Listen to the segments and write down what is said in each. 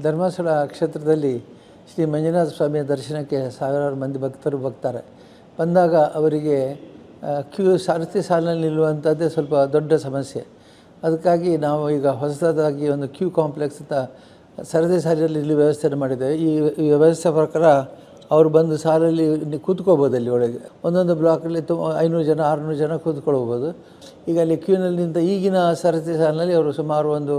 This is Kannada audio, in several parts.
ಧರ್ಮಸ್ಥಳ ಕ್ಷೇತ್ರದಲ್ಲಿ ಶ್ರೀ ಮಂಜುನಾಥ ಸ್ವಾಮಿಯ ದರ್ಶನಕ್ಕೆ ಸಾವಿರಾರು ಮಂದಿ ಭಕ್ತರು ಬರ್ತಾರೆ. ಬಂದಾಗ ಅವರಿಗೆ ಸಾರಥಿ ಸಾಲಿನಲ್ಲಿ ನಿಲ್ಲುವಂಥದ್ದೇ ಸ್ವಲ್ಪ ದೊಡ್ಡ ಸಮಸ್ಯೆ. ಅದಕ್ಕಾಗಿ ನಾವು ಈಗ ಹೊಸದಾಗಿ ಒಂದು ಕ್ಯೂ ಕಾಂಪ್ಲೆಕ್ಸ್ ಅಂತ ಸರತಿ ಸಾಲಿನಲ್ಲಿ ಇಲ್ಲಿ ವ್ಯವಸ್ಥೆಯನ್ನು ಮಾಡಿದ್ದೇವೆ. ಈ ವ್ಯವಸ್ಥೆ ಪ್ರಕಾರ ಅವರು ಬಂದು ಸಾಲಲ್ಲಿ ಕೂತ್ಕೋಬೋದು. ಅಲ್ಲಿ ಒಳಗೆ ಒಂದೊಂದು ಬ್ಲಾಕಲ್ಲಿ 500 ಜನ 600 ಜನ ಕೂತ್ಕೊಳ್ಬೋದು. ಈಗ ಅಲ್ಲಿ ಕ್ಯೂನಲ್ಲಿ ನಿಂತ ಈಗಿನ ಸರತಿ ಸಾಲಿನಲ್ಲಿ ಅವರು ಸುಮಾರು ಒಂದು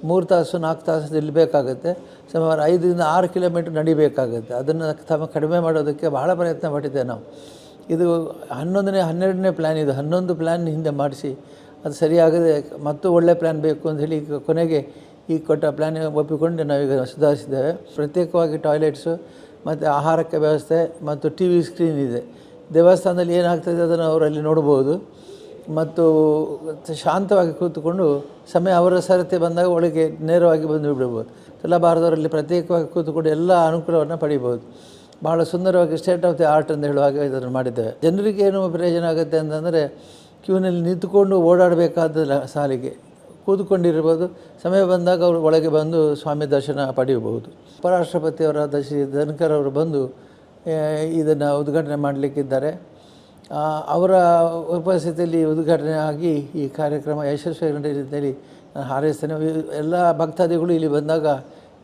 3 ತಾಸು 4 ತಾಸು ನಿಲ್ಲಬೇಕಾಗತ್ತೆ. ಸುಮಾರು 5ರಿಂದ 6 ಕಿಲೋಮೀಟ್ರ್ ನಡಿಬೇಕಾಗುತ್ತೆ. ಅದನ್ನು ಕಡಿಮೆ ಮಾಡೋದಕ್ಕೆ ಬಹಳ ಪ್ರಯತ್ನ ಪಟ್ಟಿದ್ದೇವೆ ನಾವು. ಇದು 11ನೇ 12ನೇ ಪ್ಲ್ಯಾನ್. ಇದು 11 ಪ್ಲ್ಯಾನ್ ಹಿಂದೆ ಮಾಡಿಸಿ ಅದು ಸರಿಯಾಗದೆ ಮತ್ತು ಒಳ್ಳೆ ಪ್ಲ್ಯಾನ್ ಬೇಕು ಅಂತ ಹೇಳಿ ಈಗ ಕೊನೆಗೆ ಈಗ ಕೊಟ್ಟ ಪ್ಲ್ಯಾನ್ ಒಪ್ಪಿಕೊಂಡು ನಾವೀಗ ಸುಧಾರಿಸಿದ್ದೇವೆ. ಪ್ರತ್ಯೇಕವಾಗಿ ಟಾಯ್ಲೆಟ್ಸು ಮತ್ತು ಆಹಾರಕ್ಕೆ ವ್ಯವಸ್ಥೆ ಮತ್ತು TV ಸ್ಕ್ರೀನ್ ಇದೆ. ದೇವಸ್ಥಾನದಲ್ಲಿ ಏನಾಗ್ತದೆ ಅದನ್ನು ಅವರಲ್ಲಿ ನೋಡ್ಬೋದು. ಮತ್ತು ಶಾಂತವಾಗಿ ಕೂತ್ಕೊಂಡು ಸಮಯ ಅವರ ಸರತಿ ಬಂದಾಗ ಒಳಗೆ ನೇರವಾಗಿ ಬಂದು ಬಿಡ್ಬೋದು. ತುಲಾಭಾರದವರಲ್ಲಿ ಪ್ರತ್ಯೇಕವಾಗಿ ಕೂತ್ಕೊಂಡು ಎಲ್ಲ ಅನುಕೂಲವನ್ನು ಪಡಿಬೋದು. ಭಾಳ ಸುಂದರವಾಗಿ ಸ್ಟೇಟ್ ಆಫ್ ದಿ ಆರ್ಟ್ ಅಂತ ಹೇಳುವಾಗ ಇದನ್ನು ಮಾಡಿದ್ದೇವೆ. ಜನರಿಗೆ ಏನು ಪ್ರಯೋಜನ ಆಗುತ್ತೆ ಅಂತಂದರೆ ಕ್ಯೂನಲ್ಲಿ ನಿಂತುಕೊಂಡು ಓಡಾಡಬೇಕಾದ ಸಾಲಿಗೆ ಕೂತ್ಕೊಂಡಿರ್ಬೋದು. ಸಮಯ ಬಂದಾಗ ಅವರು ಒಳಗೆ ಬಂದು ಸ್ವಾಮಿ ದರ್ಶನ ಪಡೆಯಬಹುದು. ಉಪರಾಷ್ಟ್ರಪತಿಯವರಾದ ಶ್ರೀ ಧನ್ಕರ್ ಅವರು ಬಂದು ಇದನ್ನು ಉದ್ಘಾಟನೆ ಮಾಡಲಿಕ್ಕಿದ್ದಾರೆ. ಅವರ ಉಪಸ್ಥಿತಿಯಲ್ಲಿ ಉದ್ಘಾಟನೆ ಆಗಿ ಈ ಕಾರ್ಯಕ್ರಮ ಯಶಸ್ವಿಯಾಗಿ ನಡೆಯುತ್ತೇಳಿ ನಾನು ಹಾರೈಸ್ತೇನೆ. ಎಲ್ಲ ಭಕ್ತಾದಿಗಳು ಇಲ್ಲಿ ಬಂದಾಗ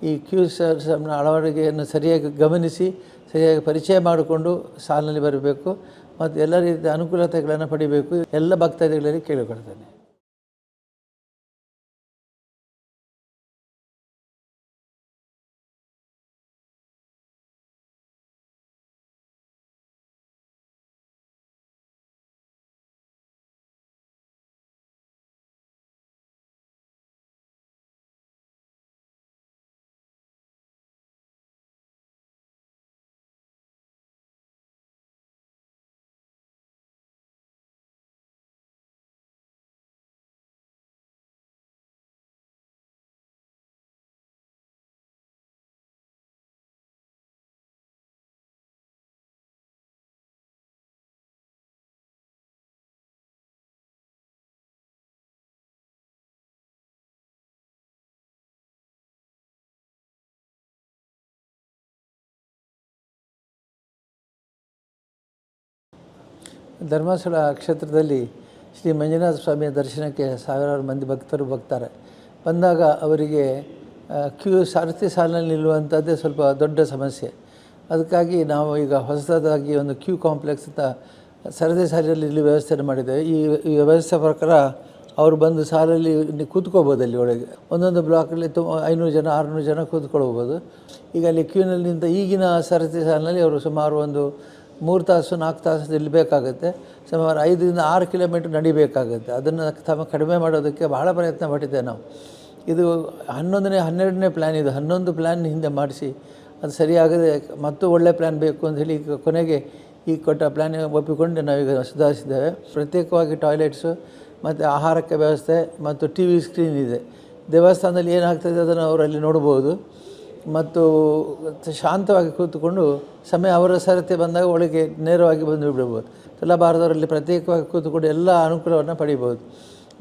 ಈ ಕ್ಯೂಸ್ನ ಅಳವಡಿಕೆಯನ್ನು ಸರಿಯಾಗಿ ಗಮನಿಸಿ ಸರಿಯಾಗಿ ಪರಿಚಯ ಮಾಡಿಕೊಂಡು ಸಾಲಿನಲ್ಲಿ ಬರಬೇಕು ಮತ್ತು ಎಲ್ಲ ರೀತಿಯ ಅನುಕೂಲತೆಗಳನ್ನು ಪಡಿಬೇಕು. ಎಲ್ಲ ಭಕ್ತಾದಿಗಳಲ್ಲಿ ಕೇಳಿಕೊಳ್ತೇನೆ. ಧರ್ಮಸ್ಥಳ ಕ್ಷೇತ್ರದಲ್ಲಿ ಶ್ರೀ ಮಂಜುನಾಥ ಸ್ವಾಮಿಯ ದರ್ಶನಕ್ಕೆ ಸಾವಿರಾರು ಮಂದಿ ಭಕ್ತರು ಬರ್ತಾರೆ. ಬಂದಾಗ ಅವರಿಗೆ ಸಾರಥಿ ಸಾಲಿನಲ್ಲಿ ನಿಲ್ಲುವಂಥದ್ದೇ ಸ್ವಲ್ಪ ದೊಡ್ಡ ಸಮಸ್ಯೆ. ಅದಕ್ಕಾಗಿ ನಾವು ಈಗ ಹೊಸದಾಗಿ ಒಂದು ಕ್ಯೂ ಕಾಂಪ್ಲೆಕ್ಸ್ ಅಂತ ಸರತಿ ಸಾಲಿನಲ್ಲಿ ಇಲ್ಲಿ ವ್ಯವಸ್ಥೆಯನ್ನು ಮಾಡಿದ್ದೇವೆ. ಈ ವ್ಯವಸ್ಥೆ ಪ್ರಕಾರ ಅವರು ಬಂದು ಸಾಲಲ್ಲಿ ಕೂತ್ಕೋಬೋದು. ಅಲ್ಲಿ ಒಳಗೆ ಒಂದೊಂದು ಬ್ಲಾಕಲ್ಲಿ 500 ಜನ 600 ಜನ ಕೂತ್ಕೊಳ್ಬೋದು. ಈಗ ಅಲ್ಲಿ ಕ್ಯೂನಲ್ಲಿ ನಿಂತ ಈಗಿನ ಸರತಿ ಸಾಲಿನಲ್ಲಿ ಅವರು ಸುಮಾರು ಒಂದು 3 ತಾಸು 4 ತಾಸು ನಿಲ್ಲಬೇಕಾಗತ್ತೆ. ಸುಮಾರು 5ರಿಂದ 6 ಕಿಲೋಮೀಟ್ರ್ ನಡಿಬೇಕಾಗುತ್ತೆ. ಅದನ್ನು ಕಡಿಮೆ ಮಾಡೋದಕ್ಕೆ ಬಹಳ ಪ್ರಯತ್ನ ಪಟ್ಟಿದ್ದೇವೆ ನಾವು. ಇದು 11ನೇ 12ನೇ ಪ್ಲ್ಯಾನ್. ಇದು 11 ಪ್ಲ್ಯಾನ್ ಹಿಂದೆ ಮಾಡಿಸಿ ಅದು ಸರಿಯಾಗದೆ ಮತ್ತು ಒಳ್ಳೆ ಪ್ಲ್ಯಾನ್ ಬೇಕು ಅಂತ ಹೇಳಿ ಈಗ ಕೊನೆಗೆ ಈಗ ಕೊಟ್ಟ ಪ್ಲ್ಯಾನ್ ಒಪ್ಪಿಕೊಂಡು ನಾವೀಗ ಸುಧಾರಿಸಿದ್ದೇವೆ. ಪ್ರತ್ಯೇಕವಾಗಿ ಟಾಯ್ಲೆಟ್ಸು ಮತ್ತು ಆಹಾರಕ್ಕೆ ವ್ಯವಸ್ಥೆ ಮತ್ತು TV ಸ್ಕ್ರೀನ್ ಇದೆ. ದೇವಸ್ಥಾನದಲ್ಲಿ ಏನಾಗ್ತದೆ ಅದನ್ನು ಅವರಲ್ಲಿ ನೋಡ್ಬೋದು. ಮತ್ತು ಶಾಂತವಾಗಿ ಕೂತ್ಕೊಂಡು ಸಮಯ ಅವರ ಸರತಿ ಬಂದಾಗ ಒಳಗೆ ನೇರವಾಗಿ ಬಂದು ಬಿಡ್ಬೋದು. ತುಲಾಭಾರದವರಲ್ಲಿ ಪ್ರತ್ಯೇಕವಾಗಿ ಕೂತ್ಕೊಂಡು ಎಲ್ಲ ಅನುಕೂಲವನ್ನು ಪಡಿಬೋದು.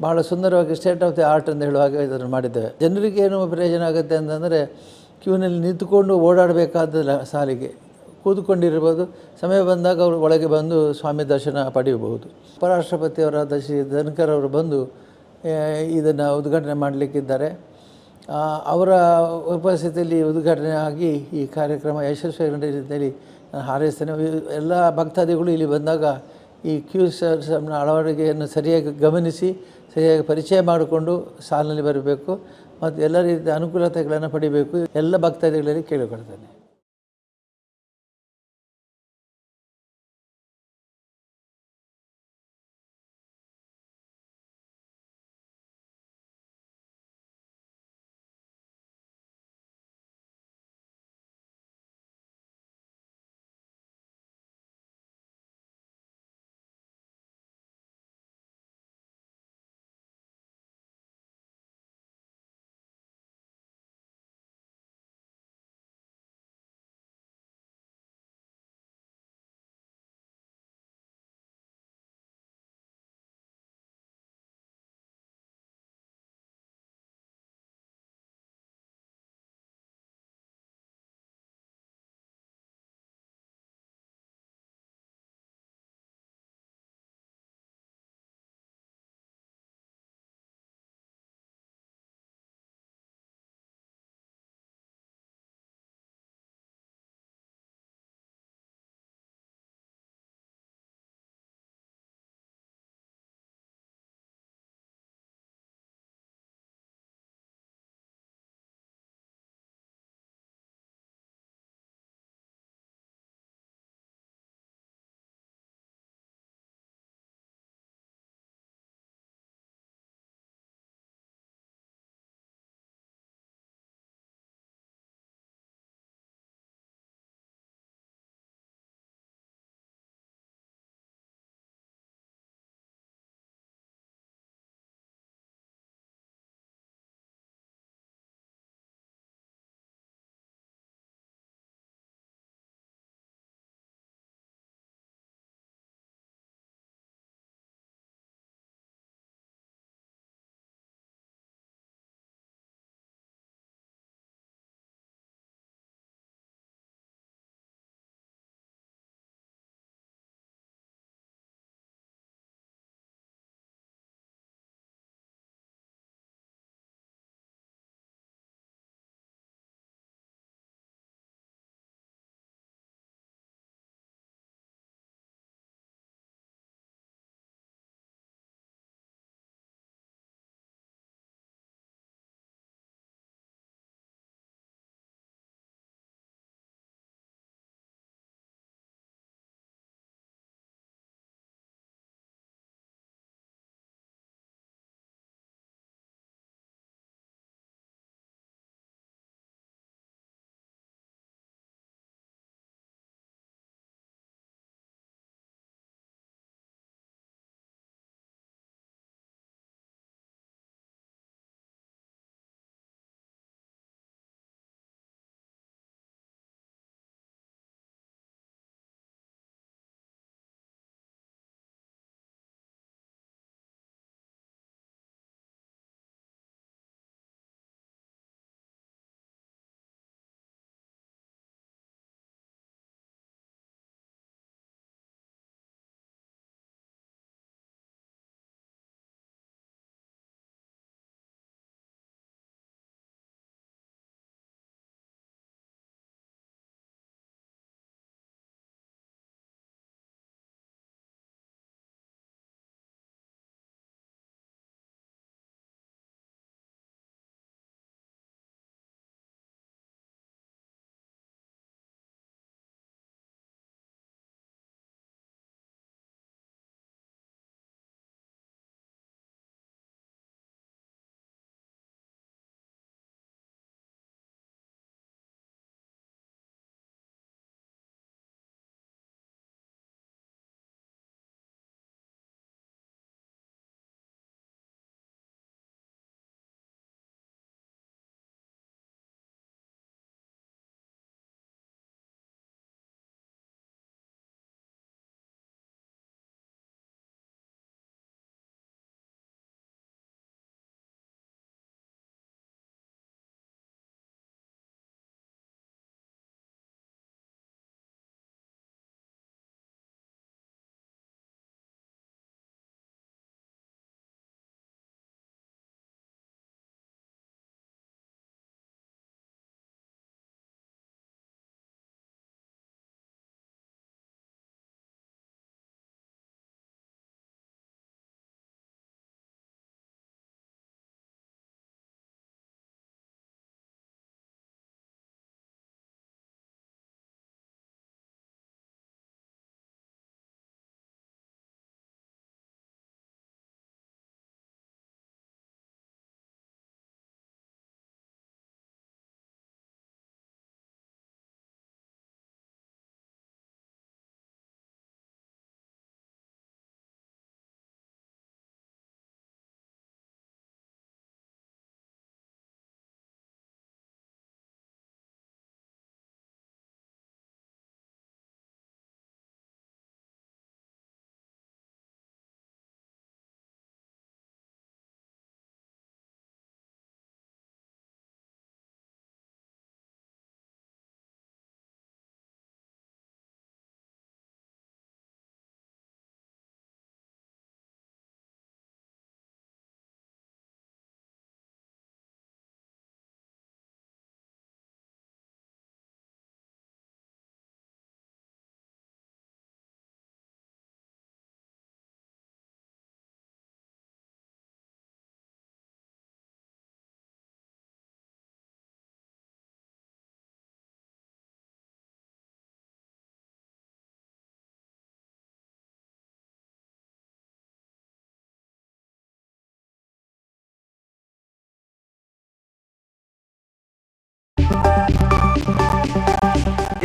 ಭಾಳ ಸುಂದರವಾಗಿ ಸ್ಟೇಟ್ ಆಫ್ ದಿ ಆರ್ಟ್ ಅಂತ ಹೇಳುವಾಗ ಇದನ್ನು ಮಾಡಿದ್ದೇವೆ. ಜನರಿಗೆ ಏನು ಪ್ರಯೋಜನ ಆಗುತ್ತೆ ಅಂತಂದರೆ ಕ್ಯೂನಲ್ಲಿ ನಿಂತುಕೊಂಡು ಓಡಾಡಬೇಕಾದ ಸಾಲಿಗೆ ಕೂತ್ಕೊಂಡಿರ್ಬೋದು. ಸಮಯ ಬಂದಾಗ ಅವರು ಒಳಗೆ ಬಂದು ಸ್ವಾಮಿ ದರ್ಶನ ಪಡೆಯಬಹುದು. ಉಪರಾಷ್ಟ್ರಪತಿಯವರಾದ ಶ್ರೀ ಧನ್ಕರ್ ಅವರು ಬಂದು ಇದನ್ನು ಉದ್ಘಾಟನೆ ಮಾಡಲಿಕ್ಕಿದ್ದಾರೆ. ಅವರ ಉಪಸ್ಥಿತಿಯಲ್ಲಿ ಉದ್ಘಾಟನೆ ಆಗಿ ಈ ಕಾರ್ಯಕ್ರಮ ಯಶಸ್ವಿಯಾಗಿ ನಡೆಯುತ್ತೇಳಿ ನಾನು ಹಾರೈಸ್ತೇನೆ. ಎಲ್ಲ ಭಕ್ತಾದಿಗಳು ಇಲ್ಲಿ ಬಂದಾಗ ಈ ಕ್ಯೂಸ್ನ ಅಳವಡಿಕೆಯನ್ನು ಸರಿಯಾಗಿ ಗಮನಿಸಿ ಸರಿಯಾಗಿ ಪರಿಚಯ ಮಾಡಿಕೊಂಡು ಸಾಲಿನಲ್ಲಿ ಬರಬೇಕು ಮತ್ತು ಎಲ್ಲ ರೀತಿಯ ಅನುಕೂಲತೆಗಳನ್ನು ಪಡಿಬೇಕು. ಎಲ್ಲ ಭಕ್ತಾದಿಗಳಲ್ಲಿ ಕೇಳಿಕೊಳ್ತೇನೆ.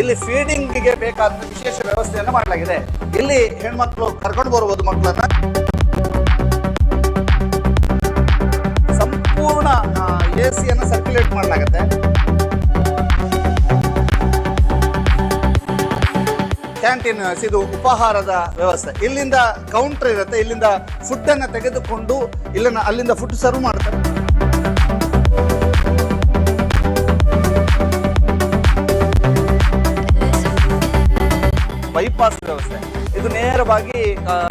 ಇಲ್ಲಿ ಫೀಡಿಂಗ್ಗೆ ಬೇಕಾದ ವಿಶೇಷ ವ್ಯವಸ್ಥೆಯನ್ನು ಮಾಡಲಾಗಿದೆ. ಇಲ್ಲಿ ಹೆಣ್ಮಕ್ಳು ಕರ್ಕೊಂಡು ಬರಬಹುದು ಮಕ್ಕಳನ್ನ. ಸಂಪೂರ್ಣ AC ಸರ್ಕ್ಯುಲೇಟ್ ಮಾಡಲಾಗುತ್ತೆ. ಕ್ಯಾಂಟೀನ್, ಇದು ಉಪಹಾರದ ವ್ಯವಸ್ಥೆ. ಇಲ್ಲಿಂದ ಕೌಂಟರ್ ಇರುತ್ತೆ, ಇಲ್ಲಿಂದ ಫುಡ್ ಅನ್ನ ತೆಗೆದುಕೊಂಡು ಅಲ್ಲಿಂದ ಫುಡ್ ಸರ್ವ್ ಮಾಡ್ತಾರೆ. ಬೈಪಾಸ್ ವ್ಯವಸ್ಥೆ ಇದು ನೇರವಾಗಿ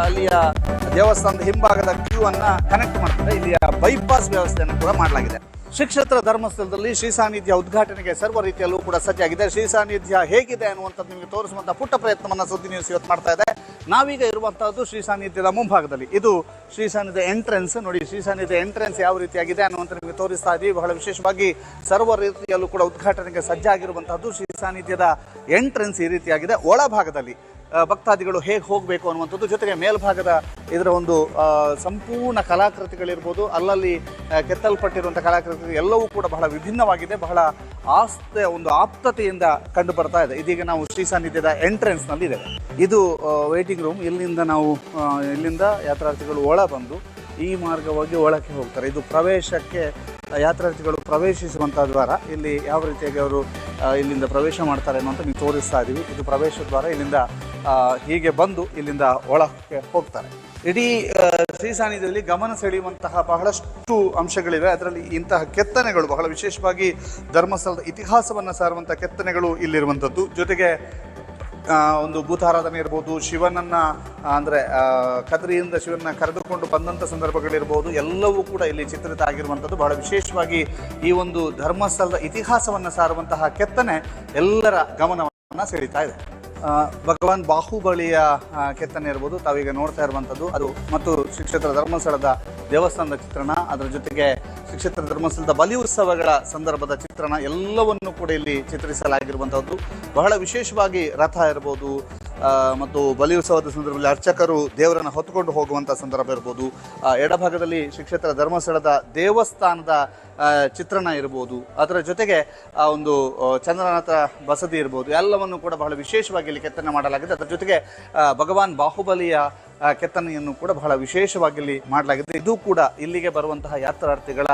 ಅಲ್ಲಿಯ ದೇವಸ್ಥಾನದ ಹಿಂಭಾಗದ ಕ್ಯೂ ಅನ್ನ ಕನೆಕ್ಟ್ ಮಾಡ್ತಾರೆ. ಇಲ್ಲಿಯ ಬೈಪಾಸ್ ವ್ಯವಸ್ಥೆಯನ್ನು ಕೂಡ ಮಾಡಲಾಗಿದೆ. ಶ್ರೀ ಕ್ಷೇತ್ರ ಧರ್ಮಸ್ಥಳದಲ್ಲಿ ಶ್ರೀ ಸಾನ್ನಿಧ್ಯ ಉದ್ಘಾಟನೆಗೆ ಸರ್ವ ರೀತಿಯಲ್ಲೂ ಕೂಡ ಸಜ್ಜಾಗಿದೆ. ಶ್ರೀ ಸಾನ್ನಿಧ್ಯ ಹೇಗಿದೆ ಅನ್ನುವಂಥದ್ದು ನಿಮಗೆ ತೋರಿಸುವಂತಹ ಪುಟ್ಟ ಪ್ರಯತ್ನವನ್ನು ಸುದ್ದಿ ನ್ಯೂಸ್ ಇವತ್ತು ಮಾಡ್ತಾ ಇದೆ. ನಾವೀಗ ಇರುವಂತಹದ್ದು ಶ್ರೀ ಸಾನ್ನಿಧ್ಯದ ಮುಂಭಾಗದಲ್ಲಿ. ಇದು ಶ್ರೀ ಸಾನ್ನಿಧ್ಯ ಎಂಟ್ರೆನ್ಸ್. ನೋಡಿ, ಶ್ರೀ ಸಾನ್ನಿಧ್ಯ ಎಂಟ್ರೆನ್ಸ್ ಯಾವ ರೀತಿಯಾಗಿದೆ ಅನ್ನುವಂಥ ನಿಮಗೆ ತೋರಿಸ್ತಾ ಇದ್ದೀವಿ. ಬಹಳ ವಿಶೇಷವಾಗಿ ಸರ್ವ ರೀತಿಯಲ್ಲೂ ಕೂಡ ಉದ್ಘಾಟನೆಗೆ ಸಜ್ಜಾಗಿರುವಂತಹದ್ದು ಶ್ರೀ ಸಾನ್ನಿಧ್ಯದ ಎಂಟ್ರೆನ್ಸ್ ಈ ರೀತಿಯಾಗಿದೆ. ಒಳಭಾಗದಲ್ಲಿ ಭಕ್ತಾದಿಗಳು ಹೇಗೆ ಹೋಗಬೇಕು ಅನ್ನುವಂಥದ್ದು, ಜೊತೆಗೆ ಮೇಲ್ಭಾಗದ ಇದರ ಒಂದು ಸಂಪೂರ್ಣ ಕಲಾಕೃತಿಗಳಿರ್ಬೋದು, ಅಲ್ಲಲ್ಲಿ ಕೆತ್ತಲ್ಪಟ್ಟಿರುವಂಥ ಕಲಾಕೃತಿ ಎಲ್ಲವೂ ಕೂಡ ಬಹಳ ವಿಭಿನ್ನವಾಗಿದೆ. ಬಹಳ ಒಂದು ಆಪ್ತತೆಯಿಂದ ಕಂಡು ಬರ್ತಾ ಇದೆ. ಇದೀಗ ನಾವು ಶ್ರೀ ಸಾನ್ನಿಧ್ಯದ ಎಂಟ್ರೆನ್ಸ್ನಲ್ಲಿ ಇದೆ. ಇದು ವೇಟಿಂಗ್ ರೂಮ್. ಇಲ್ಲಿಂದ ಯಾತ್ರಾರ್ಥಿಗಳು ಒಳ ಬಂದು ಈ ಮಾರ್ಗವಾಗಿ ಒಳಕ್ಕೆ ಹೋಗ್ತಾರೆ. ಇದು ಪ್ರವೇಶಕ್ಕೆ ಯಾತ್ರಾರ್ಥಿಗಳು ಪ್ರವೇಶಿಸುವಂಥ ದ್ವಾರ. ಇಲ್ಲಿ ಯಾವ ರೀತಿಯಾಗಿ ಅವರು ಇಲ್ಲಿಂದ ಪ್ರವೇಶ ಮಾಡ್ತಾರೆ ಅನ್ನೋಂತ ನೀವು ತೋರಿಸ್ತಾ ಇದ್ದೀವಿ. ಇದು ಪ್ರವೇಶ ದ್ವಾರ. ಇಲ್ಲಿಂದ ಹೀಗೆ ಬಂದು ಇಲ್ಲಿಂದ ಒಳಕ್ಕೆ ಹೋಗ್ತಾರೆ. ಇಡೀ ಶ್ರೀ ಸಾನ್ನಿಧ್ಯದಲ್ಲಿ ಗಮನ ಸೆಳೆಯುವಂತಹ ಬಹಳಷ್ಟು ಅಂಶಗಳಿವೆ. ಅದರಲ್ಲಿ ಇಂತಹ ಕೆತ್ತನೆಗಳು ಬಹಳ ವಿಶೇಷವಾಗಿ ಧರ್ಮಸ್ಥಳದ ಇತಿಹಾಸವನ್ನು ಸಾರುವಂಥ ಕೆತ್ತನೆಗಳು ಇಲ್ಲಿರುವಂಥದ್ದು. ಜೊತೆಗೆ ಒಂದು ಭೂತಾರಾಧನೆ ಇರ್ಬೋದು, ಶಿವನನ್ನ ಅಂದರೆ ಕದ್ರಿಯಿಂದ ಶಿವನ ಕರೆದುಕೊಂಡು ಬಂದಂಥ ಸಂದರ್ಭಗಳಿರ್ಬೋದು, ಎಲ್ಲವೂ ಕೂಡ ಇಲ್ಲಿ ಚಿತ್ರಿತ ಆಗಿರುವಂಥದ್ದು. ಬಹಳ ವಿಶೇಷವಾಗಿ ಈ ಒಂದು ಧರ್ಮಸ್ಥಳದ ಇತಿಹಾಸವನ್ನು ಸಾರುವಂತಹ ಕೆತ್ತನೆ ಎಲ್ಲರ ಗಮನವನ್ನು ಸೆಳೀತಾ ಇದೆ. ಭಗವಾನ್ ಬಾಹುಬಲಿಯ ಕೆತ್ತನೆ ಇರ್ಬೋದು, ತಾವೀಗ ನೋಡ್ತಾ ಇರುವಂಥದ್ದು ಅದು. ಮತ್ತು ಶ್ರೀ ಕ್ಷೇತ್ರ ಧರ್ಮಸ್ಥಳದ ದೇವಸ್ಥಾನದ ಚಿತ್ರಣ, ಅದರ ಜೊತೆಗೆ ಶ್ರೀ ಕ್ಷೇತ್ರ ಧರ್ಮಸ್ಥಳದ ಬಲಿ ಉತ್ಸವಗಳ ಸಂದರ್ಭದ ಚಿತ್ರಣ ಎಲ್ಲವನ್ನು ಕೂಡ ಇಲ್ಲಿ ಚಿತ್ರಿಸಲಾಗಿರುವಂಥದ್ದು. ಬಹಳ ವಿಶೇಷವಾಗಿ ರಥ ಇರ್ಬೋದು ಮತ್ತು ಬಲಿ ಉತ್ಸವದ ಸಂದರ್ಭದಲ್ಲಿ ಅರ್ಚಕರು ದೇವರನ್ನು ಹೊತ್ತುಕೊಂಡು ಹೋಗುವಂಥ ಸಂದರ್ಭ ಇರ್ಬೋದು. ಎಡಭಾಗದಲ್ಲಿ ಶ್ರೀ ಕ್ಷೇತ್ರ ಧರ್ಮಸ್ಥಳದ ದೇವಸ್ಥಾನದ ಚಿತ್ರಣ ಇರ್ಬೋದು, ಅದರ ಜೊತೆಗೆ ಒಂದು ಚಂದ್ರನಾಥ ಬಸದಿ ಇರ್ಬೋದು, ಎಲ್ಲವನ್ನು ಕೂಡ ಬಹಳ ವಿಶೇಷವಾಗಿ ಇಲ್ಲಿ ಕೆತ್ತನೆ ಮಾಡಲಾಗಿದೆ. ಅದರ ಜೊತೆಗೆ ಭಗವಾನ್ ಬಾಹುಬಲಿಯ ಕೆತ್ತನೆಯನ್ನು ಕೂಡ ಬಹಳ ವಿಶೇಷವಾಗಿ ಇಲ್ಲಿ ಮಾಡಲಾಗಿದೆ. ಇದು ಕೂಡ ಇಲ್ಲಿಗೆ ಬರುವಂತಹ ಯಾತ್ರಾರ್ಥಿಗಳ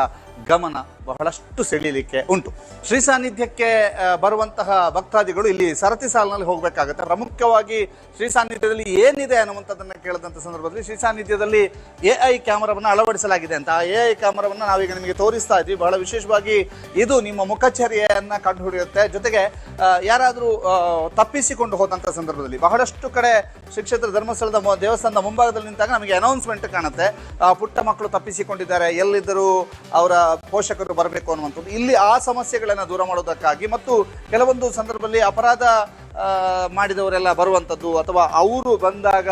ಗಮನ ಬಹಳಷ್ಟು ಸೆಳೀಲಿಕ್ಕೆ ಉಂಟು. ಶ್ರೀ ಸಾನ್ನಿಧ್ಯಕ್ಕೆ ಬರುವಂತಹ ಭಕ್ತಾದಿಗಳು ಇಲ್ಲಿ ಸರತಿ ಸಾಲಿನಲ್ಲಿ ಹೋಗಬೇಕಾಗುತ್ತೆ. ಪ್ರಮುಖವಾಗಿ ಶ್ರೀ ಸಾನ್ನಿಧ್ಯದಲ್ಲಿ ಏನಿದೆ ಅನ್ನುವಂಥದ್ದನ್ನು ಕೇಳಿದಂಥ ಸಂದರ್ಭದಲ್ಲಿ ಶ್ರೀ ಸಾನ್ನಿಧ್ಯದಲ್ಲಿ AI ಕ್ಯಾಮರಾವನ್ನು ಅಳವಡಿಸಲಾಗಿದೆ ಅಂತ. ಆ AI ಕ್ಯಾಮರಾವನ್ನು ನಾವೀಗ ನಿಮಗೆ ತೋರಿಸ್ತಾ ಇದ್ವಿ. ಬಹಳ ವಿಶೇಷವಾಗಿ ಇದು ನಿಮ್ಮ ಮುಖಚರ್ಯೆಯನ್ನು ಕಂಡುಹಿಡಿಯುತ್ತೆ. ಜೊತೆಗೆ ಯಾರಾದರೂ ತಪ್ಪಿಸಿಕೊಂಡು ಹೋದಂಥ ಸಂದರ್ಭದಲ್ಲಿ ಬಹಳಷ್ಟು ಕಡೆ ಶ್ರೀ ಕ್ಷೇತ್ರ ಧರ್ಮಸ್ಥಳದ ದೇವಸ್ಥಾನದ ಮುಂಭಾಗದಲ್ಲಿ ನಿಂತಾಗ ನಮಗೆ ಅನೌನ್ಸ್ಮೆಂಟ್ ಕಾಣುತ್ತೆ, ಪುಟ್ಟ ಮಕ್ಕಳು ತಪ್ಪಿಸಿಕೊಂಡಿದ್ದಾರೆ, ಎಲ್ಲಿದ್ದರೂ ಅವರ ಪೋಷಕರು ಬರಬೇಕು ಅನ್ನುವಂಥದ್ದು. ಇಲ್ಲಿ ಆ ಸಮಸ್ಯೆಗಳನ್ನು ದೂರ ಮಾಡೋದಕ್ಕಾಗಿ ಮತ್ತು ಕೆಲವೊಂದು ಸಂದರ್ಭದಲ್ಲಿ ಅಪರಾಧ ಮಾಡಿದವರೆಲ್ಲ ಬರುವಂಥದ್ದು ಅಥವಾ ಅವರು ಬಂದಾಗ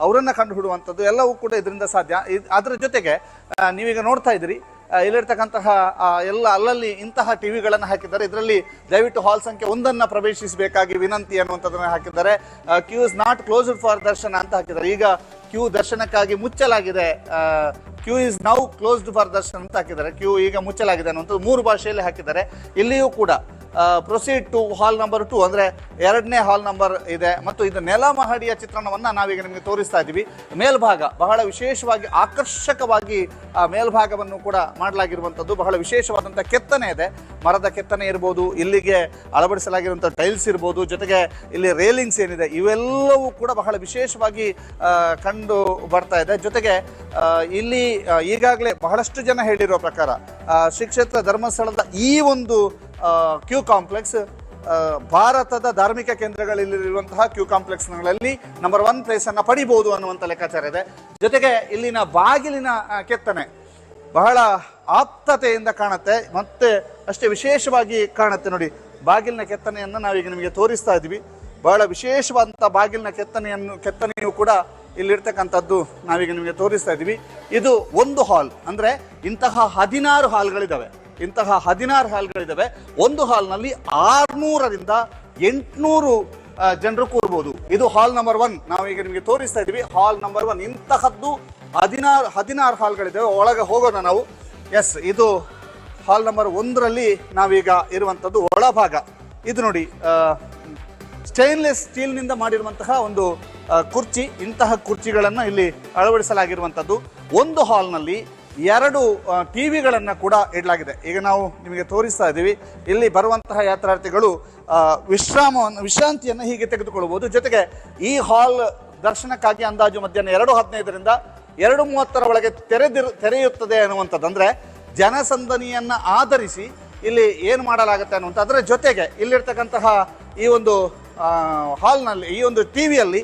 ಅವರನ್ನು ಕಂಡುಹಿಡುವಂಥದ್ದು ಎಲ್ಲವೂ ಕೂಡ ಇದರಿಂದ ಸಾಧ್ಯ. ಅದರ ಜೊತೆಗೆ ನೀವೀಗ ನೋಡ್ತಾ ಇದ್ದೀರಿ ಇಲ್ಲಿರ್ತಕ್ಕಂತಹ ಎಲ್ಲ ಅಲ್ಲಲ್ಲಿ ಇಂತಹ ಟಿವಿಗಳನ್ನು ಹಾಕಿದ್ದಾರೆ. ಇದರಲ್ಲಿ ದಯವಿಟ್ಟು ಹಾಲ್ ಸಂಖ್ಯೆ 1 ಪ್ರವೇಶಿಸಬೇಕಾಗಿ ವಿನಂತಿ ಅನ್ನುವಂಥದ್ದನ್ನು ಹಾಕಿದ್ದಾರೆ. Queue is not closed for darshan ಅಂತ ಹಾಕಿದ್ದಾರೆ. ಈಗ ಕ್ಯೂ ದರ್ಶನಕ್ಕಾಗಿ ಮುಚ್ಚಲಾಗಿದೆ. Queue is now closed for darshan ಅಂತ ಹಾಕಿದ್ದಾರೆ. ಕ್ಯೂ ಈಗ ಮುಚ್ಚಲಾಗಿದೆ ಅನ್ನುವಂಥದ್ದು 3 ಭಾಷೆಯಲ್ಲಿ ಹಾಕಿದ್ದಾರೆ. ಇಲ್ಲಿಯೂ ಕೂಡ ಪ್ರೊಸೀಡ್ ಟು ಹಾಲ್ ನಂಬರ್ 2 ಅಂದರೆ 2ನೇ ಹಾಲ್ ನಂಬರ್ ಇದೆ. ಮತ್ತು ಇದು ನೆಲ ಮಹಡಿಯ ಚಿತ್ರಣವನ್ನು ನಾವೀಗ ನಿಮಗೆ ತೋರಿಸ್ತಾ ಇದ್ದೀವಿ. ಮೇಲ್ಭಾಗ ಬಹಳ ವಿಶೇಷವಾಗಿ ಆಕರ್ಷಕವಾಗಿ ಆ ಮೇಲ್ಭಾಗವನ್ನು ಕೂಡ ಮಾಡಲಾಗಿರುವಂಥದ್ದು. ಬಹಳ ವಿಶೇಷವಾದಂಥ ಕೆತ್ತನೆ ಇದೆ. ಮರದ ಕೆತ್ತನೆ ಇರ್ಬೋದು, ಇಲ್ಲಿಗೆ ಅಳವಡಿಸಲಾಗಿರುವಂಥ ಟೈಲ್ಸ್ ಇರ್ಬೋದು, ಜೊತೆಗೆ ಇಲ್ಲಿ ರೇಲಿಂಗ್ಸ್ ಏನಿದೆ ಇವೆಲ್ಲವೂ ಕೂಡ ಬಹಳ ವಿಶೇಷವಾಗಿ ಕಂಡು ಬರ್ತಾ ಇದೆ. ಜೊತೆಗೆ ಇಲ್ಲಿ ಈಗಾಗಲೇ ಬಹಳಷ್ಟು ಜನ ಹೇಳಿರೋ ಪ್ರಕಾರ ಶ್ರೀ ಕ್ಷೇತ್ರ ಧರ್ಮಸ್ಥಳದ ಈ ಒಂದು ಕ್ಯೂ ಕಾಂಪ್ಲೆಕ್ಸ್ ಭಾರತದ ಧಾರ್ಮಿಕ ಕೇಂದ್ರಗಳಲ್ಲಿರುವಂತಹ ಕ್ಯೂ ಕಾಂಪ್ಲೆಕ್ಸ್ಗಳಲ್ಲಿ ನಂಬರ್ 1 ಪ್ಲೇಸನ್ನು ಪಡಿಬಹುದು ಅನ್ನುವಂಥ ಲೆಕ್ಕಾಚಾರ ಇದೆ. ಜೊತೆಗೆ ಇಲ್ಲಿನ ಬಾಗಿಲಿನ ಕೆತ್ತನೆ ಬಹಳ ಆಪ್ತತೆಯಿಂದ ಕಾಣುತ್ತೆ, ಮತ್ತೆ ಅಷ್ಟೇ ವಿಶೇಷವಾಗಿ ಕಾಣುತ್ತೆ. ನೋಡಿ, ಬಾಗಿಲಿನ ಕೆತ್ತನೆಯನ್ನು ನಾವೀಗ ನಿಮಗೆ ತೋರಿಸ್ತಾ ಇದ್ವಿ. ಬಹಳ ವಿಶೇಷವಾದಂಥ ಬಾಗಿಲಿನ ಕೆತ್ತನೆಯು ಕೂಡ ಇಲ್ಲಿರ್ತಕ್ಕಂಥದ್ದು ನಾವೀಗ ನಿಮಗೆ ತೋರಿಸ್ತಾ ಇದ್ವಿ. ಇದು ಒಂದು ಹಾಲ್, ಅಂದರೆ ಇಂತಹ 16 ಹಾಲ್ಗಳಿದ್ದಾವೆ. ಒಂದು ಹಾಲ್ನಲ್ಲಿ 600ರಿಂದ 800 ಜನರು ಕೂರ್ಬೋದು. ಇದು ಹಾಲ್ ನಂಬರ್ 1 ನಾವೀಗ ನಿಮಗೆ ತೋರಿಸ್ತಾ ಇದ್ವಿ. ಹಾಲ್ ನಂಬರ್ 1 ಇಂತಹದ್ದು 16 ಹಾಲ್ಗಳಿದ್ದಾವೆ. ಒಳಗೆ ಹೋಗೋಣ ನಾವು. ಎಸ್, ಇದು ಹಾಲ್ ನಂಬರ್ 1ರಲ್ಲಿ ನಾವೀಗ ಇರುವಂಥದ್ದು ಒಳಭಾಗ. ಇದು ನೋಡಿ, ಸ್ಟೇನ್ಲೆಸ್ ಸ್ಟೀಲ್ನಿಂದ ಮಾಡಿರುವಂತಹ ಒಂದು ಕುರ್ಚಿ. ಇಂತಹ ಕುರ್ಚಿಗಳನ್ನು ಇಲ್ಲಿ ಅಳವಡಿಸಲಾಗಿರುವಂಥದ್ದು. ಒಂದು ಹಾಲ್ನಲ್ಲಿ 2 ಟಿವಿಗಳನ್ನು ಕೂಡ ಇಡಲಾಗಿದೆ. ಈಗ ನಾವು ನಿಮಗೆ ತೋರಿಸ್ತಾ ಇದ್ದೀವಿ. ಇಲ್ಲಿ ಬರುವಂತಹ ಯಾತ್ರಾರ್ಥಿಗಳು ವಿಶ್ರಾಂತಿಯನ್ನು ಹೀಗೆ ತೆಗೆದುಕೊಳ್ಳಬಹುದು. ಜೊತೆಗೆ ಈ ಹಾಲ್ ದರ್ಶನಕ್ಕಾಗಿ ಅಂದಾಜು ಮಧ್ಯಾಹ್ನ 2:15ರಿಂದ 2:30 ಒಳಗೆ ತೆರೆಯುತ್ತದೆ ಅನ್ನುವಂಥದ್ದು. ಅಂದರೆ ಜನಸಂದಣಿಯನ್ನು ಆಧರಿಸಿ ಇಲ್ಲಿ ಏನು ಮಾಡಲಾಗುತ್ತೆ ಅನ್ನುವಂಥ. ಅದರ ಜೊತೆಗೆ ಇಲ್ಲಿರ್ತಕ್ಕಂತಹ ಈ ಒಂದು ಹಾಲ್ನಲ್ಲಿ, ಈ ಒಂದು ಟಿವಿಯಲ್ಲಿ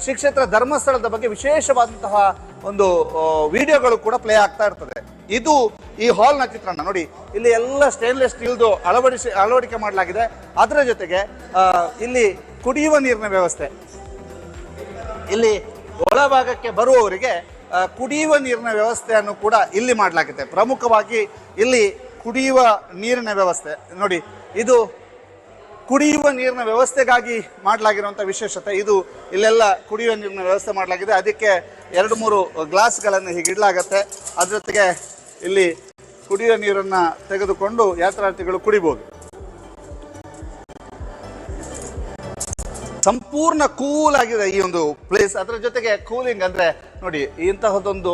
ಶ್ರೀ ಕ್ಷೇತ್ರ ಧರ್ಮಸ್ಥಳದ ಬಗ್ಗೆ ವಿಶೇಷವಾದಂತಹ ಒಂದು ವಿಡಿಯೋಗಳು ಕೂಡ ಪ್ಲೇ ಆಗ್ತಾ ಇರ್ತದೆ. ಇದು ಈ ಹಾಲ್ನ ಚಿತ್ರಣ ನೋಡಿ. ಇಲ್ಲಿ ಎಲ್ಲ ಸ್ಟೇನ್ಲೆಸ್ ಸ್ಟೀಲ್ದು ಅಳವಡಿಕೆ ಮಾಡಲಾಗಿದೆ. ಅದರ ಜೊತೆಗೆ ಇಲ್ಲಿ ಕುಡಿಯುವ ನೀರಿನ ವ್ಯವಸ್ಥೆ, ಇಲ್ಲಿ ಒಳಭಾಗಕ್ಕೆ ಬರುವವರಿಗೆ ಕುಡಿಯುವ ನೀರಿನ ವ್ಯವಸ್ಥೆಯನ್ನು ಕೂಡ ಇಲ್ಲಿ ಮಾಡಲಾಗಿದೆ. ಪ್ರಮುಖವಾಗಿ ಇಲ್ಲಿ ಕುಡಿಯುವ ನೀರಿನ ವ್ಯವಸ್ಥೆ ನೋಡಿ. ಇದು ಕುಡಿಯುವ ನೀರಿನ ವ್ಯವಸ್ಥೆಗಾಗಿ ಮಾಡಲಾಗಿರುವಂಥ ವಿಶೇಷತೆ ಇದು. ಇಲ್ಲೆಲ್ಲ ಕುಡಿಯುವ ನೀರಿನ ವ್ಯವಸ್ಥೆ ಮಾಡಲಾಗಿದೆ. ಅದಕ್ಕೆ 2-3 ಗ್ಲಾಸ್ಗಳನ್ನು ಹೀಗೆ ಇಡಲಾಗತ್ತೆ. ಅದ್ರ ಜೊತೆಗೆ ಇಲ್ಲಿ ಕುಡಿಯುವ ನೀರನ್ನು ತೆಗೆದುಕೊಂಡು ಯಾತ್ರಾರ್ಥಿಗಳು ಕುಡಿಬೋದು. ಸಂಪೂರ್ಣ ಕೂಲ್ ಆಗಿದೆ ಈ ಒಂದು ಪ್ಲೇಸ್. ಅದರ ಜೊತೆಗೆ ಕೂಲಿಂಗ್ ಅಂದ್ರೆ ನೋಡಿ, ಇಂತಹದೊಂದು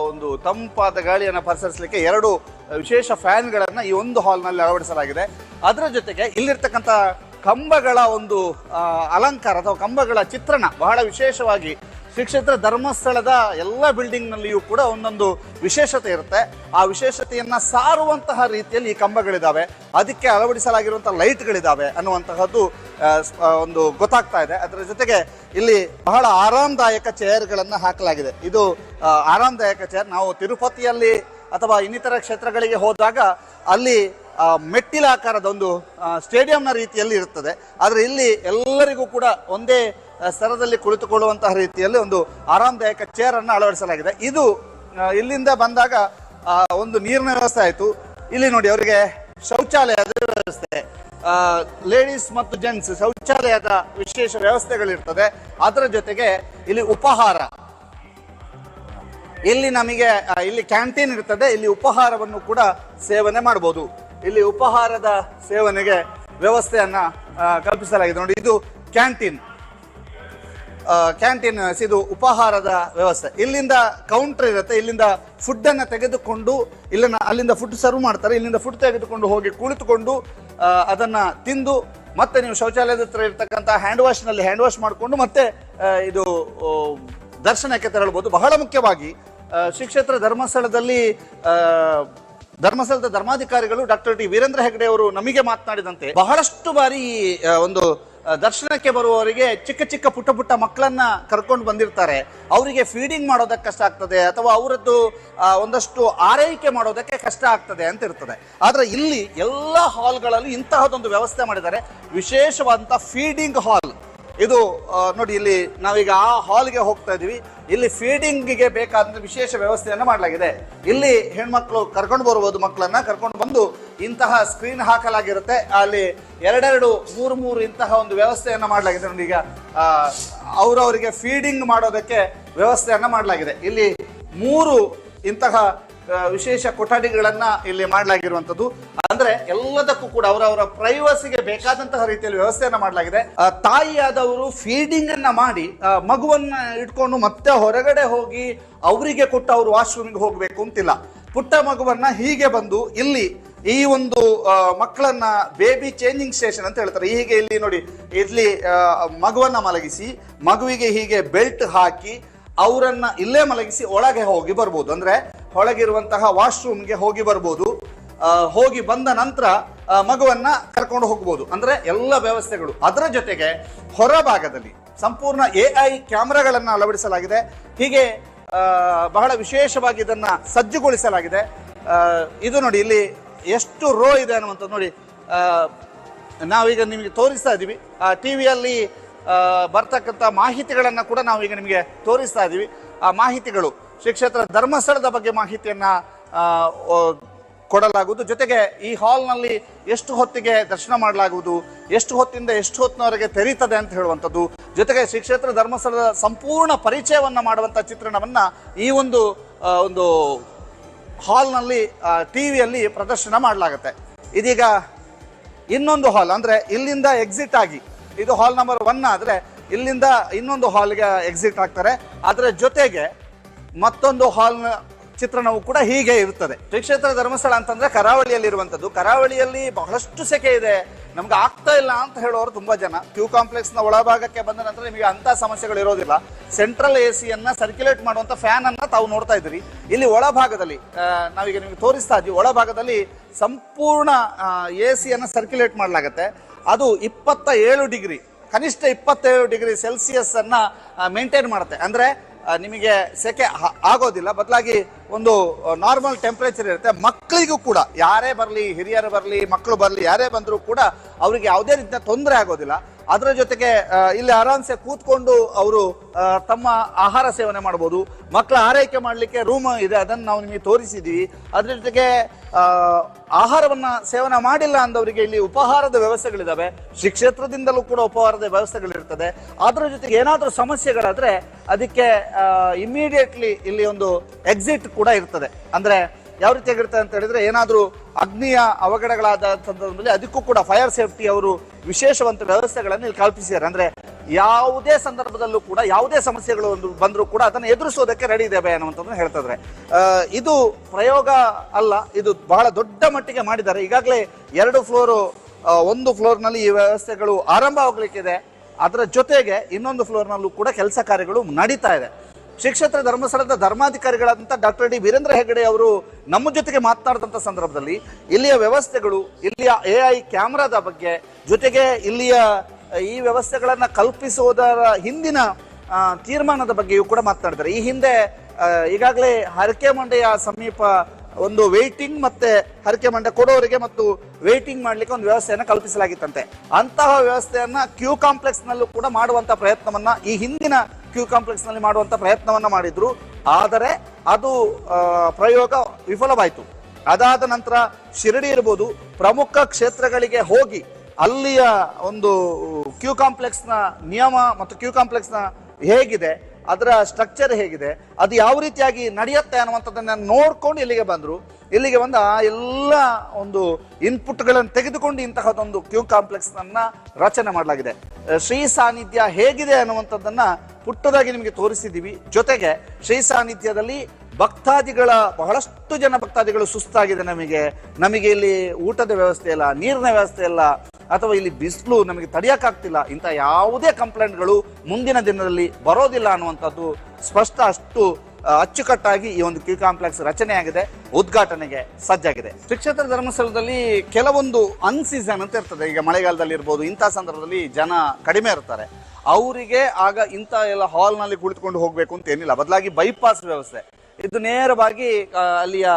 ಒಂದು ತಂಪಾದ ಗಾಳಿಯನ್ನು ಪಸರಿಸಲಿಕ್ಕೆ 2 ವಿಶೇಷ ಫ್ಯಾನ್ಗಳನ್ನು ಈ ಒಂದು ಹಾಲ್ನಲ್ಲಿ ಅಳವಡಿಸಲಾಗಿದೆ. ಅದರ ಜೊತೆಗೆ ಇಲ್ಲಿರ್ತಕ್ಕಂಥ ಕಂಬಗಳ ಒಂದು ಅಲಂಕಾರ ಅಥವಾ ಕಂಬಗಳ ಚಿತ್ರಣ ಬಹಳ ವಿಶೇಷವಾಗಿ ಶ್ರೀ ಕ್ಷೇತ್ರ ಧರ್ಮಸ್ಥಳದ ಎಲ್ಲ ಬಿಲ್ಡಿಂಗ್ನಲ್ಲಿಯೂ ಕೂಡ ಒಂದೊಂದು ವಿಶೇಷತೆ ಇರುತ್ತೆ. ಆ ವಿಶೇಷತೆಯನ್ನು ಸಾರುವಂತಹ ರೀತಿಯಲ್ಲಿ ಈ ಕಂಬಗಳಿದ್ದಾವೆ, ಅದಕ್ಕೆ ಅಳವಡಿಸಲಾಗಿರುವಂಥ ಲೈಟ್ಗಳಿದ್ದಾವೆ ಅನ್ನುವಂತಹದ್ದು ಒಂದು ಗೊತ್ತಾಗ್ತಾ ಇದೆ. ಅದರ ಜೊತೆಗೆ ಇಲ್ಲಿ ಬಹಳ ಆರಾಮದಾಯಕ ಚೇರ್ಗಳನ್ನು ಹಾಕಲಾಗಿದೆ. ಇದು ಆರಾಮದಾಯಕ ಚೇರ್. ನಾವು ತಿರುಪತಿಯಲ್ಲಿ ಅಥವಾ ಇನ್ನಿತರ ಕ್ಷೇತ್ರಗಳಿಗೆ ಹೋದಾಗ ಅಲ್ಲಿ ಮೆಟ್ಟಿಲಾಕಾರದ ಒಂದು ಸ್ಟೇಡಿಯಂನ ರೀತಿಯಲ್ಲಿ ಇರುತ್ತದೆ. ಆದರೆ ಇಲ್ಲಿ ಎಲ್ಲರಿಗೂ ಕೂಡ ಒಂದೇ ಸ್ತರದಲ್ಲಿ ಕುಳಿತುಕೊಳ್ಳುವಂತಹ ರೀತಿಯಲ್ಲಿ ಒಂದು ಆರಾಮದಾಯಕ ಚೇರ್ ಅನ್ನು ಅಳವಡಿಸಲಾಗಿದೆ. ಇದು ಇಲ್ಲಿಂದ ಬಂದಾಗ ಒಂದು ನೀರಿನ ವ್ಯವಸ್ಥೆ ಆಯಿತು. ಇಲ್ಲಿ ನೋಡಿ, ಅವರಿಗೆ ಶೌಚಾಲಯದ ವ್ಯವಸ್ಥೆ, ಲೇಡೀಸ್ ಮತ್ತು ಜೆಂಟ್ಸ್ ಶೌಚಾಲಯದ ವಿಶೇಷ ವ್ಯವಸ್ಥೆಗಳಿರ್ತದೆ. ಅದರ ಜೊತೆಗೆ ಇಲ್ಲಿ ಉಪಹಾರ, ಇಲ್ಲಿ ನಮಗೆ ಇಲ್ಲಿ ಕ್ಯಾಂಟೀನ್ ಇರ್ತದೆ. ಇಲ್ಲಿ ಉಪಹಾರವನ್ನು ಕೂಡ ಸೇವನೆ ಮಾಡಬಹುದು. ಇಲ್ಲಿ ಉಪಹಾರದ ಸೇವನೆಗೆ ವ್ಯವಸ್ಥೆಯನ್ನ ಕಲ್ಪಿಸಲಾಗಿದೆ ನೋಡಿ. ಇದು ಕ್ಯಾಂಟೀನ್, ಇದು ಉಪಹಾರದ ವ್ಯವಸ್ಥೆ. ಇಲ್ಲಿಂದ ಕೌಂಟರ್ ಇರುತ್ತೆ. ಇಲ್ಲಿಂದ ಫುಡ್ ಅನ್ನ ತೆಗೆದುಕೊಂಡು ಅಲ್ಲಿಂದ ಫುಡ್ ಸರ್ವ್ ಮಾಡ್ತಾರೆ. ಇಲ್ಲಿಂದ ಫುಡ್ ತೆಗೆದುಕೊಂಡು ಹೋಗಿ ಕುಳಿತುಕೊಂಡು ಅದನ್ನ ತಿಂದು ಮತ್ತೆ ನೀವು ಶೌಚಾಲಯದ ಹತ್ರ ಇರ್ತಕ್ಕಂಥ ಹ್ಯಾಂಡ್ ವಾಶ್ ಮಾಡಿಕೊಂಡು ಮತ್ತೆ ಇದು ದರ್ಶನಕ್ಕೆ ತೆರಳಬಹುದು. ಬಹಳ ಮುಖ್ಯವಾಗಿ ಶ್ರೀ ಕ್ಷೇತ್ರ ಧರ್ಮಸ್ಥಳದಲ್ಲಿ ಧರ್ಮಸ್ಥಳದ ಧರ್ಮಾಧಿಕಾರಿಗಳು ಡಾಕ್ಟರ್ ಟಿ ವೀರೇಂದ್ರ ಹೆಗ್ಡೆ ಅವರು ನಮಗೆ ಮಾತನಾಡಿದಂತೆ ಬಹಳಷ್ಟು ಬಾರಿ ಒಂದು ದರ್ಶನಕ್ಕೆ ಬರುವವರಿಗೆ ಚಿಕ್ಕ ಪುಟ್ಟ ಮಕ್ಕಳನ್ನ ಕರ್ಕೊಂಡು ಬಂದಿರ್ತಾರೆ. ಅವರಿಗೆ ಫೀಡಿಂಗ್ ಮಾಡೋದಕ್ಕೆ ಕಷ್ಟ ಆಗ್ತದೆ ಅಥವಾ ಅವರದ್ದು ಒಂದಷ್ಟು ಆರೈಕೆ ಮಾಡೋದಕ್ಕೆ ಕಷ್ಟ ಆಗ್ತದೆ ಅಂತ ಇರ್ತದೆ. ಆದ್ರೆ ಇಲ್ಲಿ ಎಲ್ಲ ಹಾಲ್ಗಳಲ್ಲಿ ಇಂತಹದೊಂದು ವ್ಯವಸ್ಥೆ ಮಾಡಿದ್ದಾರೆ, ವಿಶೇಷವಾದಂತಹ ಫೀಡಿಂಗ್ ಹಾಲ್. ಇದು ನೋಡಿ, ಇಲ್ಲಿ ನಾವೀಗ ಆ ಹಾಲ್ಗೆ ಹೋಗ್ತಾ ಇದೀವಿ. ಇಲ್ಲಿ ಫೀಡಿಂಗ್ಗೆ ಬೇಕಾದಂತ ವಿಶೇಷ ವ್ಯವಸ್ಥೆಯನ್ನು ಮಾಡಲಾಗಿದೆ. ಇಲ್ಲಿ ಹೆಣ್ಮಕ್ಳು ಕರ್ಕೊಂಡು ಬರಬಹುದು, ಮಕ್ಕಳನ್ನ ಕರ್ಕೊಂಡು ಬಂದು ಇಂತಹ ಸ್ಕ್ರೀನ್ ಹಾಕಲಾಗಿರುತ್ತೆ. ಅಲ್ಲಿ 2-3 ಇಂತಹ ಒಂದು ವ್ಯವಸ್ಥೆಯನ್ನ ಮಾಡಲಾಗಿದೆ. ನೋಡಿ, ಈಗ ಅವರವರಿಗೆ ಫೀಡಿಂಗ್ ಮಾಡೋದಕ್ಕೆ ವ್ಯವಸ್ಥೆಯನ್ನ ಮಾಡಲಾಗಿದೆ. ಇಲ್ಲಿ 3 ಇಂತಹ ವಿಶೇಷ ಕೊಠಡಿಗಳನ್ನ ಇಲ್ಲಿ ಮಾಡಲಾಗಿರುವಂತದ್ದು. ಅಂದ್ರೆ ಎಲ್ಲದಕ್ಕೂ ಕೂಡ ಅವರವರ ಪ್ರೈವಸಿಗೆ ಬೇಕಾದಂತಹ ರೀತಿಯಲ್ಲಿ ವ್ಯವಸ್ಥೆಯನ್ನ ಮಾಡಲಾಗಿದೆ. ತಾಯಿಯಾದವರು ಫೀಡಿಂಗ್ ಅನ್ನ ಮಾಡಿ ಮಗುವನ್ನ ಇಟ್ಕೊಂಡು ಮತ್ತೆ ಹೊರಗಡೆ ಹೋಗಿ ಅವರಿಗೆ ಕೊಟ್ಟು ಅವರು ವಾಶ್ರೂಮಿಗೆ ಹೋಗ್ಬೇಕು ಅಂತಿಲ್ಲ. ಪುಟ್ಟ ಮಗುವನ್ನ ಹೀಗೆ ಬಂದು ಇಲ್ಲಿ ಈ ಒಂದು ಮಕ್ಕಳನ್ನ ಬೇಬಿ ಚೇಂಜಿಂಗ್ ಸ್ಟೇಷನ್ ಅಂತ ಹೇಳ್ತಾರೆ. ಹೀಗೆ ಇಲ್ಲಿ ನೋಡಿ, ಇಲ್ಲಿ ಮಗುವನ್ನ ಮಲಗಿಸಿ ಮಗುವಿಗೆ ಹೀಗೆ ಬೆಲ್ಟ್ ಹಾಕಿ ಅವರನ್ನ ಇಲ್ಲೇ ಮಲಗಿಸಿ ಒಳಗೆ ಹೋಗಿ ಬರ್ಬೋದು. ಅಂದ್ರೆ ಒಳಗಿರುವಂತಹ ವಾಶ್ರೂಮ್ಗೆ ಹೋಗಿ ಬರ್ಬೋದು. ಹೋಗಿ ಬಂದ ನಂತರ ಮಗುವನ್ನ ಕರ್ಕೊಂಡು ಹೋಗ್ಬೋದು. ಅಂದ್ರೆ ಎಲ್ಲ ವ್ಯವಸ್ಥೆಗಳು. ಅದರ ಜೊತೆಗೆ ಹೊರಭಾಗದಲ್ಲಿ ಸಂಪೂರ್ಣ AI ಕ್ಯಾಮೆರಾಗಳನ್ನ ಅಳವಡಿಸಲಾಗಿದೆ. ಹೀಗೆ ಬಹಳ ವಿಶೇಷವಾಗಿ ಇದನ್ನ ಸಜ್ಜುಗೊಳಿಸಲಾಗಿದೆ. ಇದು ನೋಡಿ, ಇಲ್ಲಿ ಎಷ್ಟು ರೋ ಇದೆ ಅನ್ನುವಂಥದ್ದು ನೋಡಿ. ನಾವೀಗ ನಿಮಗೆ ತೋರಿಸ್ತಾ ಇದ್ದೀವಿ. ಟಿವಿಯಲ್ಲಿ ಬರ್ತಕ್ಕಂಥ ಮಾಹಿತಿಗಳನ್ನ ಕೂಡ ನಾವೀಗ ನಿಮಗೆ ತೋರಿಸ್ತಾ ಇದ್ದೀವಿ. ಆ ಮಾಹಿತಿಗಳು ಶ್ರೀ ಕ್ಷೇತ್ರ ಧರ್ಮಸ್ಥಳದ ಬಗ್ಗೆ ಮಾಹಿತಿಯನ್ನ ಕೊಡಲಾಗುವುದು. ಜೊತೆಗೆ ಈ ಹಾಲ್ನಲ್ಲಿ ಎಷ್ಟು ಹೊತ್ತಿಗೆ ದರ್ಶನ ಮಾಡಲಾಗುವುದು, ಎಷ್ಟು ಹೊತ್ತಿಂದ ಎಷ್ಟು ಹೊತ್ತಿನವರೆಗೆ ತೆರೀತದೆ ಅಂತ ಹೇಳುವಂಥದ್ದು, ಜೊತೆಗೆ ಶ್ರೀ ಕ್ಷೇತ್ರ ಧರ್ಮಸ್ಥಳದ ಸಂಪೂರ್ಣ ಪರಿಚಯವನ್ನ ಮಾಡುವಂಥ ಚಿತ್ರಣವನ್ನ ಈ ಒಂದು ಹಾಲ್ನಲ್ಲಿ ಟಿವಿಯಲ್ಲಿ ಪ್ರದರ್ಶನ ಮಾಡಲಾಗುತ್ತೆ. ಇದೀಗ ಇನ್ನೊಂದು ಹಾಲ್, ಅಂದ್ರೆ ಇಲ್ಲಿಂದ ಎಕ್ಸಿಟ್ ಆಗಿ ಇದು ಹಾಲ್ ನಂಬರ್ 1 ಆದರೆ ಇಲ್ಲಿಂದ ಇನ್ನೊಂದು ಹಾಲ್ಗೆ ಎಕ್ಸಿಟ್ ಆಗ್ತಾರೆ. ಅದರ ಜೊತೆಗೆ ಮತ್ತೊಂದು ಹಾಲ್ನ ಚಿತ್ರಣವು ಕೂಡ ಹೀಗೆ ಇರುತ್ತದೆ. ಶ್ರೀ ಕ್ಷೇತ್ರ ಧರ್ಮಸ್ಥಳ ಅಂತಂದ್ರೆ ಕರಾವಳಿಯಲ್ಲಿ ಇರುವಂತದ್ದು. ಕರಾವಳಿಯಲ್ಲಿ ಬಹಳಷ್ಟು ಸೆಕೆ ಇದೆ, ನಮ್ಗೆ ಆಗ್ತಾ ಇಲ್ಲ ಅಂತ ಹೇಳೋರು ತುಂಬಾ ಜನ. ಕ್ಯೂ ಕಾಂಪ್ಲೆಕ್ಸ್ ನ ಒಳಭಾಗಕ್ಕೆ ಬಂದ ನಂತರ ನಿಮಗೆ ಅಂತ ಸಮಸ್ಯೆಗಳು ಇರೋದಿಲ್ಲ. ಸೆಂಟ್ರಲ್ AC ಯನ್ನ ಸರ್ಕ್ಯುಲೇಟ್ ಮಾಡುವಂತ ಫ್ಯಾನ್ ಅನ್ನ ತಾವು ನೋಡ್ತಾ ಇದ್ದೀರಿ. ಇಲ್ಲಿ ಒಳಭಾಗದಲ್ಲಿ ನಾವೀಗ ನಿಮಗೆ ತೋರಿಸ್ತಾ ಇದ್ವಿ, ಒಳಭಾಗದಲ್ಲಿ ಸಂಪೂರ್ಣ AC ಯನ್ನ ಸರ್ಕ್ಯುಲೇಟ್ ಮಾಡಲಾಗತ್ತೆ. ಅದು 27 ಡಿಗ್ರಿ, ಕನಿಷ್ಠ 27 ಡಿಗ್ರಿ ಸೆಲ್ಸಿಯಸ್ ಅನ್ನ ಮೇಂಟೈನ್ ಮಾಡುತ್ತೆ. ಅಂದ್ರೆ ನಿಮಗೆ ಸೆಕೆ ಆಗೋದಿಲ್ಲ, ಬದಲಾಗಿ ಒಂದು ನಾರ್ಮಲ್ ಟೆಂಪರೇಚರ್ ಇರುತ್ತೆ. ಮಕ್ಕಳಿಗೂ ಕೂಡ ಯಾರೇ ಬರಲಿ, ಹಿರಿಯರು ಬರಲಿ, ಮಕ್ಕಳು ಬರಲಿ, ಯಾರೇ ಬಂದರೂ ಕೂಡ ಅವರಿಗೆ ಯಾವುದೇ ರೀತಿಯ ತೊಂದರೆ ಆಗೋದಿಲ್ಲ. ಅದರ ಜೊತೆಗೆ ಇಲ್ಲಿ ಆರಾಮ್ಸೆ ಕೂತ್ಕೊಂಡು ಅವರು ತಮ್ಮ ಆಹಾರ ಸೇವನೆ ಮಾಡ್ಬೋದು. ಮಕ್ಕಳ ಆರೈಕೆ ಮಾಡಲಿಕ್ಕೆ ರೂಮ್ ಇದೆ, ಅದನ್ನು ನಾವು ನಿಮಗೆ ತೋರಿಸಿದ್ದೀವಿ. ಅದ್ರ ಜೊತೆಗೆ ಆಹಾರವನ್ನ ಸೇವನೆ ಮಾಡಿಲ್ಲ ಅಂದವರಿಗೆ ಇಲ್ಲಿ ಉಪಹಾರದ ವ್ಯವಸ್ಥೆಗಳಿದಾವೆ. ಶ್ರೀ ಕ್ಷೇತ್ರದಿಂದಲೂ ಕೂಡ ಉಪಹಾರದ ವ್ಯವಸ್ಥೆಗಳಿರ್ತದೆ. ಅದರ ಜೊತೆಗೆ ಏನಾದರೂ ಸಮಸ್ಯೆಗಳಾದ್ರೆ ಅದಕ್ಕೆ ಇಮಿಡಿಯೇಟ್ಲಿ ಇಲ್ಲಿ ಒಂದು ಎಕ್ಸಿಟ್ ಕೂಡ ಇರ್ತದೆ. ಅಂದ್ರೆ ಯಾವ ರೀತಿಯಾಗಿರ್ತದೆ ಅಂತ ಹೇಳಿದ್ರೆ, ಏನಾದರೂ ಅಗ್ನಿಯ ಅವಘಡಗಳಾದ ಸಂದರ್ಭದಲ್ಲಿ ಅದಕ್ಕೂ ಕೂಡ ಫೈರ್ ಸೇಫ್ಟಿ ಅವರು ವಿಶೇಷವಂತ ವ್ಯವಸ್ಥೆಗಳನ್ನು ಇಲ್ಲಿ ಕಲ್ಪಿಸಿದ್ದಾರೆ. ಅಂದ್ರೆ ಯಾವುದೇ ಸಂದರ್ಭದಲ್ಲೂ ಕೂಡ ಯಾವುದೇ ಸಮಸ್ಯೆಗಳು ಬಂದರೂ ಕೂಡ ಅದನ್ನು ಎದುರಿಸೋದಕ್ಕೆ ರೆಡಿ ಇದ್ದೇವೆ ಅನ್ನುವಂಥದ್ದನ್ನು ಹೇಳ್ತಿದ್ರೆ. ಇದು ಪ್ರಯೋಗ ಅಲ್ಲ, ಇದು ಬಹಳ ದೊಡ್ಡ ಮಟ್ಟಿಗೆ ಮಾಡಿದ್ದಾರೆ. ಈಗಾಗಲೇ 2 ಫ್ಲೋರು, 1 ಫ್ಲೋರ್ನಲ್ಲಿ ಈ ವ್ಯವಸ್ಥೆಗಳು ಆರಂಭವಾಗಲಿಕ್ಕಿದೆ. ಅದರ ಜೊತೆಗೆ ಇನ್ನೊಂದು ಫ್ಲೋರ್ನಲ್ಲೂ ಕೂಡ ಕೆಲಸ ಕಾರ್ಯಗಳು ನಡೀತಾ ಇದೆ. ಶ್ರೀ ಕ್ಷೇತ್ರ ಧರ್ಮಸ್ಥಳದ ಧರ್ಮಾಧಿಕಾರಿಗಳಾದಂಥ ಡಾಕ್ಟರ್ ಡಿ ವೀರೇಂದ್ರ ಹೆಗ್ಗಡೆ ಅವರು ನಮ್ಮ ಜೊತೆಗೆ ಮಾತನಾಡಿದಂಥ ಸಂದರ್ಭದಲ್ಲಿ ಇಲ್ಲಿಯ ವ್ಯವಸ್ಥೆಗಳು, ಇಲ್ಲಿಯ AI ಕ್ಯಾಮ್ರಾದ ಬಗ್ಗೆ, ಜೊತೆಗೆ ಇಲ್ಲಿಯ ಈ ವ್ಯವಸ್ಥೆಗಳನ್ನು ಕಲ್ಪಿಸುವುದರ ಹಿಂದಿನ ತೀರ್ಮಾನದ ಬಗ್ಗೆಯೂ ಕೂಡ ಮಾತನಾಡಿದ್ದಾರೆ. ಈ ಹಿಂದೆ ಈಗಾಗಲೇ ಹರಕೆಮಂಡೆಯ ಸಮೀಪ ಒಂದು ವೇಟಿಂಗ್ ಮತ್ತೆ ಹರಕೆಮಂಡೆ ಕೊಡೋರಿಗೆ ಮತ್ತು ವೇಟಿಂಗ್ ಮಾಡ್ಲಿಕ್ಕೆ ಒಂದು ವ್ಯವಸ್ಥೆಯನ್ನು ಕಲ್ಪಿಸಲಾಗಿತ್ತಂತೆ. ಅಂತಹ ವ್ಯವಸ್ಥೆಯನ್ನ ಕ್ಯೂ ಕಾಂಪ್ಲೆಕ್ಸ್ ನಲ್ಲೂ ಕೂಡ ಮಾಡುವಂತ ಪ್ರಯತ್ನವನ್ನ ಈ ಹಿಂದಿನ ಕ್ಯೂ ಕಾಂಪ್ಲೆಕ್ಸ್ ನಲ್ಲಿ ಮಾಡುವಂತ ಪ್ರಯತ್ನವನ್ನ ಮಾಡಿದ್ರು. ಆದರೆ ಅದು ಪ್ರಯೋಗ ವಿಫಲವಾಯಿತು. ಅದಾದ ನಂತರ ಶಿರಡಿ ಇರ್ಬೋದು, ಪ್ರಮುಖ ಕ್ಷೇತ್ರಗಳಿಗೆ ಹೋಗಿ ಅಲ್ಲಿಯ ಒಂದು ಕ್ಯೂ ಕಾಂಪ್ಲೆಕ್ಸ್ ನ ನಿಯಮ ಮತ್ತು ಕ್ಯೂ ಕಾಂಪ್ಲೆಕ್ಸ್ ನ ಹೇಗಿದೆ, ಅದರ ಸ್ಟ್ರಕ್ಚರ್ ಹೇಗಿದೆ, ಅದು ಯಾವ ರೀತಿಯಾಗಿ ನಡೆಯುತ್ತೆ ಅನ್ನುವಂಥದ್ದನ್ನ ನೋಡ್ಕೊಂಡು ಇಲ್ಲಿಗೆ ಬಂದ್ರು. ಇಲ್ಲಿಗೆ ಬಂದ ಎಲ್ಲ ಒಂದು ಇನ್ಪುಟ್ಗಳನ್ನು ತೆಗೆದುಕೊಂಡು ಇಂತಹದೊಂದು ಕ್ಯೂ ಕಾಂಪ್ಲೆಕ್ಸ್ ಅನ್ನ ರಚನೆ ಮಾಡಲಾಗಿದೆ. ಶ್ರೀ ಸಾನ್ನಿಧ್ಯ ಹೇಗಿದೆ ಅನ್ನುವಂಥದ್ದನ್ನ ಪುಟ್ಟದಾಗಿ ನಿಮಗೆ ತೋರಿಸಿದ್ದೀವಿ. ಜೊತೆಗೆ ಶ್ರೀ ಸಾನ್ನಿಧ್ಯದಲ್ಲಿ ಬಹಳಷ್ಟು ಜನ ಭಕ್ತಾದಿಗಳು ಸುಸ್ತಾಗಿದೆ, ನಮಗೆ ಇಲ್ಲಿ ಊಟದ ವ್ಯವಸ್ಥೆ ಇಲ್ಲ, ನೀರಿನ ವ್ಯವಸ್ಥೆ ಇಲ್ಲ, ಅಥವಾ ಇಲ್ಲಿ ಬಿಸಿಲು ನಮಗೆ ತಡೆಯಕ್ಕಾಗ್ತಿಲ್ಲ, ಇಂಥ ಯಾವುದೇ ಕಂಪ್ಲೇಂಟ್ಗಳು ಮುಂದಿನ ದಿನದಲ್ಲಿ ಬರೋದಿಲ್ಲ ಅನ್ನುವಂಥದ್ದು ಸ್ಪಷ್ಟ. ಅಷ್ಟು ಅಚ್ಚುಕಟ್ಟಾಗಿ ಈ ಒಂದು ಕ್ಯೂ ಕಾಂಪ್ಲೆಕ್ಸ್ ರಚನೆಯಾಗಿದೆ, ಉದ್ಘಾಟನೆಗೆ ಸಜ್ಜಾಗಿದೆ. ಶ್ರೀ ಕ್ಷೇತ್ರ ಧರ್ಮಸ್ಥಳದಲ್ಲಿ ಕೆಲವೊಂದು ಅನ್ಸೀಸನ್ ಅಂತ ಇರ್ತದೆ. ಈಗ ಮಳೆಗಾಲದಲ್ಲಿ ಇರ್ಬೋದು, ಇಂಥ ಸಂದರ್ಭದಲ್ಲಿ ಜನ ಕಡಿಮೆ ಇರ್ತಾರೆ. ಅವರಿಗೆ ಆಗ ಇಂಥ ಎಲ್ಲ ಹಾಲ್ನಲ್ಲಿ ಕುಳಿತುಕೊಂಡು ಹೋಗ್ಬೇಕು ಅಂತ ಏನಿಲ್ಲ, ಬದಲಾಗಿ ಬೈಪಾಸ್ ವ್ಯವಸ್ಥೆ ಇದು ನೇರವಾಗಿ ಅಲ್ಲಿಯ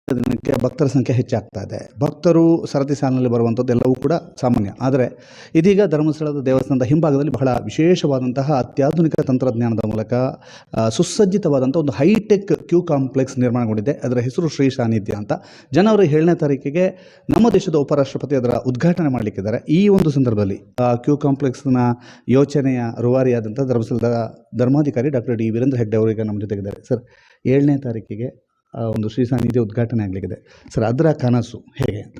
ದಿನಕ್ಕೆ ಭಕ್ತರ ಸಂಖ್ಯೆ ಹೆಚ್ಚಾಗ್ತಾ ಇದೆ. ಭಕ್ತರು ಸರತಿ ಸಾಲಿನಲ್ಲಿ ಬರುವಂಥದ್ದು ಎಲ್ಲವೂ ಕೂಡ ಸಾಮಾನ್ಯ. ಆದರೆ ಇದೀಗ ಧರ್ಮಸ್ಥಳದ ದೇವಸ್ಥಾನದ ಹಿಂಭಾಗದಲ್ಲಿ ಬಹಳ ವಿಶೇಷವಾದಂತಹ ಅತ್ಯಾಧುನಿಕ ತಂತ್ರಜ್ಞಾನದ ಮೂಲಕ ಸುಸಜ್ಜಿತವಾದಂಥ ಒಂದು ಹೈಟೆಕ್ ಕ್ಯೂ ಕಾಂಪ್ಲೆಕ್ಸ್ ನಿರ್ಮಾಣಗೊಂಡಿದೆ. ಅದರ ಹೆಸರು ಶ್ರೀ ಸಾನ್ನಿಧ್ಯ ಅಂತ. ಜನವರಿ 7ನೇ ತಾರೀಕಿಗೆ ನಮ್ಮ ದೇಶದ ಉಪರಾಷ್ಟ್ರಪತಿ ಅದರ ಉದ್ಘಾಟನೆ ಮಾಡಲಿಕ್ಕಿದ್ದಾರೆ. ಈ ಒಂದು ಸಂದರ್ಭದಲ್ಲಿ ಕ್ಯೂ ಕಾಂಪ್ಲೆಕ್ಸ್ನ ಯೋಚನೆಯ ರೂವಾರಿಯಾದಂಥ ಧರ್ಮಸ್ಥಳದ ಧರ್ಮಾಧಿಕಾರಿ ಡಾಕ್ಟರ್ ಡಿ ವೀರೇಂದ್ರ ಹೆಗ್ಗಡೆ ಅವರಿಗೆ ನಮ್ಮ ಜೊತೆಗಿದ್ದಾರೆ. ಸರ್, 7ನೇ ತಾರೀಕಿಗೆ ಒಂದು ಶ್ರೀ ಸಾನ್ನಿಧ್ಯ ಉದ್ಘಾಟನೆ ಆಗಲಿಕ್ಕಿದೆ ಸರ್, ಅದರ ಕನಸು ಹೇಗೆ ಅಂತ?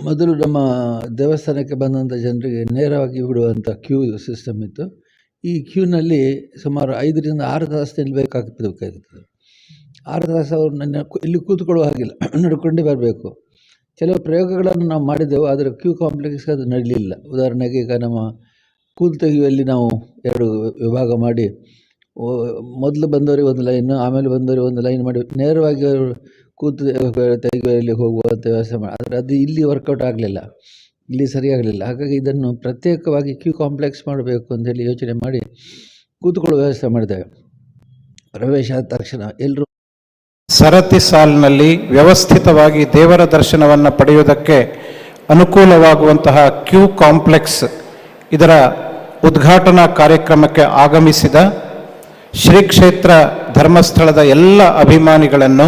ಮೊದಲು ನಮ್ಮ ದೇವಸ್ಥಾನಕ್ಕೆ ಬಂದಂಥ ಜನರಿಗೆ ನೇರವಾಗಿ ಬಿಡುವಂಥ ಕ್ಯೂ ಸಿಸ್ಟಮ್ ಇತ್ತು. ಈ ಕ್ಯೂನಲ್ಲಿ ಸುಮಾರು 5ರಿಂದ 6 ತಾಸು ನಿಲ್ಲಬೇಕಾಗ್ತದೆ. 6 ತಾಸು ಅವರು ಇಲ್ಲಿ ಕೂತ್ಕೊಳ್ಳುವ ಹಾಗಿಲ್ಲ, ನಡ್ಕೊಂಡೇ ಬರಬೇಕು. ಕೆಲವು ಪ್ರಯೋಗಗಳನ್ನು ನಾವು ಮಾಡಿದೆವು, ಆದರೆ ಕ್ಯೂ ಕಾಂಪ್ಲೆಕ್ಸ್ಗೆ ಅದು ನಡೀಲಿಲ್ಲ. ಉದಾಹರಣೆಗೆ ಈಗ ನಮ್ಮ ಕೂಲ್ ತೆಗೆಯುವಲ್ಲಿ ನಾವು 2 ವಿಭಾಗ ಮಾಡಿ, ಮೊದಲು ಬಂದವರಿಗೆ ಒಂದು ಲೈನು, ಆಮೇಲೆ ಬಂದವರಿಗೆ ಒಂದು ಲೈನ್ ಮಾಡಿ ನೇರವಾಗಿ ಅವರು ಕೂತು ತೆಗೆಯುವಲ್ಲಿ ಹೋಗುವಂಥ ವ್ಯವಸ್ಥೆ ಮಾಡಿ, ಆದರೆ ಅದು ಇಲ್ಲಿ ವರ್ಕೌಟ್ ಆಗಲಿಲ್ಲ, ಇಲ್ಲಿ ಸರಿಯಾಗಲಿಲ್ಲ. ಹಾಗಾಗಿ ಇದನ್ನು ಪ್ರತ್ಯೇಕವಾಗಿ ಕ್ಯೂ ಕಾಂಪ್ಲೆಕ್ಸ್ ಮಾಡಬೇಕು ಅಂತೇಳಿ ಯೋಚನೆ ಮಾಡಿ ಕೂತ್ಕೊಳ್ಳೋ ವ್ಯವಸ್ಥೆ ಮಾಡಿದ್ದೇವೆ. ಪ್ರವೇಶ ಆದ ತಕ್ಷಣ ಎಲ್ಲರೂ ಸರತಿ ಸಾಲಿನಲ್ಲಿ ವ್ಯವಸ್ಥಿತವಾಗಿ ದೇವರ ದರ್ಶನವನ್ನು ಪಡೆಯುವುದಕ್ಕೆ ಅನುಕೂಲವಾಗುವಂತಹ ಕ್ಯೂ ಕಾಂಪ್ಲೆಕ್ಸ್ ಇದರ ಉದ್ಘಾಟನಾ ಕಾರ್ಯಕ್ರಮಕ್ಕೆ ಆಗಮಿಸಿದ ಶ್ರೀ ಕ್ಷೇತ್ರ ಧರ್ಮಸ್ಥಳದ ಎಲ್ಲ ಅಭಿಮಾನಿಗಳನ್ನು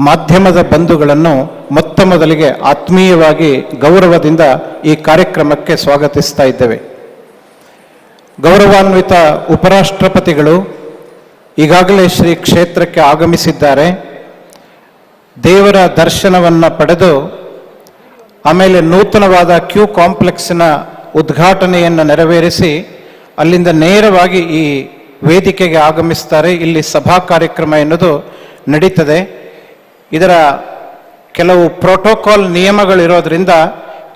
ಮಾಧ್ಯಮದ ಬಂಧುಗಳನ್ನು ಮೊತ್ತ ಮೊದಲಿಗೆ ಆತ್ಮೀಯವಾಗಿ ಗೌರವದಿಂದ ಈ ಕಾರ್ಯಕ್ರಮಕ್ಕೆ ಸ್ವಾಗತಿಸ್ತಾ ಇದ್ದೇವೆ. ಗೌರವಾನ್ವಿತ ಉಪರಾಷ್ಟ್ರಪತಿಗಳು ಈಗಾಗಲೇ ಶ್ರೀ ಕ್ಷೇತ್ರಕ್ಕೆ ಆಗಮಿಸಿದ್ದಾರೆ. ದೇವರ ದರ್ಶನವನ್ನು ಪಡೆದು ಆಮೇಲೆ ನೂತನವಾದ ಕ್ಯೂ ಕಾಂಪ್ಲೆಕ್ಸ್ನ ಉದ್ಘಾಟನೆಯನ್ನು ನೆರವೇರಿಸಿ ಅಲ್ಲಿಂದ ನೇರವಾಗಿ ಈ ವೇದಿಕೆಗೆ ಆಗಮಿಸ್ತಾರೆ. ಇಲ್ಲಿ ಸಭಾ ಕಾರ್ಯಕ್ರಮ ಎನ್ನುವುದು ನಡೀತದೆ. ಇದರ ಕೆಲವು ಪ್ರೋಟೋಕಾಲ್ ನಿಯಮಗಳಿರೋದ್ರಿಂದ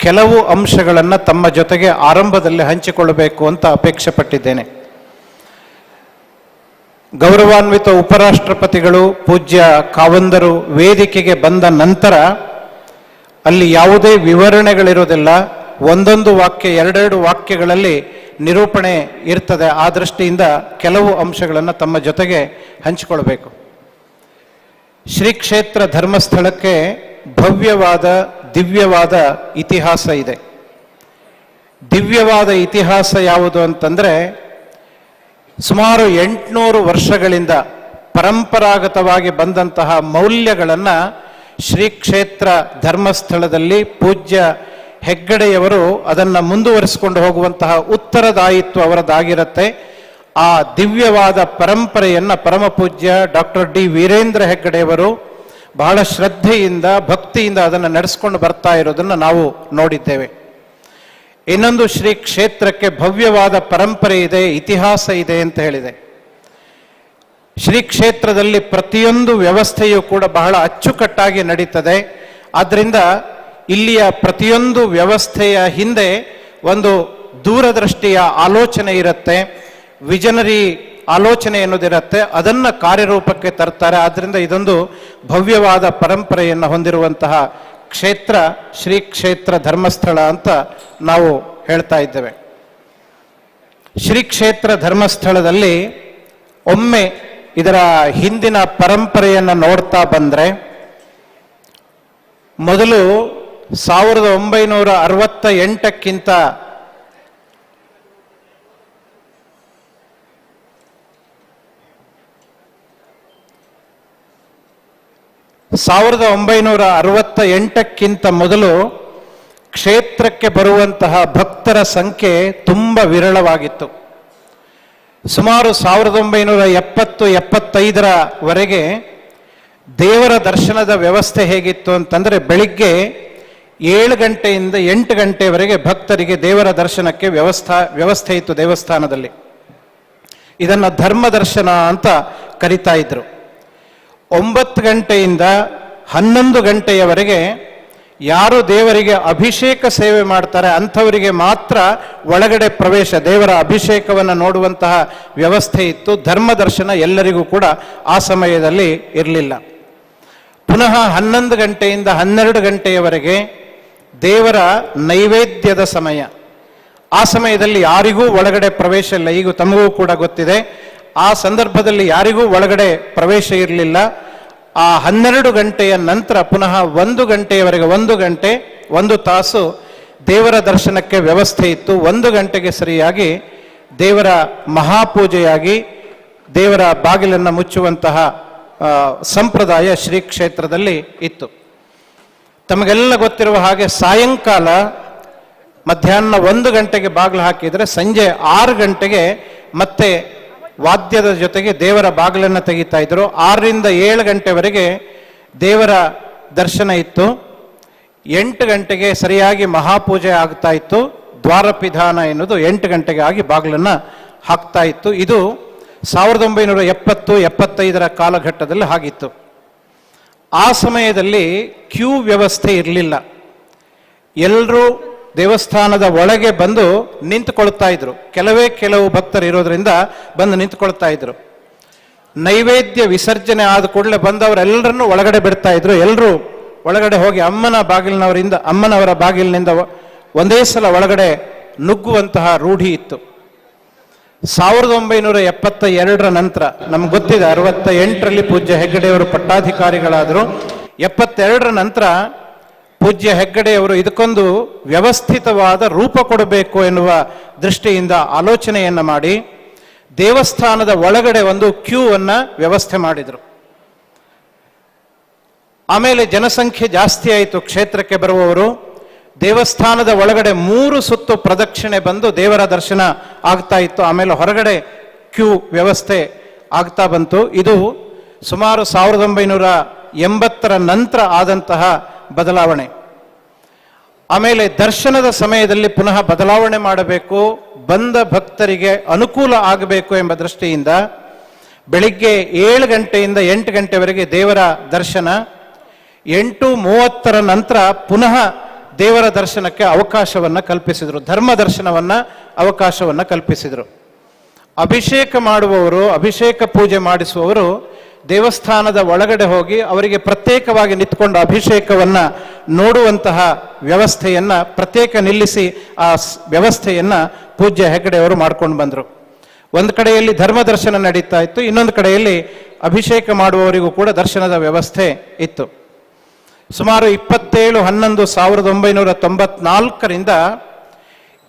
ಕೆಲವು ಅಂಶಗಳನ್ನು ತಮ್ಮ ಜೊತೆಗೆ ಆರಂಭದಲ್ಲಿ ಹಂಚಿಕೊಳ್ಳಬೇಕು ಅಂತ ಅಪೇಕ್ಷೆ ಪಟ್ಟಿದ್ದೇನೆ. ಗೌರವಾನ್ವಿತ ಉಪರಾಷ್ಟ್ರಪತಿಗಳು ಪೂಜ್ಯ ಕಾವಂದರು ವೇದಿಕೆಗೆ ಬಂದ ನಂತರ ಅಲ್ಲಿ ಯಾವುದೇ ವಿವರಣೆಗಳಿರೋದಿಲ್ಲ. ಒಂದೊಂದು ವಾಕ್ಯ, ಎರಡೆರಡು ವಾಕ್ಯಗಳಲ್ಲಿ ನಿರೂಪಣೆ ಇರ್ತದೆ. ಆ ದೃಷ್ಟಿಯಿಂದ ಕೆಲವು ಅಂಶಗಳನ್ನು ತಮ್ಮ ಜೊತೆಗೆ ಹಂಚಿಕೊಳ್ಬೇಕು. ಶ್ರೀ ಕ್ಷೇತ್ರ ಧರ್ಮಸ್ಥಳಕ್ಕೆ ಭವ್ಯವಾದ ದಿವ್ಯವಾದ ಇತಿಹಾಸ ಇದೆ. ದಿವ್ಯವಾದ ಇತಿಹಾಸ ಯಾವುದು ಅಂತಂದರೆ, ಸುಮಾರು 800 ವರ್ಷಗಳಿಂದ ಪರಂಪರಾಗತವಾಗಿ ಬಂದಂತಹ ಮೌಲ್ಯಗಳನ್ನು ಶ್ರೀ ಕ್ಷೇತ್ರ ಧರ್ಮಸ್ಥಳದಲ್ಲಿ ಪೂಜ್ಯ ಹೆಗ್ಗಡೆಯವರು ಅದನ್ನು ಮುಂದುವರಿಸಿಕೊಂಡು ಹೋಗುವಂತಹ ಉತ್ತರದಾಯಿತ್ವ ಅವರದ್ದಾಗಿರುತ್ತೆ. ಆ ದಿವ್ಯವಾದ ಪರಂಪರೆಯನ್ನು ಪರಮಪೂಜ್ಯ ಡಾಕ್ಟರ್ ಡಿ ವೀರೇಂದ್ರ ಹೆಗ್ಗಡೆಯವರು ಬಹಳ ಶ್ರದ್ಧೆಯಿಂದ ಭಕ್ತಿಯಿಂದ ಅದನ್ನು ನಡೆಸ್ಕೊಂಡು ಬರ್ತಾ ಇರೋದನ್ನು ನಾವು ನೋಡಿದ್ದೇವೆ. ಇನ್ನೊಂದು, ಶ್ರೀ ಕ್ಷೇತ್ರಕ್ಕೆ ಭವ್ಯವಾದ ಪರಂಪರೆ ಇದೆ, ಇತಿಹಾಸ ಇದೆ ಅಂತ ಹೇಳಿದೆ. ಶ್ರೀ ಕ್ಷೇತ್ರದಲ್ಲಿ ಪ್ರತಿಯೊಂದು ವ್ಯವಸ್ಥೆಯೂ ಕೂಡ ಬಹಳ ಅಚ್ಚುಕಟ್ಟಾಗಿ ನಡೀತದೆ. ಆದ್ದರಿಂದ ಇಲ್ಲಿಯ ಪ್ರತಿಯೊಂದು ವ್ಯವಸ್ಥೆಯ ಹಿಂದೆ ಒಂದು ದೂರದೃಷ್ಟಿಯ ಆಲೋಚನೆ ಇರುತ್ತೆ, ವಿಜನರಿ ಆಲೋಚನೆ ಎನ್ನುವುದಿರುತ್ತೆ. ಅದನ್ನು ಕಾರ್ಯರೂಪಕ್ಕೆ ತರ್ತಾರೆ. ಆದ್ದರಿಂದ ಇದೊಂದು ಭವ್ಯವಾದ ಪರಂಪರೆಯನ್ನು ಹೊಂದಿರುವಂತಹ ಕ್ಷೇತ್ರ ಶ್ರೀ ಕ್ಷೇತ್ರ ಧರ್ಮಸ್ಥಳ ಅಂತ ನಾವು ಹೇಳ್ತಾ ಇದ್ದೇವೆ. ಶ್ರೀ ಕ್ಷೇತ್ರ ಧರ್ಮಸ್ಥಳದಲ್ಲಿ ಒಮ್ಮೆ ಇದರ ಹಿಂದಿನ ಪರಂಪರೆಯನ್ನು ನೋಡ್ತಾ ಬಂದರೆ, ಮೊದಲು 1968ಕ್ಕಿಂತ ಮೊದಲು ಕ್ಷೇತ್ರಕ್ಕೆ ಬರುವಂತಹ ಭಕ್ತರ ಸಂಖ್ಯೆ ತುಂಬ ವಿರಳವಾಗಿತ್ತು. ಸುಮಾರು 1970-75 ದೇವರ ದರ್ಶನದ ವ್ಯವಸ್ಥೆ ಹೇಗಿತ್ತು ಅಂತಂದರೆ, ಬೆಳಿಗ್ಗೆ 7 ಗಂಟೆಯಿಂದ 8 ಗಂಟೆವರೆಗೆ ಭಕ್ತರಿಗೆ ದೇವರ ದರ್ಶನಕ್ಕೆ ವ್ಯವಸ್ಥೆ ಇತ್ತು ದೇವಸ್ಥಾನದಲ್ಲಿ. ಇದನ್ನು ಧರ್ಮ ದರ್ಶನ ಅಂತ ಕರಿತಾ ಇದ್ರು. 9 ಗಂಟೆಯಿಂದ 11 ಗಂಟೆಯವರೆಗೆ ಯಾರು ದೇವರಿಗೆ ಅಭಿಷೇಕ ಸೇವೆ ಮಾಡ್ತಾರೆ ಅಂಥವರಿಗೆ ಮಾತ್ರ ಒಳಗಡೆ ಪ್ರವೇಶ, ದೇವರ ಅಭಿಷೇಕವನ್ನು ನೋಡುವಂತಹ ವ್ಯವಸ್ಥೆ ಇತ್ತು. ಧರ್ಮ ದರ್ಶನ ಎಲ್ಲರಿಗೂ ಕೂಡ ಆ ಸಮಯದಲ್ಲಿ ಇರಲಿಲ್ಲ. ಪುನಃ 11 ಗಂಟೆಯಿಂದ 12 ಗಂಟೆಯವರೆಗೆ ದೇವರ ನೈವೇದ್ಯದ ಸಮಯ. ಆ ಸಮಯದಲ್ಲಿ ಯಾರಿಗೂ ಒಳಗಡೆ ಪ್ರವೇಶ ಇಲ್ಲ. ಈಗ ತಮಗೂ ಕೂಡ ಗೊತ್ತಿದೆ, ಆ ಸಂದರ್ಭದಲ್ಲಿ ಯಾರಿಗೂ ಒಳಗಡೆ ಪ್ರವೇಶ ಇರಲಿಲ್ಲ. ಆ 12 ಗಂಟೆಯ ನಂತರ ಪುನಃ 1 ಗಂಟೆಯವರೆಗೆ 1 ಗಂಟೆ 1 ತಾಸು ದೇವರ ದರ್ಶನಕ್ಕೆ ವ್ಯವಸ್ಥೆ ಇತ್ತು. 1 ಗಂಟೆಗೆ ಸರಿಯಾಗಿ ದೇವರ ಮಹಾಪೂಜೆಯಾಗಿ ದೇವರ ಬಾಗಿಲನ್ನು ಮುಚ್ಚುವಂತಹ ಸಂಪ್ರದಾಯ ಶ್ರೀ ಕ್ಷೇತ್ರದಲ್ಲಿ ಇತ್ತು. ತಮಗೆಲ್ಲ ಗೊತ್ತಿರುವ ಹಾಗೆ ಸಾಯಂಕಾಲ ಮಧ್ಯಾಹ್ನ 1 ಗಂಟೆಗೆ ಬಾಗಿಲು ಹಾಕಿದರೆ ಸಂಜೆ 6 ಗಂಟೆಗೆ ಮತ್ತೆ ವಾದ್ಯದ ಜೊತೆಗೆ ದೇವರ ಬಾಗಿಲನ್ನು ತೆಗಿತಾ ಇದ್ರು. 6ರಿಂದ 7 ಗಂಟೆವರೆಗೆ ದೇವರ ದರ್ಶನ ಇತ್ತು. 8 ಗಂಟೆಗೆ ಸರಿಯಾಗಿ ಮಹಾಪೂಜೆ ಆಗ್ತಾ ಇತ್ತು. ದ್ವಾರಪಿಧಾನ ಎನ್ನುವುದು 8 ಗಂಟೆಗೆ ಆಗಿ ಬಾಗಿಲನ್ನು ಹಾಕ್ತಾ ಇತ್ತು. ಇದು 1970-75 ಕಾಲಘಟ್ಟದಲ್ಲಿ ಆಗಿತ್ತು. ಆ ಸಮಯದಲ್ಲಿ ಕ್ಯೂ ವ್ಯವಸ್ಥೆ ಇರಲಿಲ್ಲ. ಎಲ್ಲರೂ ದೇವಸ್ಥಾನದ ಒಳಗೆ ಬಂದು ನಿಂತುಕೊಳ್ತಾ ಇದ್ರು. ಕೆಲವು ಭಕ್ತರು ಇರೋದ್ರಿಂದ ಬಂದು ನಿಂತುಕೊಳ್ತಾ ಇದ್ರು. ನೈವೇದ್ಯ ವಿಸರ್ಜನೆ ಆದ ಕೂಡಲೇ ಬಂದವರೆಲ್ಲರನ್ನು ಒಳಗಡೆ ಬಿಡ್ತಾ ಇದ್ರು. ಎಲ್ಲರೂ ಒಳಗಡೆ ಹೋಗಿ ಅಮ್ಮನವರ ಬಾಗಿಲಿನಿಂದ ಒಂದೇ ಸಲ ಒಳಗಡೆ ನುಗ್ಗುವಂತಹ ರೂಢಿ ಇತ್ತು. 1972 ನಂತರ ನಮ್ಗೆ ಗೊತ್ತಿದೆ, 68ರಲ್ಲಿ ಪೂಜ್ಯ ಹೆಗ್ಗಡೆಯವರು ಪಟ್ಟಾಧಿಕಾರಿಗಳಾದರು. 72 ನಂತರ ಪೂಜ್ಯ ಹೆಗ್ಗಡೆಯವರು ಇದಕ್ಕೊಂದು ವ್ಯವಸ್ಥಿತವಾದ ರೂಪ ಕೊಡಬೇಕು ಎನ್ನುವ ದೃಷ್ಟಿಯಿಂದ ಆಲೋಚನೆಯನ್ನು ಮಾಡಿ ದೇವಸ್ಥಾನದ ಒಳಗಡೆ ಒಂದು ಕ್ಯೂ ಅನ್ನು ವ್ಯವಸ್ಥೆ ಮಾಡಿದರು. ಆಮೇಲೆ ಜನಸಂಖ್ಯೆ ಜಾಸ್ತಿ ಆಯಿತು. ಕ್ಷೇತ್ರಕ್ಕೆ ಬರುವವರು ದೇವಸ್ಥಾನದ ಒಳಗಡೆ 3 ಸುತ್ತು ಪ್ರದಕ್ಷಿಣೆ ಬಂದು ದೇವರ ದರ್ಶನ ಆಗ್ತಾ ಇತ್ತು. ಆಮೇಲೆ ಹೊರಗಡೆ ಕ್ಯೂ ವ್ಯವಸ್ಥೆ ಆಗ್ತಾ ಬಂತು. ಇದು ಸುಮಾರು 1980ರ ನಂತರ ಆದಂತಹ ಬದಲಾವಣೆ. ಆಮೇಲೆ ದರ್ಶನದ ಸಮಯದಲ್ಲಿ ಪುನಃ ಬದಲಾವಣೆ ಮಾಡಬೇಕು, ಬಂದ ಭಕ್ತರಿಗೆ ಅನುಕೂಲ ಆಗಬೇಕು ಎಂಬ ದೃಷ್ಟಿಯಿಂದ ಬೆಳಿಗ್ಗೆ 7 ಗಂಟೆಯಿಂದ 8 ಗಂಟೆವರೆಗೆ ದೇವರ ದರ್ಶನ, 8:30ರ ನಂತರ ಪುನಃ ದೇವರ ದರ್ಶನಕ್ಕೆ ಅವಕಾಶವನ್ನು ಕಲ್ಪಿಸಿದರು, ಧರ್ಮ ದರ್ಶನವನ್ನು ಅವಕಾಶವನ್ನು ಕಲ್ಪಿಸಿದರು. ಅಭಿಷೇಕ ಮಾಡುವವರು, ಅಭಿಷೇಕ ಪೂಜೆ ಮಾಡಿಸುವವರು ದೇವಸ್ಥಾನದ ಒಳಗಡೆ ಹೋಗಿ ಅವರಿಗೆ ಪ್ರತ್ಯೇಕವಾಗಿ ನಿಂತ್ಕೊಂಡು ಅಭಿಷೇಕವನ್ನು ನೋಡುವಂತಹ ವ್ಯವಸ್ಥೆಯನ್ನು ಪ್ರತ್ಯೇಕ ನಿಲ್ಲಿಸಿ ಆ ವ್ಯವಸ್ಥೆಯನ್ನು ಪೂಜ್ಯ ಹೆಗ್ಗಡೆಯವರು ಮಾಡ್ಕೊಂಡು ಬಂದರು. ಒಂದು ಕಡೆಯಲ್ಲಿ ಧರ್ಮ ದರ್ಶನ ನಡೀತಾ ಇತ್ತು, ಇನ್ನೊಂದು ಕಡೆಯಲ್ಲಿ ಅಭಿಷೇಕ ಮಾಡುವವರಿಗೂ ಕೂಡ ದರ್ಶನದ ವ್ಯವಸ್ಥೆ ಇತ್ತು. ಸುಮಾರು 27/11/1994ರಿಂದ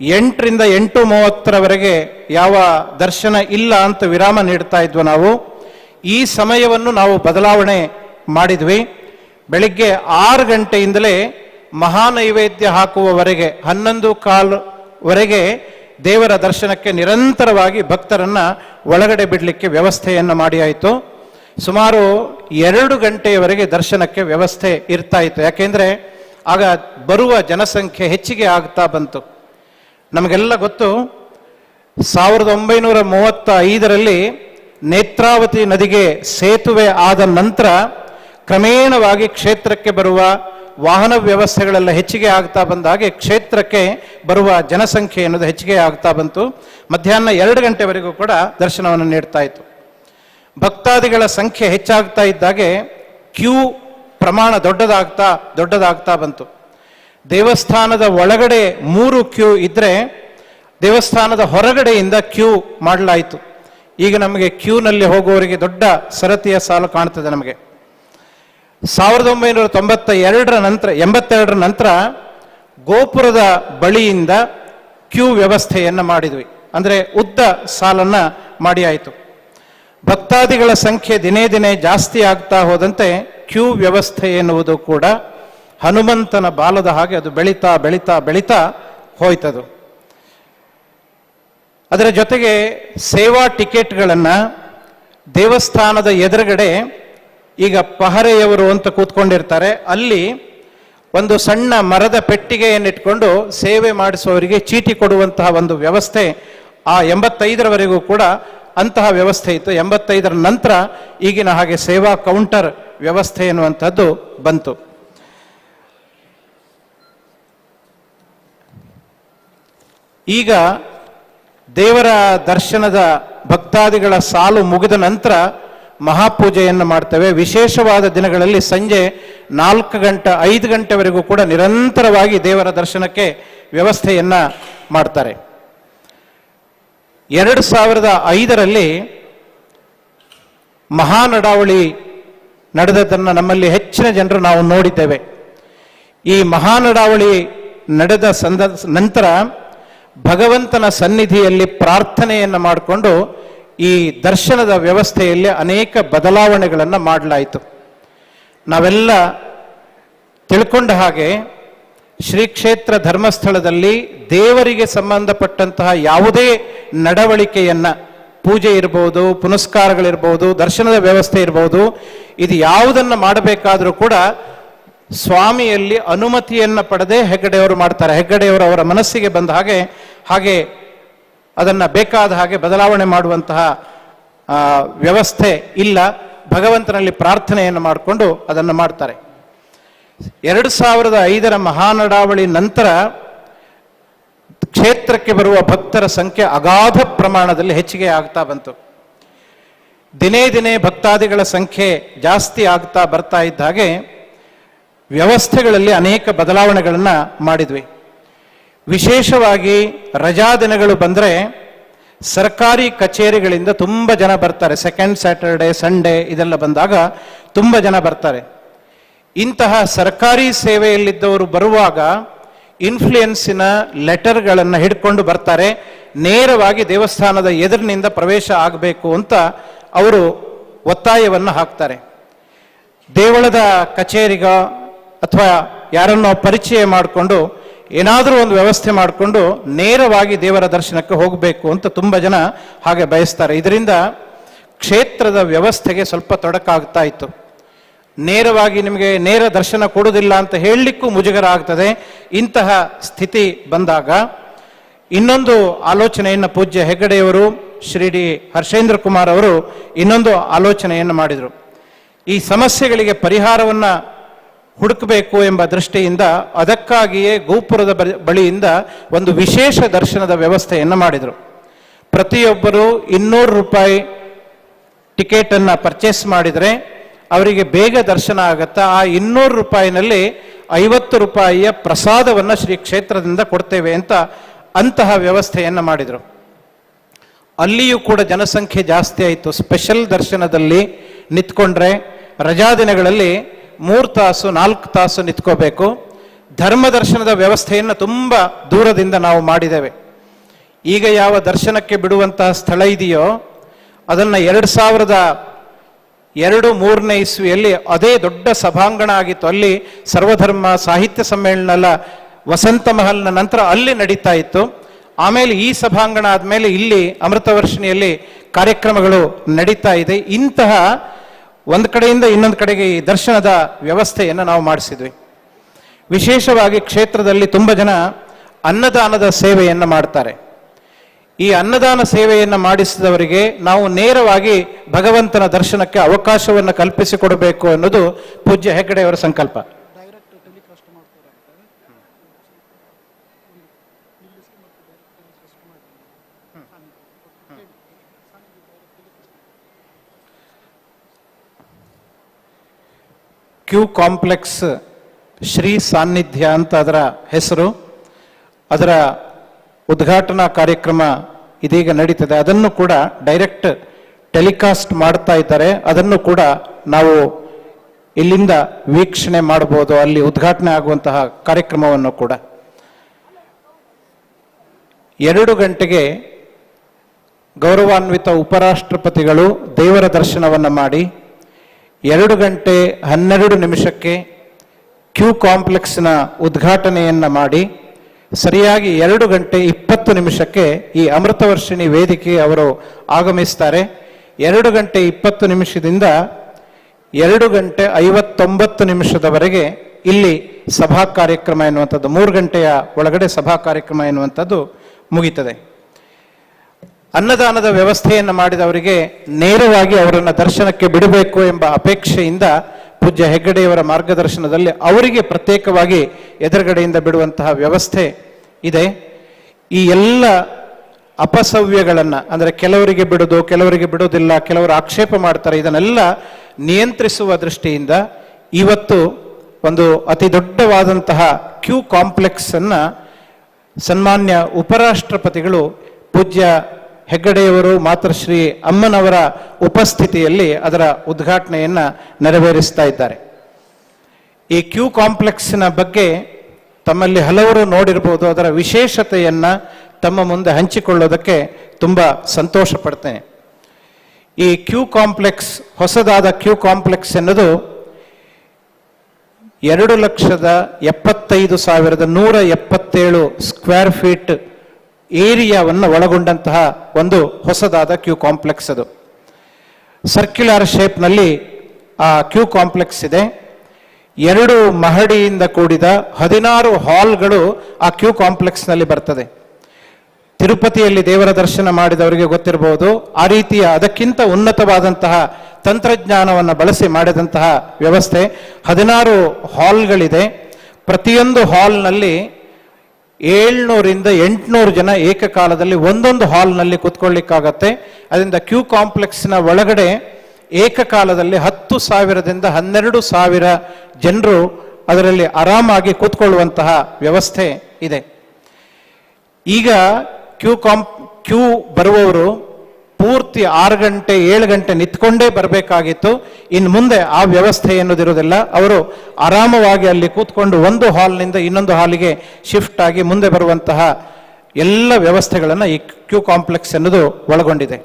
8ರಿಂದ 8:30ರವರೆಗೆ ಯಾವ ದರ್ಶನ ಇಲ್ಲ ಅಂತ ವಿರಾಮ ನೀಡ್ತಾ ಇದ್ವು ನಾವು. ಈ ಸಮಯವನ್ನು ನಾವು ಬದಲಾವಣೆ ಮಾಡಿದ್ವಿ. ಬೆಳಿಗ್ಗೆ 6 ಗಂಟೆಯಿಂದಲೇ ಮಹಾನೈವೇದ್ಯ ಹಾಕುವವರೆಗೆ 11:15ವರೆಗೆ ದೇವರ ದರ್ಶನಕ್ಕೆ ನಿರಂತರವಾಗಿ ಭಕ್ತರನ್ನ ಒಳಗಡೆ ಬಿಡಲಿಕ್ಕೆ ವ್ಯವಸ್ಥೆಯನ್ನು ಮಾಡಿ ಆಯಿತು. ಸುಮಾರು 2 ಗಂಟೆಯವರೆಗೆ ದರ್ಶನಕ್ಕೆ ವ್ಯವಸ್ಥೆ ಇರ್ತಾ ಇತ್ತು. ಯಾಕೆಂದರೆ ಆಗ ಬರುವ ಜನಸಂಖ್ಯೆ ಹೆಚ್ಚಿಗೆ ಆಗ್ತಾ ಬಂತು. ನಮಗೆಲ್ಲ ಗೊತ್ತು, 1935ರಲ್ಲಿ ನೇತ್ರಾವತಿ ನದಿಗೆ ಸೇತುವೆ ಆದ ನಂತರ ಕ್ರಮೇಣವಾಗಿ ಕ್ಷೇತ್ರಕ್ಕೆ ಬರುವ ವಾಹನ ವ್ಯವಸ್ಥೆಗಳೆಲ್ಲ ಹೆಚ್ಚಿಗೆ ಆಗ್ತಾ ಬಂದ ಹಾಗೆ ಕ್ಷೇತ್ರಕ್ಕೆ ಬರುವ ಜನಸಂಖ್ಯೆ ಎನ್ನುವುದು ಹೆಚ್ಚಿಗೆ ಆಗ್ತಾ ಬಂತು. ಮಧ್ಯಾಹ್ನ 2 ಗಂಟೆವರೆಗೂ ಕೂಡ ದರ್ಶನವನ್ನು ನೀಡ್ತಾ ಇತ್ತು. ಭಕ್ತಾದಿಗಳ ಸಂಖ್ಯೆ ಹೆಚ್ಚಾಗ್ತಾ ಇದ್ದಾಗೆ ಕ್ಯೂ ಪ್ರಮಾಣ ದೊಡ್ಡದಾಗ್ತಾ ಬಂತು. ದೇವಸ್ಥಾನದ ಒಳಗಡೆ 3 ಕ್ಯೂ ಇದ್ರೆ ದೇವಸ್ಥಾನದ ಹೊರಗಡೆಯಿಂದ ಕ್ಯೂ ಮಾಡಲಾಯಿತು. ಈಗ ನಮಗೆ ಕ್ಯೂನಲ್ಲಿ ಹೋಗುವವರಿಗೆ ದೊಡ್ಡ ಸರತಿಯ ಸಾಲು ಕಾಣ್ತದೆ. ನಮಗೆ 1982ರ ನಂತರ ಗೋಪುರದ ಬಳಿಯಿಂದ ಕ್ಯೂ ವ್ಯವಸ್ಥೆಯನ್ನು ಮಾಡಿದ್ವಿ. ಅಂದರೆ ಉದ್ದ ಸಾಲನ್ನು ಮಾಡಿ ಆಯಿತು. ಭಕ್ತಾದಿಗಳ ಸಂಖ್ಯೆ ದಿನೇ ದಿನೇ ಜಾಸ್ತಿ ಆಗ್ತಾ ಹೋದಂತೆ ಕ್ಯೂ ವ್ಯವಸ್ಥೆ ಎನ್ನುವುದು ಕೂಡ ಹನುಮಂತನ ಬಾಲದ ಹಾಗೆ ಅದು ಬೆಳೀತಾ ಬೆಳೀತಾ ಬೆಳೀತಾ ಹೋಯ್ತದು. ಅದರ ಜೊತೆಗೆ ಸೇವಾ ಟಿಕೆಟ್ಗಳನ್ನು ದೇವಸ್ಥಾನದ ಎದುರುಗಡೆ ಈಗ ಪಹರೆಯವರು ಅಂತ ಕೂತ್ಕೊಂಡಿರ್ತಾರೆ, ಅಲ್ಲಿ ಒಂದು ಸಣ್ಣ ಮರದ ಪೆಟ್ಟಿಗೆಯನ್ನಿಟ್ಕೊಂಡು ಸೇವೆ ಮಾಡಿಸುವವರಿಗೆ ಚೀಟಿ ಕೊಡುವಂತಹ ಒಂದು ವ್ಯವಸ್ಥೆ ಆ 85ರವರೆಗೂ ಕೂಡ ಅಂತಹ ವ್ಯವಸ್ಥೆ ಇತ್ತು. 85ರ ನಂತರ ಈಗಿನ ಹಾಗೆ ಸೇವಾ ಕೌಂಟರ್ ವ್ಯವಸ್ಥೆ ಎನ್ನುವಂಥದ್ದು ಬಂತು. ಈಗ ದೇವರ ದರ್ಶನದ ಭಕ್ತಾದಿಗಳ ಸಾಲು ಮುಗಿದ ನಂತರ ಮಹಾಪೂಜೆಯನ್ನು ಮಾಡ್ತೇವೆ. ವಿಶೇಷವಾದ ದಿನಗಳಲ್ಲಿ ಸಂಜೆ 4 ಗಂಟೆ 5 ಗಂಟೆವರೆಗೂ ಕೂಡ ನಿರಂತರವಾಗಿ ದೇವರ ದರ್ಶನಕ್ಕೆ ವ್ಯವಸ್ಥೆಯನ್ನು ಮಾಡ್ತಾರೆ. 2005ರಲ್ಲಿ ಮಹಾನಡಾವಳಿ ನಡೆದದನ್ನು ನಮ್ಮಲ್ಲಿ ಹೆಚ್ಚಿನ ಜನರು ನಾವು ನೋಡಿದ್ದೇವೆ. ಈ ಮಹಾನಡಾವಳಿ ನಡೆದ ನಂತರ ಭಗವಂತನ ಸನ್ನಿಧಿಯಲ್ಲಿ ಪ್ರಾರ್ಥನೆಯನ್ನು ಮಾಡಿಕೊಂಡು ಈ ದರ್ಶನದ ವ್ಯವಸ್ಥೆಯಲ್ಲಿ ಅನೇಕ ಬದಲಾವಣೆಗಳನ್ನು ಮಾಡಲಾಯಿತು. ನಾವೆಲ್ಲ ತಿಳ್ಕೊಂಡ ಹಾಗೆ ಶ್ರೀ ಕ್ಷೇತ್ರ ಧರ್ಮಸ್ಥಳದಲ್ಲಿ ದೇವರಿಗೆ ಸಂಬಂಧಪಟ್ಟಂತಹ ಯಾವುದೇ ನಡವಳಿಕೆಯನ್ನು, ಪೂಜೆ ಇರ್ಬೋದು, ಪುನಸ್ಕಾರಗಳಿರ್ಬೋದು, ದರ್ಶನದ ವ್ಯವಸ್ಥೆ ಇರ್ಬೋದು, ಇದು ಯಾವುದನ್ನು ಮಾಡಬೇಕಾದರೂ ಕೂಡ ಸ್ವಾಮಿಯಲ್ಲಿ ಅನುಮತಿಯನ್ನು ಪಡೆದೇ ಹೆಗ್ಗಡೆಯವರು ಮಾಡ್ತಾರೆ. ಹೆಗ್ಗಡೆಯವರು ಅವರ ಮನಸ್ಸಿಗೆ ಬಂದ ಹಾಗೆ ಅದನ್ನು ಬೇಕಾದ ಹಾಗೆ ಬದಲಾವಣೆ ಮಾಡುವಂತಹ ವ್ಯವಸ್ಥೆ ಇಲ್ಲ. ಭಗವಂತನಲ್ಲಿ ಪ್ರಾರ್ಥನೆಯನ್ನು ಮಾಡಿಕೊಂಡು ಅದನ್ನು ಮಾಡ್ತಾರೆ. 2005ರ ಮಹಾನಡಾವಳಿ ನಂತರ ಕ್ಷೇತ್ರಕ್ಕೆ ಬರುವ ಭಕ್ತರ ಸಂಖ್ಯೆ ಅಗಾಧ ಪ್ರಮಾಣದಲ್ಲಿ ಹೆಚ್ಚಿಗೆ ಆಗ್ತಾ ಬಂತು. ದಿನೇ ದಿನೇ ಭಕ್ತಾದಿಗಳ ಸಂಖ್ಯೆ ಜಾಸ್ತಿ ಆಗ್ತಾ ಬರ್ತಾ ಇದ್ದ ಹಾಗೆ ವ್ಯವಸ್ಥೆಗಳಲ್ಲಿ ಅನೇಕ ಬದಲಾವಣೆಗಳನ್ನು ಮಾಡಿದ್ವಿ. ವಿಶೇಷವಾಗಿ ರಜಾ ದಿನಗಳು ಬಂದರೆ ಸರ್ಕಾರಿ ಕಚೇರಿಗಳಿಂದ ತುಂಬ ಜನ ಬರ್ತಾರೆ. ಸೆಕೆಂಡ್ ಸ್ಯಾಟರ್ಡೆ, ಸಂಡೇ ಇದೆಲ್ಲ ಬಂದಾಗ ತುಂಬ ಜನ ಬರ್ತಾರೆ. ಇಂತಹ ಸರ್ಕಾರಿ ಸೇವೆಯಲ್ಲಿದ್ದವರು ಬರುವಾಗ ಇನ್ಫ್ಲೂಯೆನ್ಸಿನ ಲೆಟರ್ಗಳನ್ನು ಹಿಡ್ಕೊಂಡು ಬರ್ತಾರೆ. ನೇರವಾಗಿ ದೇವಸ್ಥಾನದ ಎದುರಿನಿಂದ ಪ್ರವೇಶ ಆಗಬೇಕು ಅಂತ ಅವರು ಒತ್ತಾಯವನ್ನು ಹಾಕ್ತಾರೆ. ದೇವಳದ ಕಚೇರಿಗೋ ಅಥವಾ ಯಾರನ್ನೋ ಪರಿಚಯ ಮಾಡಿಕೊಂಡು ಏನಾದರೂ ಒಂದು ವ್ಯವಸ್ಥೆ ಮಾಡಿಕೊಂಡು ನೇರವಾಗಿ ದೇವರ ದರ್ಶನಕ್ಕೆ ಹೋಗಬೇಕು ಅಂತ ತುಂಬ ಜನ ಹಾಗೆ ಬಯಸ್ತಾರೆ. ಇದರಿಂದ ಕ್ಷೇತ್ರದ ವ್ಯವಸ್ಥೆಗೆ ಸ್ವಲ್ಪ ತೊಡಕಾಗ್ತಾ ಇತ್ತು. ನೇರವಾಗಿ ನಿಮಗೆ ನೇರ ದರ್ಶನ ಕೊಡುವುದಿಲ್ಲ ಅಂತ ಹೇಳಲಿಕ್ಕೂ ಮುಜುಗರ ಆಗ್ತದೆ. ಇಂತಹ ಸ್ಥಿತಿ ಬಂದಾಗ ಇನ್ನೊಂದು ಆಲೋಚನೆಯನ್ನು ಪೂಜ್ಯ ಹೆಗ್ಗಡೆಯವರು, ಶ್ರೀ ಡಿ ಹರ್ಷೇಂದ್ರ ಕುಮಾರ್ ಅವರು ಇನ್ನೊಂದು ಆಲೋಚನೆಯನ್ನು ಮಾಡಿದರು. ಈ ಸಮಸ್ಯೆಗಳಿಗೆ ಪರಿಹಾರವನ್ನು ಹುಡುಕಬೇಕು ಎಂಬ ದೃಷ್ಟಿಯಿಂದ ಅದಕ್ಕಾಗಿಯೇ ಗೋಪುರದ ಬಳಿಯಿಂದ ಒಂದು ವಿಶೇಷ ದರ್ಶನದ ವ್ಯವಸ್ಥೆಯನ್ನು ಮಾಡಿದರು. ಪ್ರತಿಯೊಬ್ಬರು 200 ರೂಪಾಯಿ ಟಿಕೆಟನ್ನು ಪರ್ಚೇಸ್ ಮಾಡಿದರೆ ಅವರಿಗೆ ಬೇಗ ದರ್ಶನ ಆಗುತ್ತಾ. ಆ 200 ರೂಪಾಯಿನಲ್ಲಿ 50 ರೂಪಾಯಿಯ ಪ್ರಸಾದವನ್ನು ಶ್ರೀ ಕ್ಷೇತ್ರದಿಂದ ಕೊಡ್ತೇವೆ ಅಂತ ಅಂತಹ ವ್ಯವಸ್ಥೆಯನ್ನು ಮಾಡಿದರು. ಅಲ್ಲಿಯೂ ಕೂಡ ಜನಸಂಖ್ಯೆ ಜಾಸ್ತಿ ಆಯಿತು. ಸ್ಪೆಷಲ್ ದರ್ಶನದಲ್ಲಿ ನಿಂತ್ಕೊಂಡ್ರೆ ರಜಾ ದಿನಗಳಲ್ಲಿ 3 ತಾಸು 4 ತಾಸು ನಿಂತ್ಕೋಬೇಕು. ಧರ್ಮ ದರ್ಶನದ ವ್ಯವಸ್ಥೆಯನ್ನು ತುಂಬ ದೂರದಿಂದ ನಾವು ಮಾಡಿದ್ದೇವೆ. ಈಗ ಯಾವ ದರ್ಶನಕ್ಕೆ ಬಿಡುವಂತಹ ಸ್ಥಳ ಇದೆಯೋ ಅದನ್ನು 2002-3ನೇ ಇಸ್ವಿಯಲ್ಲಿ ಅದೇ ದೊಡ್ಡ ಸಭಾಂಗಣ ಆಗಿತ್ತು. ಅಲ್ಲಿ ಸರ್ವಧರ್ಮ ಸಾಹಿತ್ಯ ಸಮ್ಮೇಳನ ವಸಂತ ಮಹಲ್ನ ನಂತರ ಅಲ್ಲಿ ನಡೀತಾ ಇತ್ತು. ಆಮೇಲೆ ಈ ಸಭಾಂಗಣ ಆದಮೇಲೆ ಇಲ್ಲಿ ಅಮೃತವರ್ಷಿಣಿಯಲ್ಲಿ ಕಾರ್ಯಕ್ರಮಗಳು ನಡೀತಾ ಇದೆ. ಇಂತಹ ಒಂದು ಕಡೆಯಿಂದ ಇನ್ನೊಂದು ಕಡೆಗೆ ಈ ದರ್ಶನದ ವ್ಯವಸ್ಥೆಯನ್ನು ನಾವು ಮಾಡಿಸಿದ್ವಿ. ವಿಶೇಷವಾಗಿ ಕ್ಷೇತ್ರದಲ್ಲಿ ತುಂಬ ಜನ ಅನ್ನದಾನದ ಸೇವೆಯನ್ನು ಮಾಡ್ತಾರೆ. ಈ ಅನ್ನದಾನ ಸೇವೆಯನ್ನು ಮಾಡಿಸಿದವರಿಗೆ ನಾವು ನೇರವಾಗಿ ಭಗವಂತನ ದರ್ಶನಕ್ಕೆ ಅವಕಾಶವನ್ನು ಕಲ್ಪಿಸಿಕೊಡಬೇಕು ಅನ್ನೋದು ಪೂಜ್ಯ ಹೆಗ್ಗಡೆಯವರ ಸಂಕಲ್ಪ. ಕ್ಯೂ ಕಾಂಪ್ಲೆಕ್ಸ್ ಶ್ರೀ ಸಾನ್ನಿಧ್ಯ ಅಂತ ಅದರ ಹೆಸರು. ಅದರ ಉದ್ಘಾಟನಾ ಕಾರ್ಯಕ್ರಮ ಇದೀಗ ನಡೀತದೆ. ಅದನ್ನು ಕೂಡ ಡೈರೆಕ್ಟ್ ಟೆಲಿಕಾಸ್ಟ್ ಮಾಡ್ತಾ ಇದ್ದಾರೆ. ಅದನ್ನು ಕೂಡ ನಾವು ಇಲ್ಲಿಂದ ವೀಕ್ಷಣೆ ಮಾಡಬಹುದು. ಅಲ್ಲಿ ಉದ್ಘಾಟನೆ ಆಗುವಂತಹ ಕಾರ್ಯಕ್ರಮವನ್ನು ಕೂಡ 2 ಗಂಟೆಗೆ ಗೌರವಾನ್ವಿತ ಉಪರಾಷ್ಟ್ರಪತಿಗಳು ದೇವರ ದರ್ಶನವನ್ನು ಮಾಡಿ 2 ಗಂಟೆ 12 ನಿಮಿಷಕ್ಕೆ ಕ್ಯೂ ಕಾಂಪ್ಲೆಕ್ಸ್ನ ಉದ್ಘಾಟನೆಯನ್ನು ಮಾಡಿ ಸರಿಯಾಗಿ 2 ಗಂಟೆ 20 ನಿಮಿಷಕ್ಕೆ ಈ ಅಮೃತವರ್ಷಿಣಿ ವೇದಿಕೆ ಅವರು ಆಗಮಿಸ್ತಾರೆ. 2 ಗಂಟೆ 20 ನಿಮಿಷದಿಂದ 2 ಗಂಟೆ 59 ನಿಮಿಷದವರೆಗೆ ಇಲ್ಲಿ ಸಭಾ ಕಾರ್ಯಕ್ರಮ ಎನ್ನುವಂಥದ್ದು, 3 ಗಂಟೆಯ ಒಳಗಡೆ ಸಭಾ ಕಾರ್ಯಕ್ರಮ ಎನ್ನುವಂಥದ್ದು ಮುಗಿತದೆ. ಅನ್ನದಾನದ ವ್ಯವಸ್ಥೆಯನ್ನು ಮಾಡಿದವರಿಗೆ ನೇರವಾಗಿ ಅವರನ್ನು ದರ್ಶನಕ್ಕೆ ಬಿಡಬೇಕು ಎಂಬ ಅಪೇಕ್ಷೆಯಿಂದ ಪೂಜ್ಯ ಹೆಗ್ಗಡೆಯವರ ಮಾರ್ಗದರ್ಶನದಲ್ಲಿ ಅವರಿಗೆ ಪ್ರತ್ಯೇಕವಾಗಿ ಎದುರುಗಡೆಯಿಂದ ಬಿಡುವಂತಹ ವ್ಯವಸ್ಥೆ ಇದೆ. ಈ ಎಲ್ಲ ಅಪಸವ್ಯಗಳನ್ನು, ಅಂದರೆ ಕೆಲವರಿಗೆ ಬಿಡೋದು, ಕೆಲವರಿಗೆ ಬಿಡೋದಿಲ್ಲ, ಕೆಲವರು ಆಕ್ಷೇಪ ಮಾಡ್ತಾರೆ, ಇದನ್ನೆಲ್ಲ ನಿಯಂತ್ರಿಸುವ ದೃಷ್ಟಿಯಿಂದ ಇವತ್ತು ಒಂದು ಅತಿ ದೊಡ್ಡವಾದಂತಹ ಕ್ಯೂ ಕಾಂಪ್ಲೆಕ್ಸ್ ಅನ್ನು ಸನ್ಮಾನ್ಯ ಉಪರಾಷ್ಟ್ರಪತಿಗಳು ಪೂಜ್ಯ ಹೆಗ್ಗಡೆಯವರು ಮಾತೃಶ್ರೀ ಅಮ್ಮನವರ ಉಪಸ್ಥಿತಿಯಲ್ಲಿ ಅದರ ಉದ್ಘಾಟನೆಯನ್ನು ನೆರವೇರಿಸ್ತಾ ಇದ್ದಾರೆ. ಈ ಕ್ಯೂ ಕಾಂಪ್ಲೆಕ್ಸ್ನ ಬಗ್ಗೆ ತಮ್ಮಲ್ಲಿ ಹಲವರು ನೋಡಿರ್ಬೋದು. ಅದರ ವಿಶೇಷತೆಯನ್ನು ತಮ್ಮ ಮುಂದೆ ಹಂಚಿಕೊಳ್ಳೋದಕ್ಕೆ ತುಂಬ ಸಂತೋಷ ಪಡ್ತೇನೆ. ಈ ಕ್ಯೂ ಕಾಂಪ್ಲೆಕ್ಸ್, ಹೊಸದಾದ ಕ್ಯೂ ಕಾಂಪ್ಲೆಕ್ಸ್ ಎನ್ನುವುದು 2,75,177 ಸ್ಕ್ವೇರ್ ಫೀಟ್ ಏರಿಯಾವನ್ನು ಒಳಗೊಂಡಂತಹ ಒಂದು ಹೊಸದಾದ ಕ್ಯೂ ಕಾಂಪ್ಲೆಕ್ಸ್. ಅದು ಸರ್ಕ್ಯುಲರ್ ಶೇಪ್ನಲ್ಲಿ ಆ ಕ್ಯೂ ಕಾಂಪ್ಲೆಕ್ಸ್ ಇದೆ. 2 ಮಹಡಿಯಿಂದ ಕೂಡಿದ 16 ಹಾಲ್ಗಳು ಆ ಕ್ಯೂ ಕಾಂಪ್ಲೆಕ್ಸ್ನಲ್ಲಿ ಬರ್ತದೆ. ತಿರುಪತಿಯಲ್ಲಿ ದೇವರ ದರ್ಶನ ಮಾಡಿದವರಿಗೆ ಗೊತ್ತಿರಬಹುದು. ಆ ರೀತಿಯ ಅದಕ್ಕಿಂತ ಉನ್ನತವಾದಂತಹ ತಂತ್ರಜ್ಞಾನವನ್ನು ಬಳಸಿ ಮಾಡಿದಂತಹ ವ್ಯವಸ್ಥೆ. 16 ಹಾಲ್ಗಳಿದೆ. ಪ್ರತಿಯೊಂದು ಹಾಲ್ನಲ್ಲಿ 700ರಿಂದ 800 ಜನ ಏಕಕಾಲದಲ್ಲಿ ಒಂದೊಂದು ಹಾಲ್ನಲ್ಲಿ ಕೂತ್ಕೊಳ್ಳಿಕ್ಕಾಗತ್ತೆ. ಅದರಿಂದ ಕ್ಯೂ ಕಾಂಪ್ಲೆಕ್ಸ್ನ ಒಳಗಡೆ ಏಕಕಾಲದಲ್ಲಿ 10,000ದಿಂದ 12,000 ಜನರು ಅದರಲ್ಲಿ ಆರಾಮಾಗಿ ಕೂತ್ಕೊಳ್ಳುವಂತಹ ವ್ಯವಸ್ಥೆ ಇದೆ. ಈಗ ಕ್ಯೂ ಬರುವವರು ಪೂರ್ತಿ 6 ಗಂಟೆ 7 ಗಂಟೆ ನಿಂತ್ಕೊಂಡೇ ಬರಬೇಕಾಗಿತ್ತು. ಇನ್ನು ಮುಂದೆ ಆ ವ್ಯವಸ್ಥೆ ಎನ್ನುವುದಿರುವುದಿಲ್ಲ. ಅವರು ಆರಾಮವಾಗಿ ಅಲ್ಲಿ ಕೂತ್ಕೊಂಡು ಒಂದು ಹಾಲ್ನಿಂದ ಇನ್ನೊಂದು ಹಾಲಿಗೆ ಶಿಫ್ಟ್ ಆಗಿ ಮುಂದೆ ಬರುವಂತಹ ಎಲ್ಲ ವ್ಯವಸ್ಥೆಗಳನ್ನು ಈ ಕ್ಯೂ ಕಾಂಪ್ಲೆಕ್ಸ್ ಎನ್ನುವುದು ಒಳಗೊಂಡಿದೆ.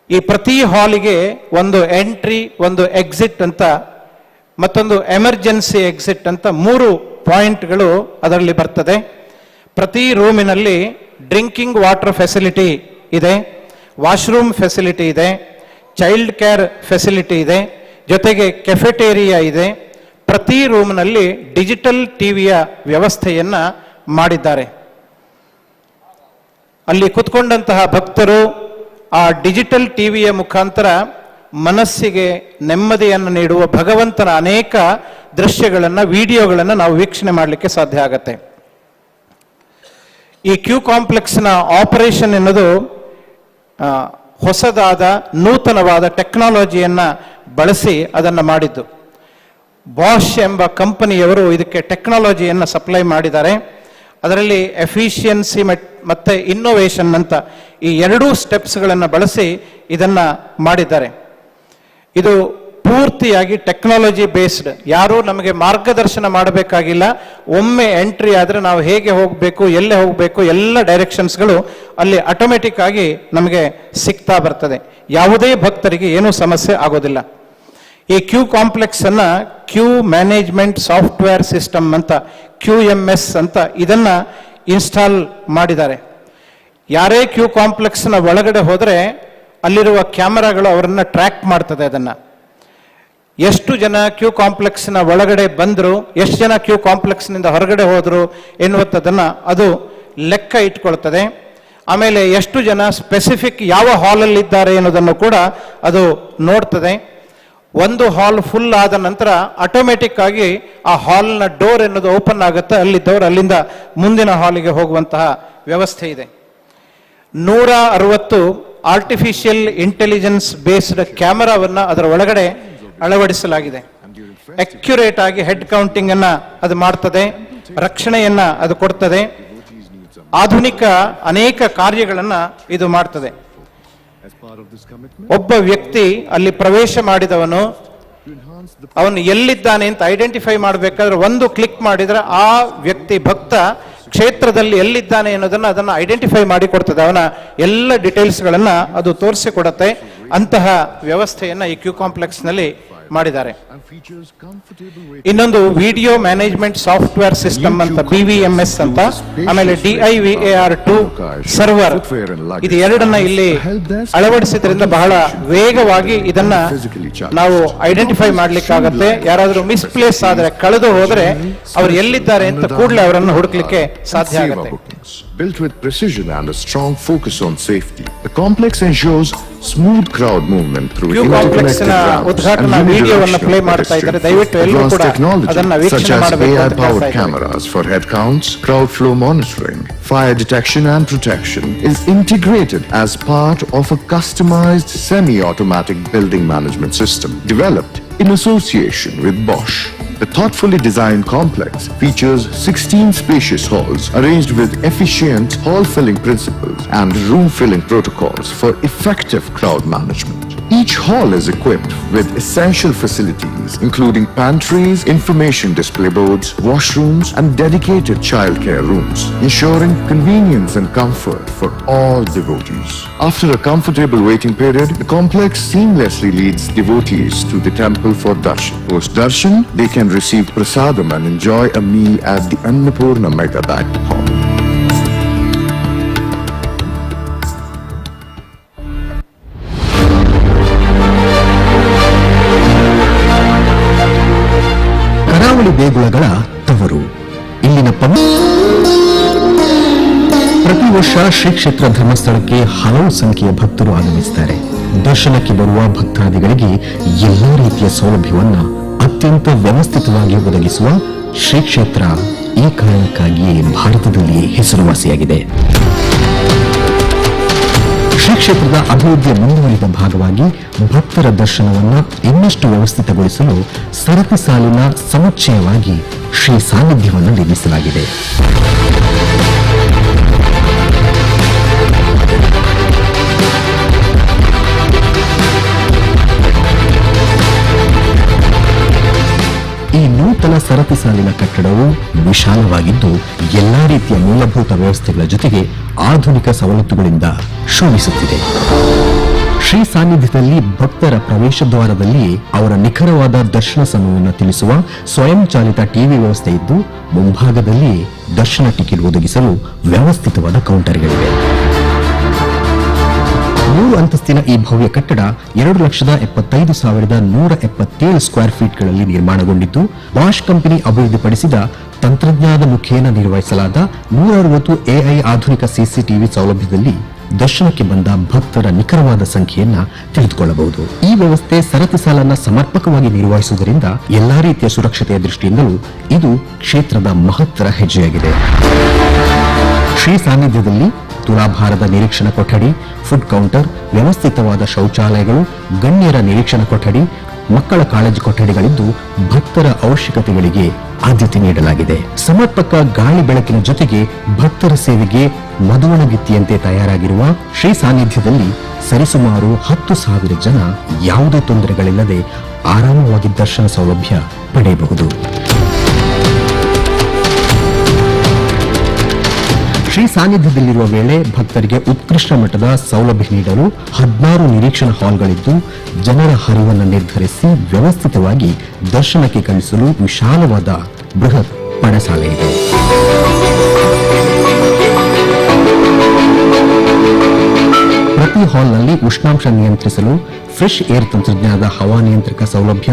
ಈ ಪ್ರತಿ ಹಾಲಿಗೆ ಒಂದು ಎಂಟ್ರಿ, ಒಂದು ಎಕ್ಸಿಟ್ ಅಂತ ಮತ್ತೊಂದು ಎಮರ್ಜೆನ್ಸಿ ಎಕ್ಸಿಟ್ ಅಂತ 3 ಪಾಯಿಂಟ್ಗಳು ಅದರಲ್ಲಿ ಬರ್ತದೆ. ಪ್ರತಿ ರೂಮಿನಲ್ಲಿ ಡ್ರಿಂಕಿಂಗ್ ವಾಟರ್ ಫೆಸಿಲಿಟಿ ಇದೆ, ವಾಶ್ರೂಮ್ ಫೆಸಿಲಿಟಿ ಇದೆ, ಚೈಲ್ಡ್ ಕೇರ್ ಫೆಸಿಲಿಟಿ ಇದೆ, ಜೊತೆಗೆ ಕೆಫೆಟೇರಿಯಾ ಇದೆ. ಪ್ರತಿ ರೂಮ್ನಲ್ಲಿ ಡಿಜಿಟಲ್ ಟಿವಿಯ ವ್ಯವಸ್ಥೆಯನ್ನು ಮಾಡಿದ್ದಾರೆ. ಅಲ್ಲಿ ಕುತ್ಕೊಂಡಂತಹ ಭಕ್ತರು ಆ ಡಿಜಿಟಲ್ ಟಿವಿಯ ಮುಖಾಂತರ ಮನಸ್ಸಿಗೆ ನೆಮ್ಮದಿಯನ್ನು ನೀಡುವ ಭಗವಂತನ ಅನೇಕ ದೃಶ್ಯಗಳನ್ನು, ವಿಡಿಯೋಗಳನ್ನು ನಾವು ವೀಕ್ಷಣೆ ಮಾಡಲಿಕ್ಕೆ ಸಾಧ್ಯ ಆಗತ್ತೆ. ಈ ಕ್ಯೂ ಕಾಂಪ್ಲೆಕ್ಸ್ನ ಆಪರೇಷನ್ ಎನ್ನುವುದು ಹೊಸದಾದ ನೂತನವಾದ ಟೆಕ್ನಾಲಜಿಯನ್ನು ಬಳಸಿ ಅದನ್ನು ಮಾಡಿದ್ದು. ಬಾಷ್ ಎಂಬ ಕಂಪನಿಯವರು ಇದಕ್ಕೆ ಟೆಕ್ನಾಲಜಿಯನ್ನು ಸಪ್ಲೈ ಮಾಡಿದ್ದಾರೆ. ಅದರಲ್ಲಿ ಎಫಿಷಿಯನ್ಸಿ ಮತ್ತು ಇನ್ನೋವೇಷನ್ ಅಂತ ಈ 2 ಸ್ಟೆಪ್ಸ್ಗಳನ್ನು ಬಳಸಿ ಇದನ್ನು ಮಾಡಿದ್ದಾರೆ. ಇದು ಪೂರ್ತಿಯಾಗಿ ಟೆಕ್ನಾಲಜಿ ಬೇಸ್ಡ್. ಯಾರೂ ನಮಗೆ ಮಾರ್ಗದರ್ಶನ ಮಾಡಬೇಕಾಗಿಲ್ಲ. ಒಮ್ಮೆ ಎಂಟ್ರಿ ಆದರೆ ನಾವು ಹೇಗೆ ಹೋಗಬೇಕು, ಎಲ್ಲೇ ಹೋಗಬೇಕು, ಎಲ್ಲ ಡೈರೆಕ್ಷನ್ಸ್ಗಳು ಅಲ್ಲಿ ಆಟೋಮೆಟಿಕ್ ಆಗಿ ನಮಗೆ ಸಿಗ್ತಾ ಬರ್ತದೆ. ಯಾವುದೇ ಭಕ್ತರಿಗೆ ಏನೂ ಸಮಸ್ಯೆ ಆಗೋದಿಲ್ಲ. ಈ ಕ್ಯೂ ಕಾಂಪ್ಲೆಕ್ಸ್ ಅನ್ನ ಕ್ಯೂ ಮ್ಯಾನೇಜ್ಮೆಂಟ್ ಸಾಫ್ಟ್ವೇರ್ ಸಿಸ್ಟಮ್ ಅಂತ QMS ಅಂತ ಇದನ್ನ ಇನ್ಸ್ಟಾಲ್ ಮಾಡಿದ್ದಾರೆ. ಯಾರೇ ಕ್ಯೂ ಕಾಂಪ್ಲೆಕ್ಸ್ನ ಒಳಗಡೆ ಹೋದರೆ ಅಲ್ಲಿರುವ ಕ್ಯಾಮರಾಗಳು ಅವರನ್ನು ಟ್ರ್ಯಾಕ್ ಮಾಡ್ತದೆ. ಅದನ್ನು ಎಷ್ಟು ಜನ ಕ್ಯೂ ಕಾಂಪ್ಲೆಕ್ಸ್ನ ಒಳಗಡೆ ಬಂದರು, ಎಷ್ಟು ಜನ ಕ್ಯೂ ಕಾಂಪ್ಲೆಕ್ಸ್ನಿಂದ ಹೊರಗಡೆ ಹೋದರು ಎನ್ನುವಂಥದ್ದನ್ನು ಅದು ಲೆಕ್ಕ ಇಟ್ಕೊಳ್ತದೆ. ಆಮೇಲೆ ಎಷ್ಟು ಜನ ಸ್ಪೆಸಿಫಿಕ್ ಯಾವ ಹಾಲಲ್ಲಿದ್ದಾರೆ ಅನ್ನೋದನ್ನು ಕೂಡ ಅದು ನೋಡ್ತದೆ. ಒಂದು ಹಾಲ್ ಫುಲ್ ಆದ ನಂತರ ಆಟೋಮೆಟಿಕ್ ಆಗಿ ಆ ಹಾಲ್ನ ಡೋರ್ ಎನ್ನುವುದು ಓಪನ್ ಆಗುತ್ತೆ. ಅಲ್ಲಿದ್ದವರು ಅಲ್ಲಿಂದ ಮುಂದಿನ ಹಾಲಿಗೆ ಹೋಗುವಂತಹ ವ್ಯವಸ್ಥೆ ಇದೆ. 160 ಆರ್ಟಿಫಿಷಿಯಲ್ ಇಂಟೆಲಿಜೆನ್ಸ್ ಬೇಸ್ಡ್ ಕ್ಯಾಮರಾವನ್ನು ಅದರ ಒಳಗಡೆ ಅಳವಡಿಸಲಾಗಿದೆ. ಅಕ್ಯುರೇಟ್ ಆಗಿ ಹೆಡ್ ಕೌಂಟಿಂಗ್ ಅನ್ನ ಅದು ಮಾಡ್ತದೆ, ರಕ್ಷಣೆಯನ್ನ ಅದು ಕೊಡ್ತದೆ, ಆಧುನಿಕ ಅನೇಕ ಕಾರ್ಯಗಳನ್ನ ಇದು ಮಾಡ್ತದೆ. ಒಬ್ಬ ವ್ಯಕ್ತಿ ಅಲ್ಲಿ ಪ್ರವೇಶ ಮಾಡಿದವನು ಅವನು ಎಲ್ಲಿದ್ದಾನೆ ಅಂತ ಐಡೆಂಟಿಫೈ ಮಾಡಬೇಕಾದ್ರೆ ಒಂದು ಕ್ಲಿಕ್ ಮಾಡಿದ್ರೆ ಆ ವ್ಯಕ್ತಿ ಭಕ್ತ ಕ್ಷೇತ್ರದಲ್ಲಿ ಎಲ್ಲಿದ್ದಾನೆ ಅನ್ನೋದನ್ನ ಅದನ್ನು ಐಡೆಂಟಿಫೈ ಮಾಡಿ ಕೊಡ್ತದೆ. ಅವನ ಎಲ್ಲ ಡೀಟೇಲ್ಸ್ಗಳನ್ನ ಅದು ತೋರಿಸಿಕೊಡುತ್ತೆ. ಅಂತಹ ವ್ಯವಸ್ಥೆಯನ್ನ ಈ ಕ್ಯೂ ಕಾಂಪ್ಲೆಕ್ಸ್ ನಲ್ಲಿ ಮಾಡಿದ್ದಾರೆ. ಇನ್ನೊಂದು ವಿಡಿಯೋ ಮ್ಯಾನೇಜ್ಮೆಂಟ್ ಸಾಫ್ಟ್ವೇರ್ ಸಿಸ್ಟಮ್ ಅಂತ BVMS ಅಂತ, ಆಮೇಲೆ DIVAR2 ಸರ್ವರ್, ಇದು ಎರಡನ್ನ ಇಲ್ಲಿ ಅಳವಡಿಸಿದ್ರಿಂದ ಬಹಳ ವೇಗವಾಗಿ ಇದನ್ನ ನಾವು ಐಡೆಂಟಿಫೈ ಮಾಡ್ಲಿಕ್ಕಾಗತ್ತೆ. ಯಾರಾದ್ರೂ ಮಿಸ್ಪ್ಲೇಸ್ ಆದ್ರೆ, ಕಳೆದು ಹೋದ್ರೆ ಅವ್ರು ಎಲ್ಲಿದ್ದಾರೆ ಅಂತ ಕೂಡಲೇ ಅವರನ್ನು ಹುಡುಕ್ಲಿಕ್ಕೆ ಸಾಧ್ಯ ಆಗುತ್ತೆ. Built with precision and a strong focus on safety, the complex ensures smooth crowd movement through interconnected ramps and unidirectional pedestrian. Advanced technology such as AI-powered cameras for head counts, crowd flow monitoring, fire detection and protection is integrated as part of a customized semi-automatic building management system developed in association with Bosch. The thoughtfully designed complex features 16 spacious halls arranged with efficient hall-filling principles and room-filling protocols for effective crowd management. Each hall is equipped with essential facilities including pantries, information display boards, washrooms and dedicated childcare rooms, ensuring convenience and comfort for all devotees. After a comfortable waiting period, the complex seamlessly leads devotees to the temple for darshan. Post-darshan, they can receive prasadam and enjoy a meal at the Annapurna Mega Banquet Hall. ಕರಾವಳಿ ದೇಗುಲಗಳ ತವರು ಇಲ್ಲಿನ ಪ್ರತಿ ವರ್ಷ ಶ್ರೀ ಕ್ಷೇತ್ರ ಧರ್ಮಸ್ಥಳಕ್ಕೆ ಹಲವು ಸಂಖ್ಯೆಯ ಭಕ್ತರು ಆಗಮಿಸುತ್ತಾರೆ. ದರ್ಶನಕ್ಕೆ ಬರುವ ಭಕ್ತಾದಿಗಳಿಗೆ ಎಲ್ಲಾ ರೀತಿಯ ಸೌಲಭ್ಯವನ್ನ ಅತ್ಯಂತ ವ್ಯವಸ್ಥಿತವಾಗಿ ಒದಗಿಸುವ ಶ್ರೀ ಕ್ಷೇತ್ರ ಈ ಕಾರಣಕ್ಕಾಗಿಯೇ ಭಾರತದಲ್ಲಿ ಹೆಸರುವಾಸಿಯಾಗಿದೆ. ಶ್ರೀ ಕ್ಷೇತ್ರದ ಅಭಿವೃದ್ಧಿಯ ಮುಂದುವರಿದ ಭಾಗವಾಗಿ ಭಕ್ತರ ದರ್ಶನವನ್ನು ಇನ್ನಷ್ಟು ವ್ಯವಸ್ಥಿತಗೊಳಿಸಲು ಸರತಿ ಸಾಲಿನ ಸಮುಚ್ಚಯವಾಗಿ ಶ್ರೀ ಸಾನ್ನಿಧ್ಯವನ್ನು ನಿರ್ಮಿಸಲಾಗಿದೆ. ಈ ನೂತನ ಸರತಿ ಸಾಲಿನ ಕಟ್ಟಡವು ವಿಶಾಲವಾಗಿದ್ದು ಎಲ್ಲಾ ರೀತಿಯ ಮೂಲಭೂತ ವ್ಯವಸ್ಥೆಗಳ ಜೊತೆಗೆ ಆಧುನಿಕ ಸವಲತ್ತುಗಳಿಂದ ಶೋಭಿಸುತ್ತಿದೆ. ಶ್ರೀ ಸಾನ್ನಿಧ್ಯದಲ್ಲಿ ಭಕ್ತರ ಪ್ರವೇಶ ದ್ವಾರದಲ್ಲಿ ಅವರ ನಿಖರವಾದ ದರ್ಶನ ಸಮಯವನ್ನು ತಿಳಿಸುವ ಸ್ವಯಂ ಚಾಲಿತ ಟಿವಿ ವ್ಯವಸ್ಥೆ ಇದ್ದು, ಮುಂಭಾಗದಲ್ಲಿ ದರ್ಶನ ಟಿಕೆಟ್ ಒದಗಿಸಲು ವ್ಯವಸ್ಥಿತವಾದ ಕೌಂಟರ್ಗಳಿವೆ. 3 ಅಂತಸ್ತಿನ ಈ ಭವ್ಯ ಕಟ್ಟಡ 2,75,177 ಸ್ಕ್ವೇರ್ ಫೀಟ್ಗಳಲ್ಲಿ ನಿರ್ಮಾಣಗೊಂಡಿದ್ದು, ಬಾಷ್ ಕಂಪನಿ ಅಭಿವೃದ್ಧಿಪಡಿಸಿದ ತಂತ್ರಜ್ಞಾನದ ಮುಖೇನ ನಿರ್ವಹಿಸಲಾದ 160 AI ಆಧುನಿಕ ಸಿಸಿಟಿವಿ ಸೌಲಭ್ಯದಲ್ಲಿ ದರ್ಶನಕ್ಕೆ ಬಂದ ಭಕ್ತರ ನಿಖರವಾದ ಸಂಖ್ಯೆಯನ್ನ ತಿಳಿದುಕೊಳ್ಳಬಹುದು. ಈ ವ್ಯವಸ್ಥೆ ಸರತಿ ಸಾಲನ್ನ ಸಮರ್ಪಕವಾಗಿ ನಿರ್ವಹಿಸುವುದರಿಂದ ಎಲ್ಲಾ ರೀತಿಯ ಸುರಕ್ಷತೆಯ ದೃಷ್ಟಿಯಿಂದಲೂ ಇದು ಕ್ಷೇತ್ರದ ಮಹತ್ತರ ಹೆಜ್ಜೆಯಾಗಿದೆ. ಶ್ರೀ ಸಾನ್ನಿಧ್ಯದಲ್ಲಿ ತುಲಾಭಾರದ ನಿರೀಕ್ಷಣಾ ಕೊಠಡಿ, ಫುಡ್ ಕೌಂಟರ್, ವ್ಯವಸ್ಥಿತವಾದ ಶೌಚಾಲಯಗಳು, ಗಣ್ಯರ ನಿರೀಕ್ಷಣಾ ಕೊಠಡಿ, ಮಕ್ಕಳ ಕಾಳಜಿ ಕೊಠಡಿಗಳಿದ್ದು ಭಕ್ತರ ಅವಶ್ಯಕತೆಗಳಿಗೆ ಆದ್ಯತೆ ನೀಡಲಾಗಿದೆ. ಸಮರ್ಪಕ ಗಾಳಿ ಬೆಳಕಿನ ಜೊತೆಗೆ ಭಕ್ತರ ಸೇವೆಗೆ ಮದುವಣಗಿತ್ತಿಯಂತೆ ತಯಾರಾಗಿರುವ ಶ್ರೀ ಸಾನ್ನಿಧ್ಯದಲ್ಲಿ ಸರಿಸುಮಾರು 10,000 ಜನ ಯಾವುದೇ ತೊಂದರೆಗಳಿಲ್ಲದೆ ಆರಾಮವಾಗಿ ದರ್ಶನ ಸೌಲಭ್ಯ ಪಡೆಯಬಹುದು. ಶ್ರೀ ಸಾನ್ನಿಧ್ಯದಲ್ಲಿರುವ ವೇಳೆ ಭಕ್ತರಿಗೆ ಉತ್ಕೃಷ್ಟ ಮಟ್ಟದ ಸೌಲಭ್ಯ ನೀಡಲು 16 ನಿರೀಕ್ಷಣಾ ಹಾಲ್ಗಳಿದ್ದು, ಜನರ ಹರಿವನ್ನು ನಿರ್ಧರಿಸಿ ವ್ಯವಸ್ಥಿತವಾಗಿ ದರ್ಶನಕ್ಕೆ ಕಳಿಸಲು ವಿಶಾಲವಾದ ಬೃಹತ್ ಪಡಸಾಲೆ ಇದೆ. ಪ್ರತಿ ಹಾಲ್ನಲ್ಲಿ ಉಷ್ಣಾಂಶ ನಿಯಂತ್ರಿಸಲು ಫ್ರೆಶ್ ಏರ್ ತಂತ್ರಜ್ಞಾನದ ಹವಾನಿಯಂತ್ರಕ ಸೌಲಭ್ಯ,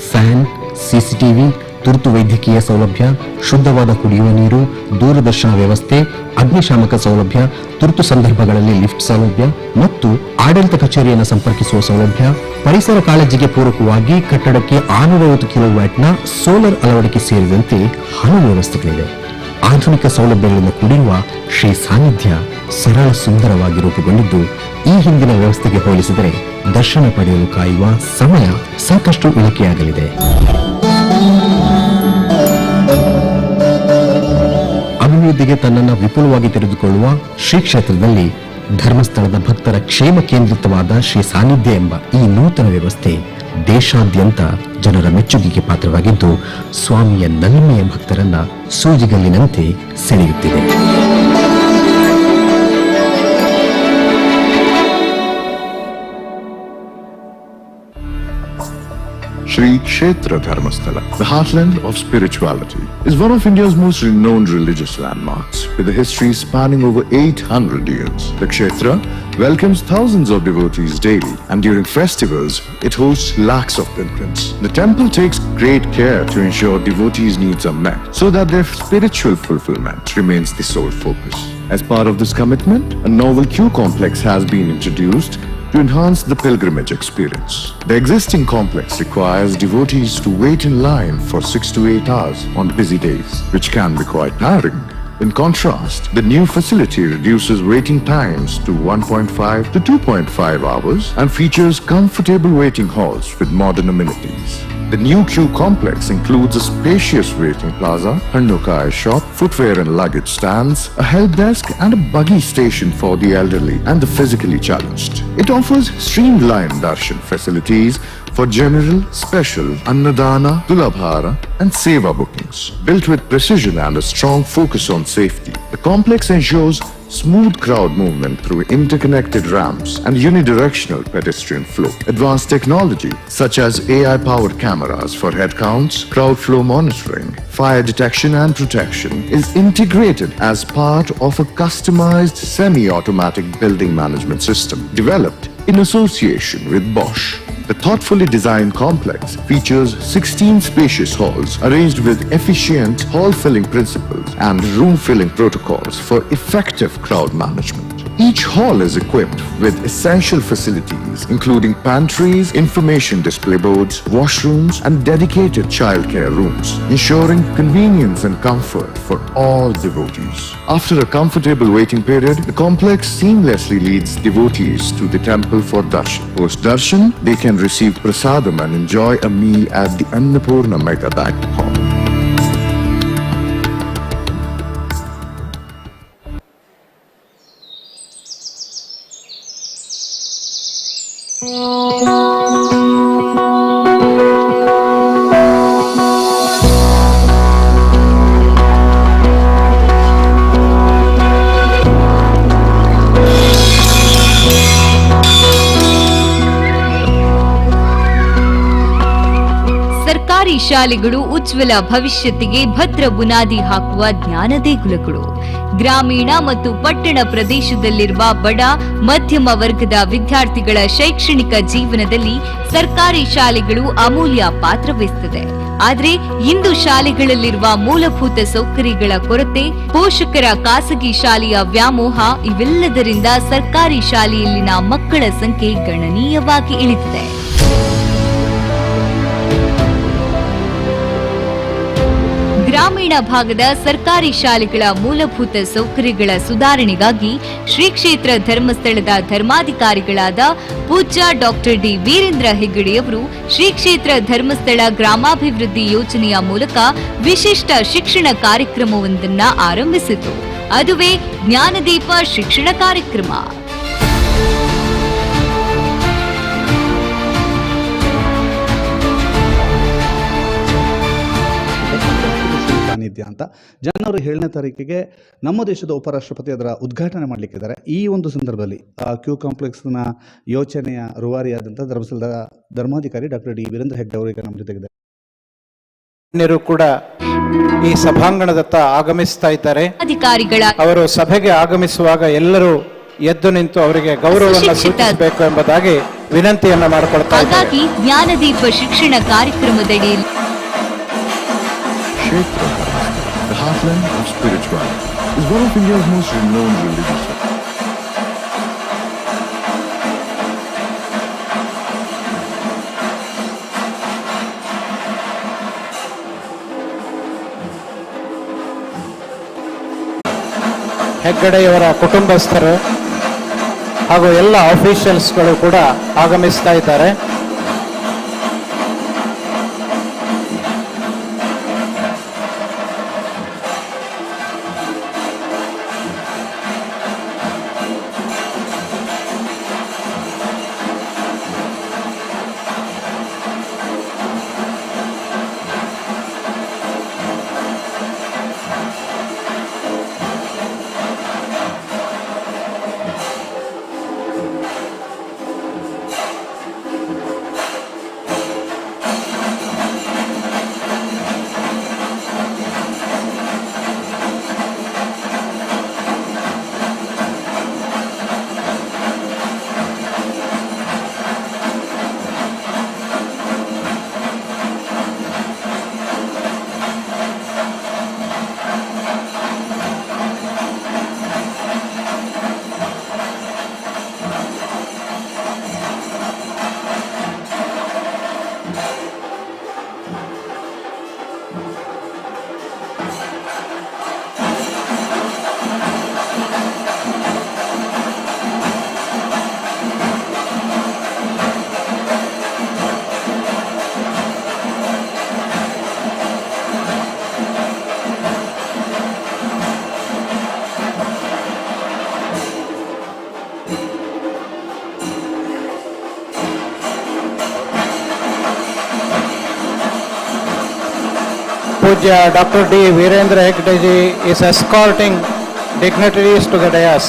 ಫ್ಯಾನ್, ಸಿಸಿಟಿವಿ, ತುರ್ತು ವೈದ್ಯಕೀಯ ಸೌಲಭ್ಯ, ಶುದ್ಧವಾದ ಕುಡಿಯುವ ನೀರು, ದೂರದರ್ಶನ ವ್ಯವಸ್ಥೆ, ಅಗ್ನಿಶಾಮಕ ಸೌಲಭ್ಯ, ತುರ್ತು ಸಂದರ್ಭಗಳಲ್ಲಿ ಲಿಫ್ಟ್ ಸೌಲಭ್ಯ ಮತ್ತು ಆಡಳಿತ ಕಚೇರಿಯನ್ನು ಸಂಪರ್ಕಿಸುವ ಸೌಲಭ್ಯ, ಪರಿಸರ ಕಾಳಜಿಗೆ ಪೂರಕವಾಗಿ ಕಟ್ಟಡಕ್ಕೆ 650 ಕಿಲೋವ್ಯಾಟ್ನ ಸೋಲಾರ್ ಅಳವಡಿಕೆ ಸೇರಿದಂತೆ ಹಲವು ವ್ಯವಸ್ಥೆಗಳಿವೆ. ಆಧುನಿಕ ಸೌಲಭ್ಯಗಳಿಂದ ಕೂಡಿರುವ ಶ್ರೀ ಸಾನ್ನಿಧ್ಯ ಸರಳ ಸುಂದರವಾಗಿ ರೂಪುಗೊಂಡಿದ್ದು, ಈ ಹಿಂದಿನ ವ್ಯವಸ್ಥೆಗೆ ಹೋಲಿಸಿದರೆ ದರ್ಶನ ಪಡೆಯಲು ಕಾಯುವ ಸಮಯ ಸಾಕಷ್ಟು ಇಳಿಕೆಯಾಗಲಿದೆ. ಅಭಿವೃದ್ಧಿಗೆ ತನ್ನನ್ನು ವಿಪುಲವಾಗಿ ತೆರೆದುಕೊಳ್ಳುವ ಶ್ರೀ ಕ್ಷೇತ್ರದಲ್ಲಿ ಧರ್ಮಸ್ಥಳದ ಭಕ್ತರ ಕ್ಷೇಮ ಕೇಂದ್ರಿತವಾದ ಶ್ರೀ ಸಾನ್ನಿಧ್ಯ ಎಂಬ ಈ ನೂತನ ವ್ಯವಸ್ಥೆ ದೇಶಾದ್ಯಂತ ಜನರ ಮೆಚ್ಚುಗೆಗೆ ಪಾತ್ರವಾಗಿದ್ದು, ಸ್ವಾಮಿಯ ನಲ್ಮೆಯ ಭಕ್ತರನ್ನ ಸೂಜಿಗಲ್ಲಿನಂತೆ ಸೆಳೆಯುತ್ತಿದೆ. Shri Kshetra Dharmasthala, the heartland of spirituality, is one of India's most renowned religious landmarks, with a history spanning over 800 years. The Kshetra welcomes thousands of devotees daily, and during festivals, it hosts lakhs of pilgrims. The temple takes great care to ensure devotees' needs are met, so that their spiritual fulfillment remains the sole focus. As part of this commitment, a novel queue complex has been introduced to enhance the pilgrimage experience. The existing complex requires devotees to wait in line for 6 to 8 hours on busy days, which can be quite tiring. In contrast, the new facility reduces waiting times to 1.5 to 2.5 hours and features comfortable waiting halls with modern amenities. The new queue complex includes a spacious waiting plaza, Hannukai shop, footwear and luggage stands, a help desk and a buggy station for the elderly and the physically challenged. It offers streamlined darshan facilities for general, special, Annadana, Tulabhara and Seva bookings. Built with precision and a strong focus on safety, the complex ensures smooth crowd movement through interconnected ramps and unidirectional pedestrian flow. Advanced technology such as AI-powered cameras for head counts, crowd flow monitoring, fire detection and protection is integrated as part of a customized semi-automatic building management system developed in association with Bosch. The thoughtfully designed complex features 16 spacious halls arranged with efficient hall-filling principles and room-filling protocols for effective crowd management. Each hall is equipped with essential facilities including pantries, information display boards, washrooms and dedicated childcare rooms, ensuring convenience and comfort for all devotees. After a comfortable waiting period, the complex seamlessly leads devotees to the temple for darshan. Post-darshan, they can receive prasadam and enjoy a meal at the Annapurna Mega Banquet Hall. ಸರ್ಕಾರಿ ಶಾಲೆಗಳು ಉಜ್ವಲ ಭವಿಷ್ಯತ್ತಿಗೆ ಭದ್ರ ಬುನಾದಿ ಹಾಕುವ ಜ್ಞಾನ ದೇಗುಲಗಳು. ಗ್ರಾಮೀಣ ಮತ್ತು ಪಟ್ಟಣ ಪ್ರದೇಶದಲ್ಲಿರುವ ಬಡ ಮಧ್ಯಮ ವರ್ಗದ ವಿದ್ಯಾರ್ಥಿಗಳ ಶೈಕ್ಷಣಿಕ ಜೀವನದಲ್ಲಿ ಸರ್ಕಾರಿ ಶಾಲೆಗಳು ಅಮೂಲ್ಯ ಪಾತ್ರ ವಹಿಸುತ್ತದೆ. ಆದರೆ ಇಂದು ಶಾಲೆಗಳಲ್ಲಿರುವ ಮೂಲಭೂತ ಸೌಕರ್ಯಗಳ ಕೊರತೆ, ಪೋಷಕರ ಖಾಸಗಿ ಶಾಲೆಯ ವ್ಯಾಮೋಹ ಇವೆಲ್ಲದರಿಂದ ಸರ್ಕಾರಿ ಶಾಲೆಯಲ್ಲಿನ ಮಕ್ಕಳ ಸಂಖ್ಯೆ ಗಣನೀಯವಾಗಿ ಇಳಿದಿದೆ. ಗ್ರಾಮೀಣ ಭಾಗದ ಸರ್ಕಾರಿ ಶಾಲೆಗಳ ಮೂಲಭೂತ ಸೌಕರ್ಯಗಳ ಸುಧಾರಣೆಗಾಗಿ ಶ್ರೀ ಕ್ಷೇತ್ರ ಧರ್ಮಸ್ಥಳದ ಧರ್ಮಾಧಿಕಾರಿಗಳಾದ ಪೂಜ್ಯ ಡಾಕ್ಟರ್ ಡಿ ವೀರೇಂದ್ರ ಹೆಗ್ಗಡೆಯವರು ಶ್ರೀ ಕ್ಷೇತ್ರ ಧರ್ಮಸ್ಥಳ ಗ್ರಾಮಾಭಿವೃದ್ಧಿ ಯೋಜನೆಯ ಮೂಲಕ ವಿಶಿಷ್ಟ ಶಿಕ್ಷಣ ಕಾರ್ಯಕ್ರಮವೊಂದನ್ನ ಆರಂಭಿಸಿತು. ಅದುವೇ ಜ್ಞಾನದೀಪ ಶಿಕ್ಷಣ ಕಾರ್ಯಕ್ರಮ. ಸಾನ್ನಿಧ್ಯ ಅಂತ ಜನವರಿ 7ನೇ ತಾರೀಕಿಗೆ ನಮ್ಮ ದೇಶದ ಉಪರಾಷ್ಟ್ರಪತಿ ಅದರ ಉದ್ಘಾಟನೆ ಮಾಡಲಿಕ್ಕಿದ್ದಾರೆ. ಈ ಒಂದು ಸಂದರ್ಭದಲ್ಲಿ ಕ್ಯೂ ಕಾಂಪ್ಲೆಕ್ಸ್ನ ಯೋಚನೆಯ ರೂವಾರಿಯಾದಂಥ ಧರ್ಮಸ್ಥಳದ ಧರ್ಮಾಧಿಕಾರಿ ಡಾಕ್ಟರ್ ಡಿ ವೀರೇಂದ್ರ ಹೆಗ್ಡೆ ಅವರು ಈಗ ನಮ್ಮ ಜೊತೆಗಿದ್ದಾರೆ. ಕೂಡ ಈ ಸಭಾಂಗಣದತ್ತ ಆಗಮಿಸ್ತಾ ಇದ್ದಾರೆ. ಅಧಿಕಾರಿಗಳ ಅವರು ಸಭೆಗೆ ಆಗಮಿಸುವಾಗ ಎಲ್ಲರೂ ಎದ್ದು ನಿಂತು ಅವರಿಗೆ ಗೌರವವನ್ನು ಸೂಚಿಸಬೇಕು ಎಂಬುದಾಗಿ ವಿನಂತಿಯನ್ನ ಮಾಡಿಕೊಳ್ತಾ ಇದ್ದಾರೆ. ಹಾಗಾಗಿ ಜ್ಞಾನದೀಪ ಶಿಕ್ಷಣ ಕಾರ್ಯಕ್ರಮದಡಿಯಲ್ಲಿ Kshetra Dharmasthala, the heartland of spirituality, is one of India's most renowned religious centers. ಹೆಗ್ಗಡೆಯವರ ಕುಟುಂಬಸ್ಥರು ಹಾಗೂ ಎಲ್ಲ ಆಫೀಷಿಯಲ್ಸ್ಗಳು ಕೂಡ ಆಗಮಿಸ್ತಾ ಇದ್ದಾರೆ. Pujya Dr. D. Virendra Hegdeji is escorting dignitaries to the dais.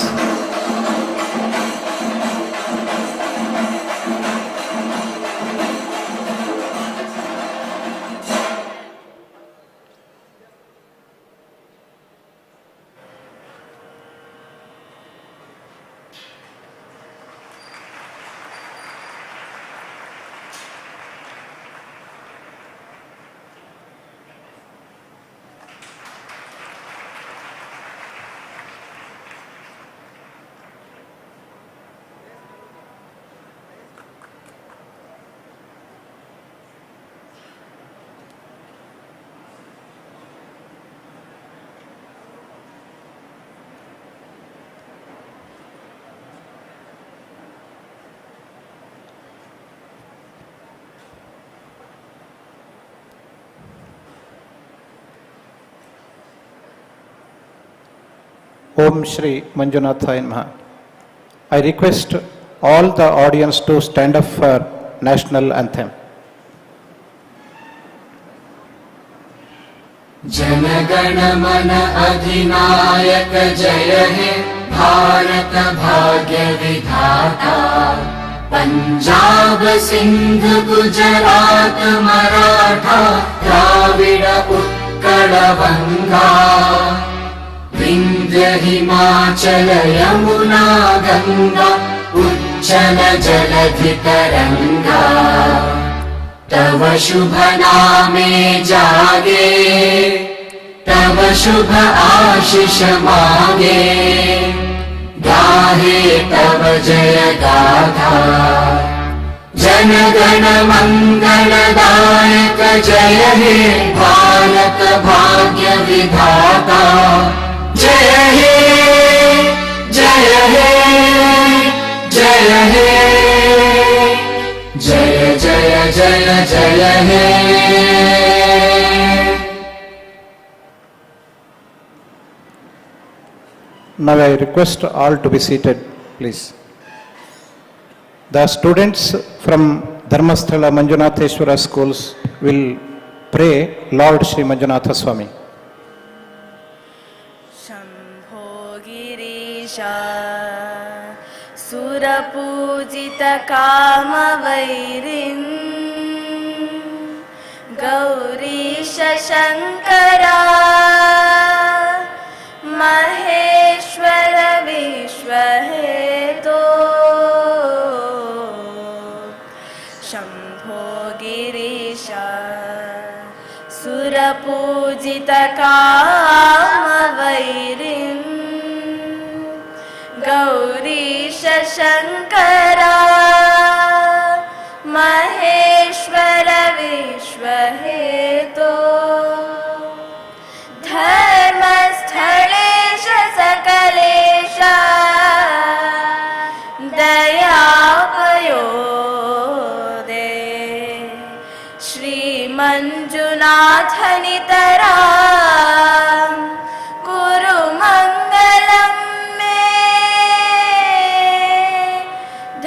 Om Shri Manjunathaya Namaha. I request all the audience to stand up for national anthem. जनगण मन अधिनायक जय हे भारत भाग्य विधाता पंजाब सिंध गुजरात मराठा द्राविड उत्कल बंगा विंध्य हिमाचल यमुना गंगा उच्चल जलधि तरंगा तव शुभ नामे जागे तव शुभ आशीष मांगे गाहे तव जय गाथा जन गण मंगलदायक जय हे भारत भाग्य विधाता जय हे जय हे जय हे जय जय जय जय हे। Now I request all to be seated, please. The students from Dharmasthala Manjunatheshwara schools will pray Lord Shri Manjunatha Swami. Shambho Girisha सुरपूजितकामवैरिन् Gourish Shankara Maheshwar विश्वहेतो Shambho Girisha सुरपूजितकामवैरिन् Gourish Shankara Maheshwar विश्वहेतो धर्मस्थलेश Sakalesh दयापयोदे श्रीमञ्जुनाथनितरा कुरु मङ्गलं मे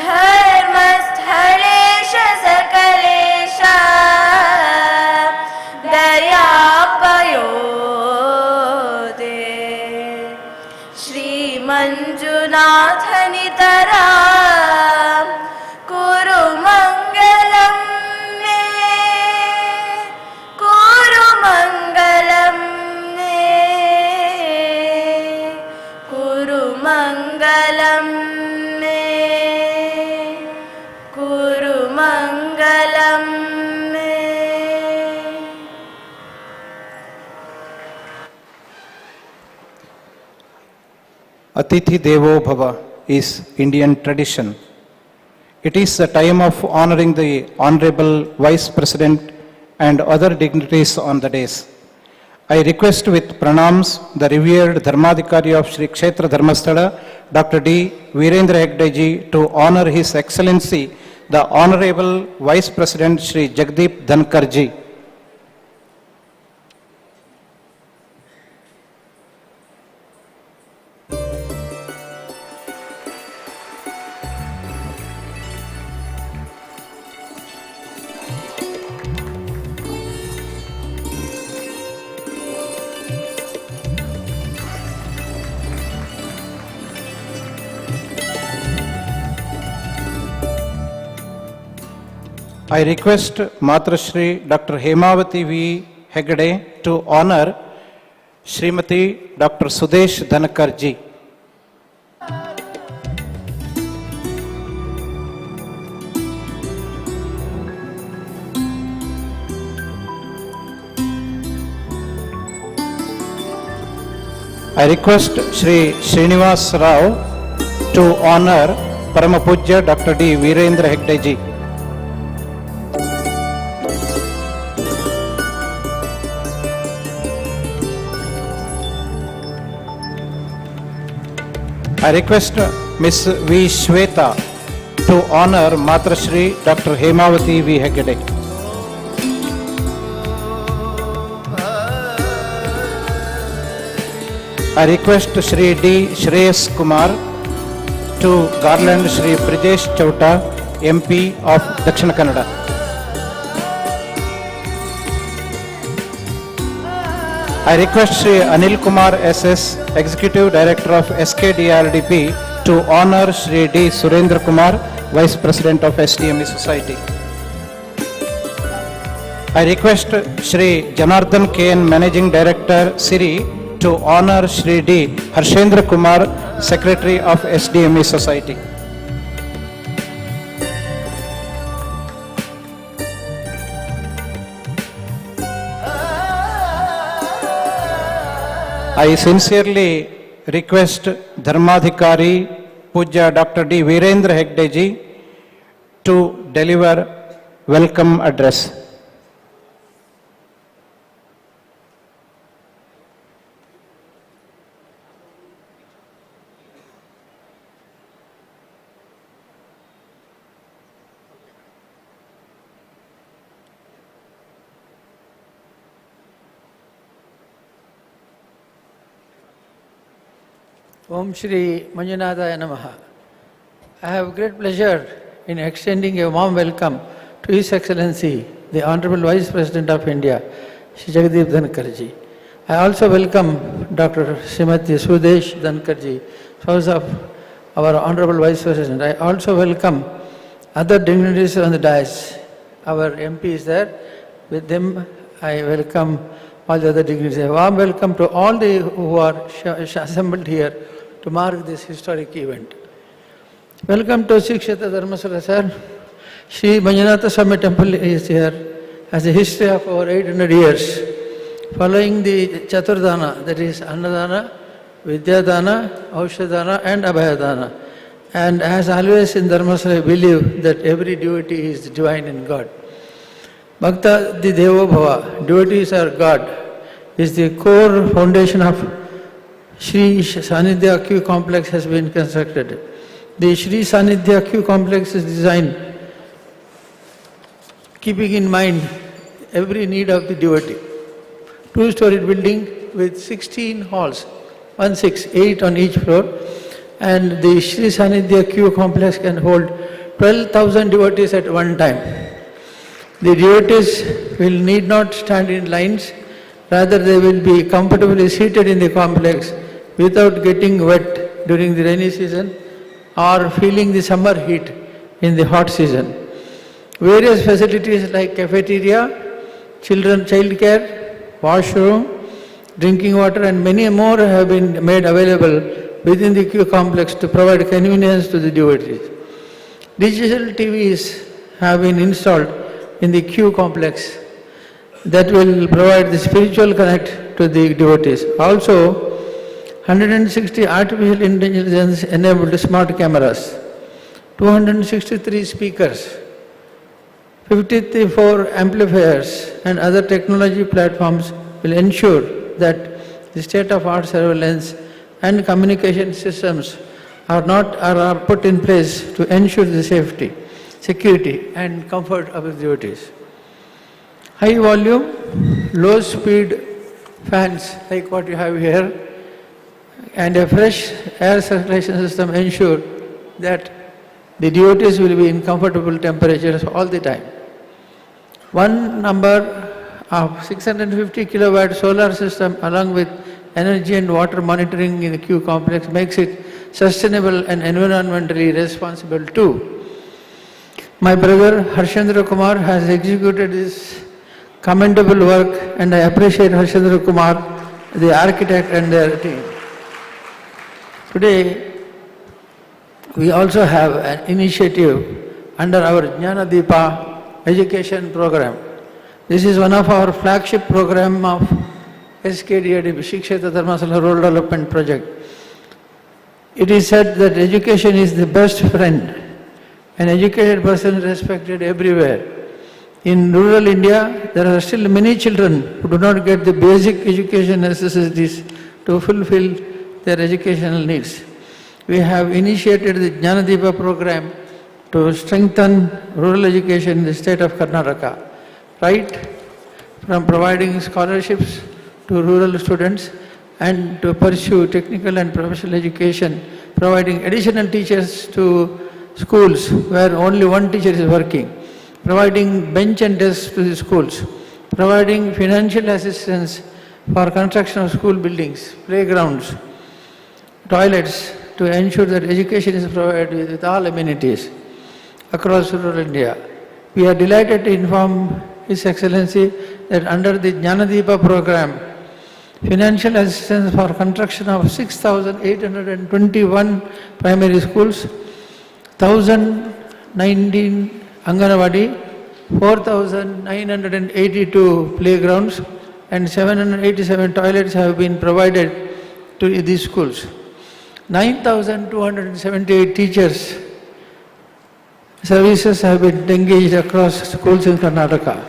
धर्मस्थलेश सकलेश दयापयोदे श्रीमञ्जुनाथनितरा कुरु मङ्गलं मे कुरु मङ्गलं मे कुरु मङ्गलं मे कुरु मङ्गलं मे। Atithi Devo Bhava is Indian tradition. It is the time of honoring the Honorable Vice President and other dignitaries on the days. I request with pranams the revered Dharmadhikari of Shri Kshetra Dharmasthala, Dr. D. Virendra Hegde ji, to honor His Excellency, the Honorable Vice President Shri Jagdeep Dhankar ji. I request Matrashri Dr. Hemavati V. Hegde to honor Srimati Dr. Sudesh Dhankar ji. I request Shri Srinivas Rao to honor Paramapujya Dr. D. Virendra Hegde ji. I request Ms. V. Shweta to honor Matrashri Dr. Hemavati V. Hegde. I request Shri D. Shreyas Kumar to garland Shri Brijesh Chauta, MP of Dakshina Kannada. I request Shri Anil Kumar SS, Executive Director of SKDRDP, to honor Shri D. Surendra Kumar, Vice President of SDME Society. I request Shri Janardhan KN, Managing Director, Siri, to honor Shri D. Harshendra Kumar, Secretary of SDME Society. I sincerely request Dharmadhikari Pujya Dr. D. Virendra Hegdeji to deliver welcome address. Om Shri Manjunataya Namaha. I have great pleasure in extending a warm welcome to His Excellency, the Honorable Vice President of India, Shri Jagdeep Dhankarji. I also welcome Dr. Srimati Sudesh Dhankarji, spouse of our Honorable Vice President. I also welcome other dignitaries on the dais. Our MP is there. With them, I welcome all the other dignitaries. A warm welcome to all the who are assembled here to mark this historic event. Welcome to Sri Kshetra Dharmasala, sir. Sri Manjunatha Swami Temple is here, has a history of over 800 years. Following the Chaturdana, that is Annadana, Vidyadana, Aushadana and Abhayadana. And as always in Dharmasala, I believe that every devotee is divine in God. Bhakta di Devo Bhava, devotees are God, is the core foundation of Shri Sanidhya Q complex has been constructed. The Shri Sanidhya Q complex is designed keeping in mind every need of the devotee. Two-storied building with 16 halls, 8 on each floor, and the Shri Sanidhya Q complex can hold 12,000 devotees at one time. The devotees will need not stand in lines, rather they will be comfortably seated in the complex without getting wet during the rainy season or feeling the summer heat in the hot season. Various facilities like cafeteria, child care, washroom, drinking water and many more have been made available within the Q complex to provide convenience to the devotees. Digital TVs have been installed in the Q complex that will provide the spiritual connect to the devotees. Also, 160 artificial intelligence enabled smart cameras, 263 speakers, 54 amplifiers and other technology platforms will ensure that the state-of-art surveillance and communication systems are put in place to ensure the safety, security and comfort of the devotees. High volume, low speed fans like what you have here and a fresh air circulation system ensure that the devotees will be in comfortable temperatures all the time. One number of 650 kilowatt solar system along with energy and water monitoring in the Q complex makes it sustainable and environmentally responsible too. My brother Harshendra Kumar has executed this commendable work and I appreciate Harshendra Kumar, the architect and their team. Today, we also have an initiative under our Jnana Deepa education program. This is one of our flagship program of SKDAD, Shri Kshetra Dharmasala Rural Development Project. It is said that education is the best friend. An educated person is respected everywhere. In rural India, there are still many children who do not get the basic education necessities to fulfill their educational needs. We have initiated the Jnana Deepa program to strengthen rural education in the state of Karnataka, right from providing scholarships to rural students and to pursue technical and professional education, providing additional teachers to schools where only one teacher is working, providing bench and desks to the schools, providing financial assistance for construction of school buildings, playgrounds, toilets, to ensure that education is provided with all amenities. across rural India. We are delighted to inform His Excellency that under the Jnanadeepa program, financial assistance for construction of 6,821 primary schools, 1,019 Anganwadi, 4,982 playgrounds and 787 toilets have been provided to these schools. 9,278 teachers services have been engaged across schools in Karnataka,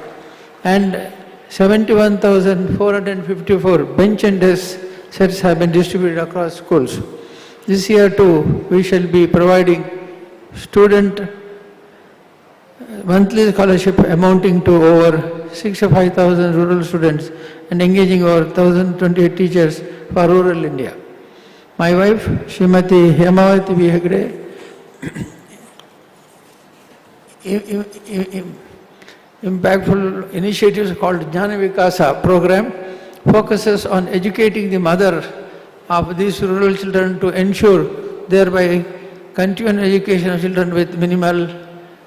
and 71,454 bench and desk sets have been distributed across schools. This year too, we shall be providing student monthly scholarship amounting to over 65,000 rural students and engaging over 1,028 teachers for rural India. My wife, Srimati Hemavati V. Hegde, impactful initiatives called Jnana Vikasa program focuses on educating the mother of these rural children to ensure thereby continuing education of children with minimal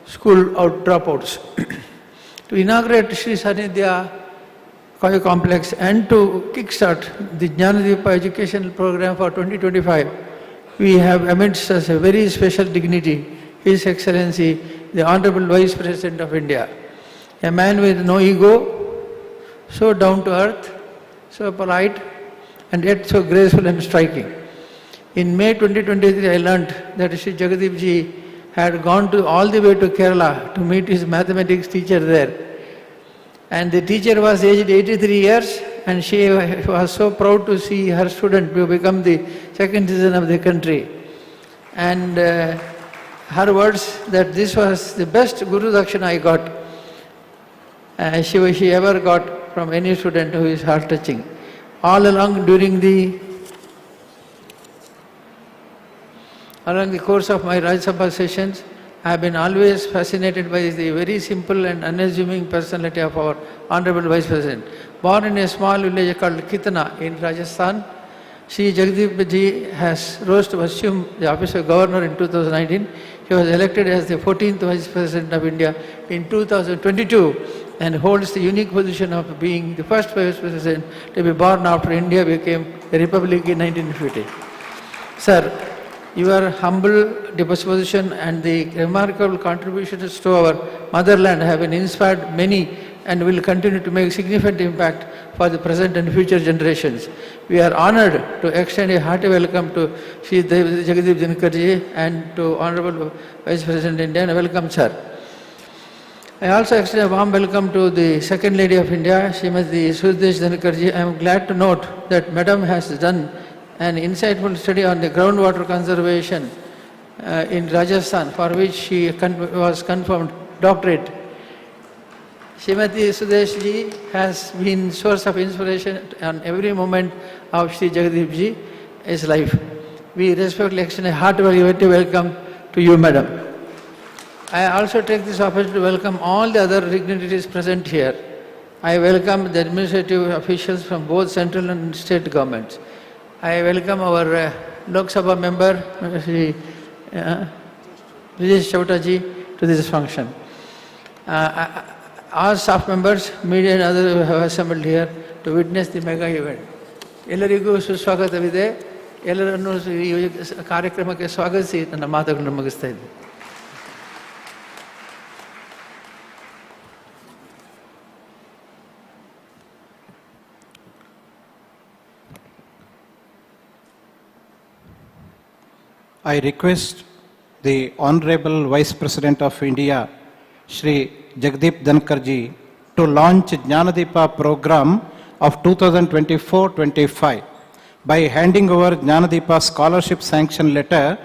school dropouts. To inaugurate Sri Sanidhya Kavya Complex and to kickstart the Jnanadeepa educational program for 2025, we have amidst us a very special dignity, His Excellency, the Honorable Vice President of India. A man with no ego, so down to earth, so polite, and yet so graceful and striking. In May 2023, I learnt that Sri Jagadeep Ji had gone all the way to Kerala to meet his mathematics teacher there. And the teacher was aged 83 years, and she was so proud to see her student to become the second citizen of the country. And her words that this was the best Guru Dakshina I got. She ever got from any student who is heart-touching. All along during the course of my Rajya Sabha sessions, I have been always fascinated by the very simple and unassuming personality of our Honorable Vice President. Born in a small village called Kitana in Rajasthan, Sri Jagadeep Ji rose to assume the office of Governor in 2019. He was elected as the 14th Vice President of India in 2022 and holds the unique position of being the first Vice President to be born after India became a republic in 1950. Sir, your humble disposition and the remarkable contributions to our motherland have been inspired many and will continue to make significant impact for the present and future generations. We are honored to extend a hearty welcome to Sri Jagadeep Dhankar Ji and to Honorable Vice President India. Welcome, sir. I also extend a warm welcome to the Second Lady of India, Srimati Sudesh Dhankar Ji. I am glad to note that Madam has done an insightful study on the groundwater conservation in Rajasthan, for which she was confirmed doctorate. Srimati Sudesh Ji has been source of inspiration on every moment of Sri Jagadeep Ji's life. We respectfully extend a hearty welcome to you, Madam. I also take this opportunity to welcome all the other dignitaries present here. I welcome the administrative officials from both central and state governments. I welcome our Lok Sabha member, Shri Brijesh Chauta Ji, to this function. Our staff members, media and others who have assembled here to witness the mega event. ಎಲ್ಲರಿಗೂ ಸುಸ್ವಾಗತವಿದೆ. ಎಲ್ಲರನ್ನೂ ಈ ಕಾರ್ಯಕ್ರಮಕ್ಕೆ ಸ್ವಾಗತಿಸಿ ನನ್ನ ಮಾತುಗಳನ್ನು ಮುಗಿಸ್ತಾ ಇದ್ದೀನಿ. I request the Honorable Vice President of India, Shri Jagadeep Dhankar Ji, to launch Jnanadeepa program of 2024-25 by handing over Jnanadeepa scholarship sanction letter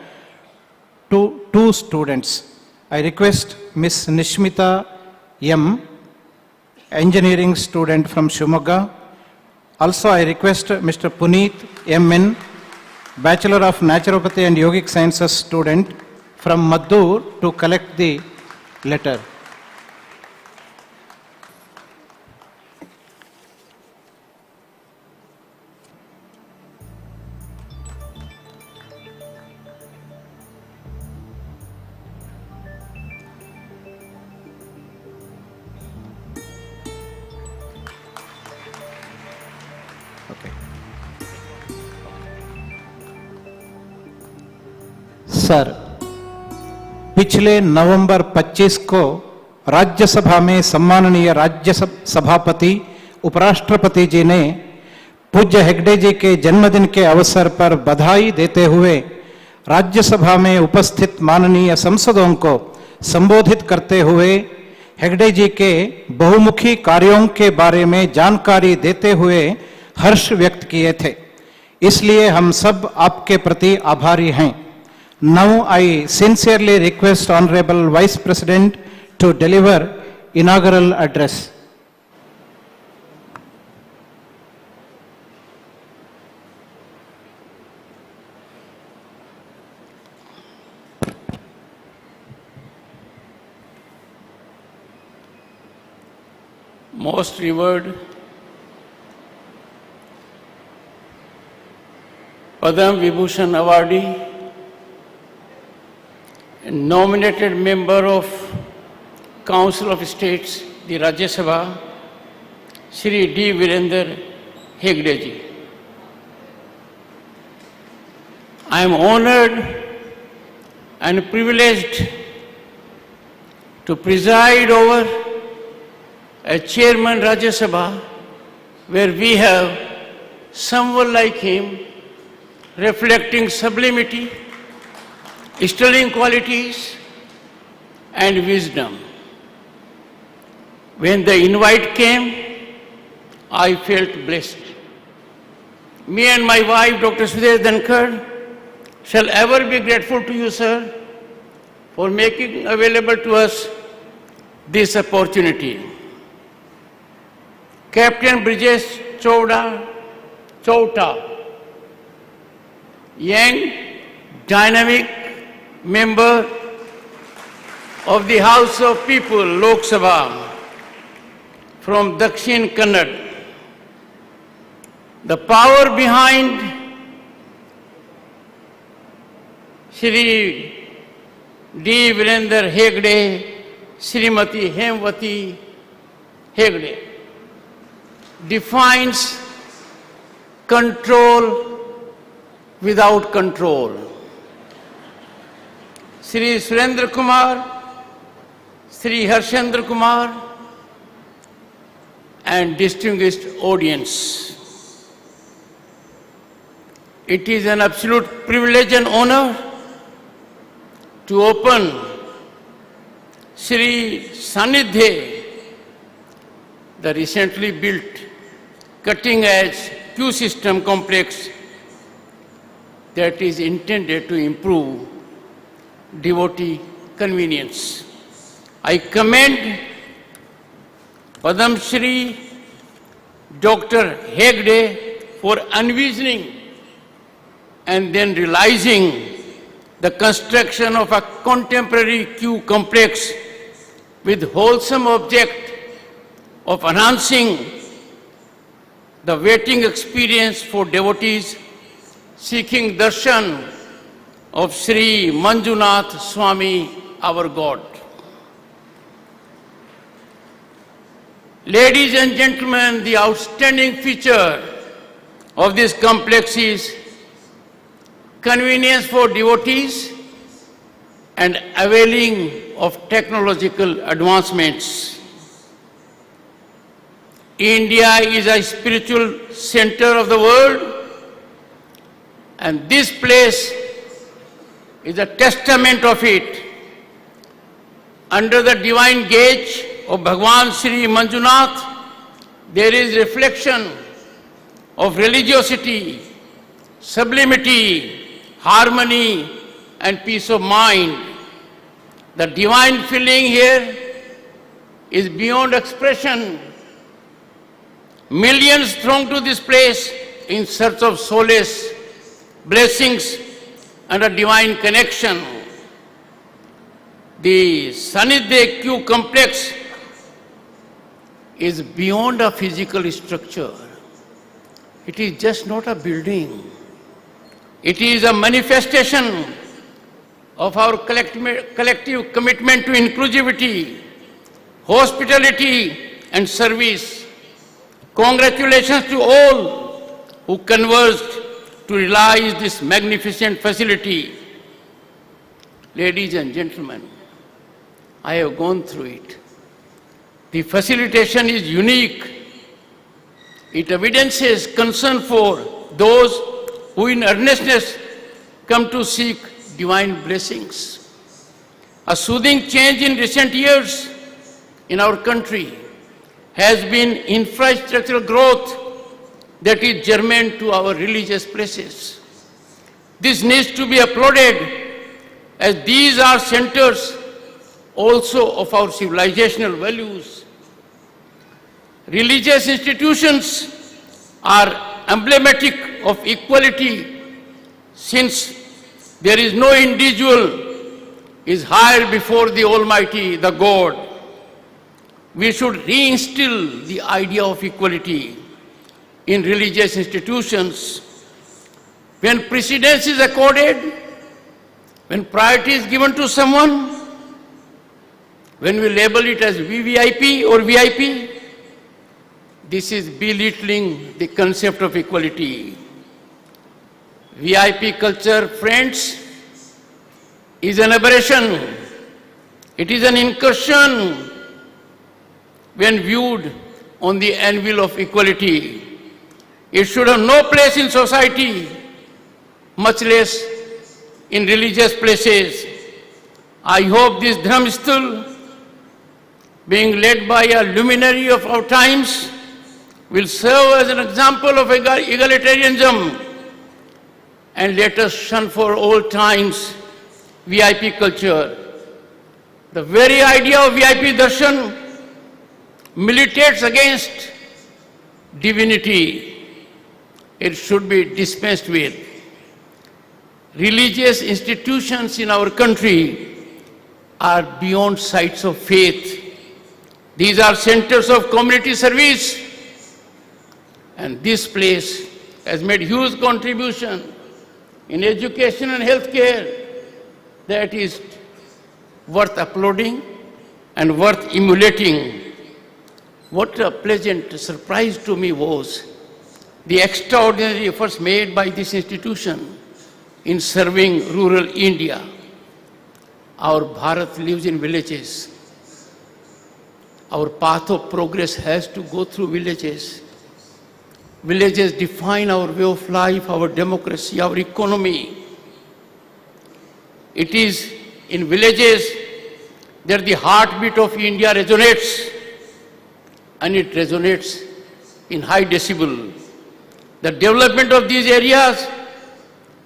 to 2 students. I request Ms. Nishmita M, engineering student from Shimoga. Also, I request Mr. Puneet M.N., Bachelor of Naturopathy and Yogic Sciences student from Maddur, to collect the letter. Sir, पिछले नवंबर 25 को राज्यसभा में सम्माननीय सभापति उपराष्ट्रपति जी ने पूज्य हेगड़े जी के जन्मदिन के अवसर पर बधाई देते हुए राज्यसभा में उपस्थित माननीय सांसदों को संबोधित करते हुए हेगड़े जी के बहुमुखी कार्यों के बारे में जानकारी देते हुए हर्ष व्यक्त किए थे। इसलिए हम सब आपके प्रति आभारी हैं। Now I sincerely request honourable vice president to deliver inaugural address. Most revered Padam Vibhushan awardee and nominated member of Council of States, the Rajya Sabha, Shri D. Virender Hegde ji. I am honored and privileged to preside over a chairman Rajya Sabha where we have someone like him reflecting sublimity, sterling qualities and wisdom. When the invite came, I felt blessed. Me and my wife, Dr. Sudesh Dhankar, shall ever be grateful to you, sir, for making available to us this opportunity. Captain Brijesh Chowta, young, dynamic member of the House of People, Lok Sabha, from Dakshin Kannada. The power behind Shri D. Virender Hegde, Srimati Hemwati Hegde defines control without control. Shri Surendra Kumar, Shri Harshendra Kumar, and distinguished audience. It is an absolute privilege and honor to open Shri Sanidhya, the recently built cutting-edge queue system complex that is intended to improve devotee convenience. I commend Padam Shri Dr. Hegde for envisioning and then realizing the construction of a contemporary queue complex with wholesome object of enhancing the waiting experience for devotees seeking darshan of Sri Manjunath Swami, our God. Ladies and gentlemen, the outstanding feature of this complex is convenience for devotees and availing of technological advancements. India is a spiritual center of the world, and this place is a testament of it. Under the divine gauge of Bhagwan Sri Manjunath, there is reflection of religiosity, sublimity, harmony, and peace of mind. The divine feeling here is beyond expression. Millions throng to this place in search of solace, blessings, and a divine connection. The Sanidhya Queue complex is beyond a physical structure. It is just not a building. It is a manifestation of our collective commitment to inclusivity, hospitality, and service. Congratulations to all who converged to realize this magnificent facility. ladies and gentlemen, I have gone through it. The facilitation is unique. It evidences concern for those who in earnestness come to seek divine blessings. A soothing change in recent years in our country has been infrastructural growth that is germane to our religious places. This needs to be applauded, as these are centers also of our civilizational values. Religious institutions are emblematic of equality, since there is no individual is higher before the Almighty, the God. We should reinstill the idea of equality in religious institutions. When precedence is accorded, when priority is given to someone, when we label it as VVIP or VIP, this is belittling the concept of equality. VIP culture, friends, is an aberration. It is an incursion when viewed on the anvil of equality. It should have no place in society, much less in religious places. I hope this Dharmasthal, being led by a luminary of our times, will serve as an example of egalitarianism, and let us shun for all times VIP culture. The very idea of VIP darshan militates against divinity. It should be dispensed with. Religious institutions in our country are beyond sites of faith. These are centers of community service, and this place has made huge contribution in education and healthcare that is worth applauding and worth emulating. What a pleasant surprise to me was the extraordinary efforts made by this institution in serving rural India. Our Bharat lives in villages. Our path of progress has to go through villages. Villages define our way of life, our democracy, our economy. It is in villages that the heartbeat of India resonates, and it resonates in high decibel. The development of these areas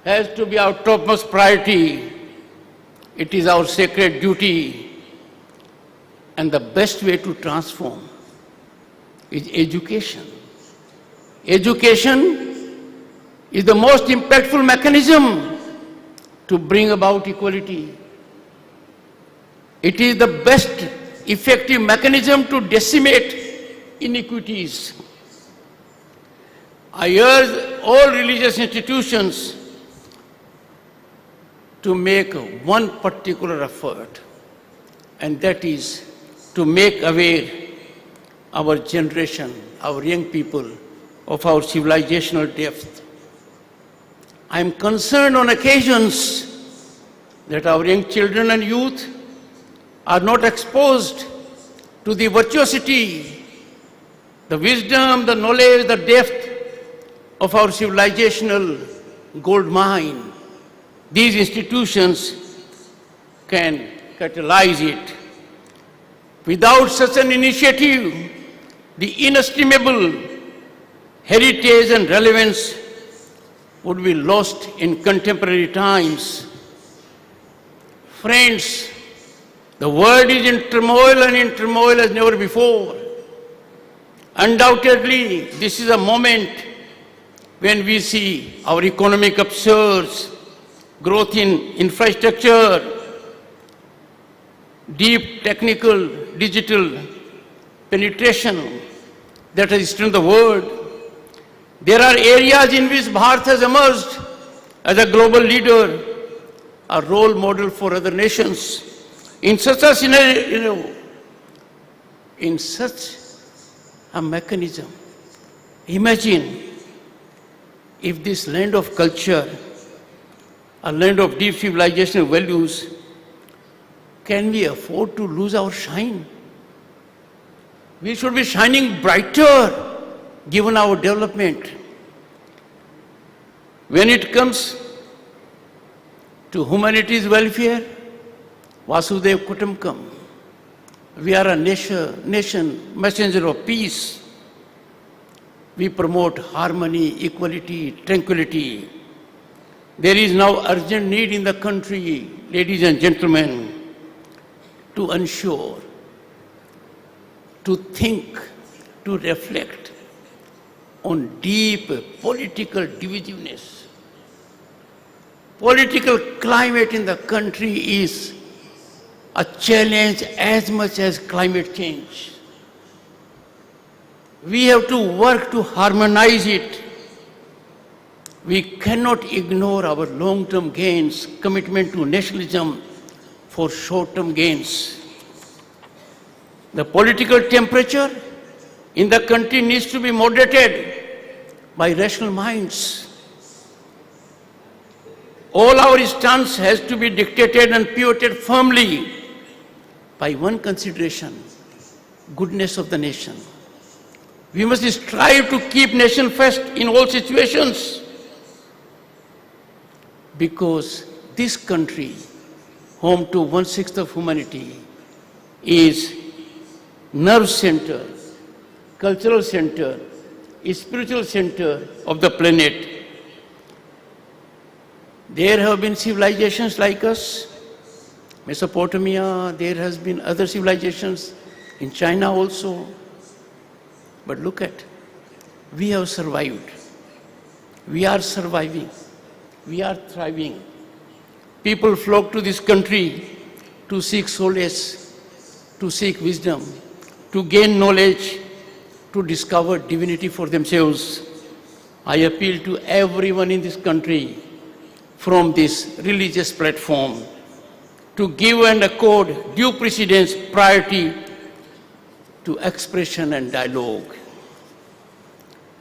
has to be our topmost priority. It is our sacred duty, and the best way to transform is education. Education is the most impactful mechanism to bring about equality. It is the best effective mechanism to decimate inequities. I urge all religious institutions to make one particular effort, and that is to make aware our generation, our young people, of our civilizational depth. I am concerned on occasions that our young children and youth are not exposed to the virtuosity, the wisdom, the knowledge, the depth of our civilizational gold mine. These institutions can catalyze it. Without such an initiative, the inestimable heritage and relevance would be lost in contemporary times. Friends, the world is in turmoil, and in turmoil as never before. Undoubtedly, this is a moment when we see our economic upsurge, growth in infrastructure, deep technical, digital penetration that has strengthened the world. There are areas in which Bharat has emerged as a global leader, a role model for other nations. In such a scenario, in such a mechanism, imagine if this land of culture, a land of deep civilizational values, can we afford to lose our shine? We should be shining brighter given our development. When it comes to humanity's welfare, Vasudev Kutumbakam. We are a nation, messenger of peace. We promote harmony, equality, tranquility. There is now urgent need in the country, ladies and gentlemen, to ensure, to think, to reflect on deep political divisiveness. Political climate in the country is a challenge as much as climate change. We have to work to harmonize it. We cannot ignore our long-term gains, commitment to nationalism for short-term gains. The political temperature in the country needs to be moderated by rational minds. All our stance has to be dictated and pivoted firmly by one consideration, goodness of the nation. We must strive to keep nation first in all situations, because this country, home to 1/6 of humanity, is nerve center, cultural center, spiritual center of the planet. There have been civilizations like us, Mesopotamia, there has been other civilizations, in China also. But look at, we have survived. We are surviving. We are thriving. People flock to this country to seek solace, to seek wisdom, to gain knowledge, to discover divinity for themselves. I appeal to everyone in this country from this religious platform to give and accord due precedence, priority to expression and dialogue.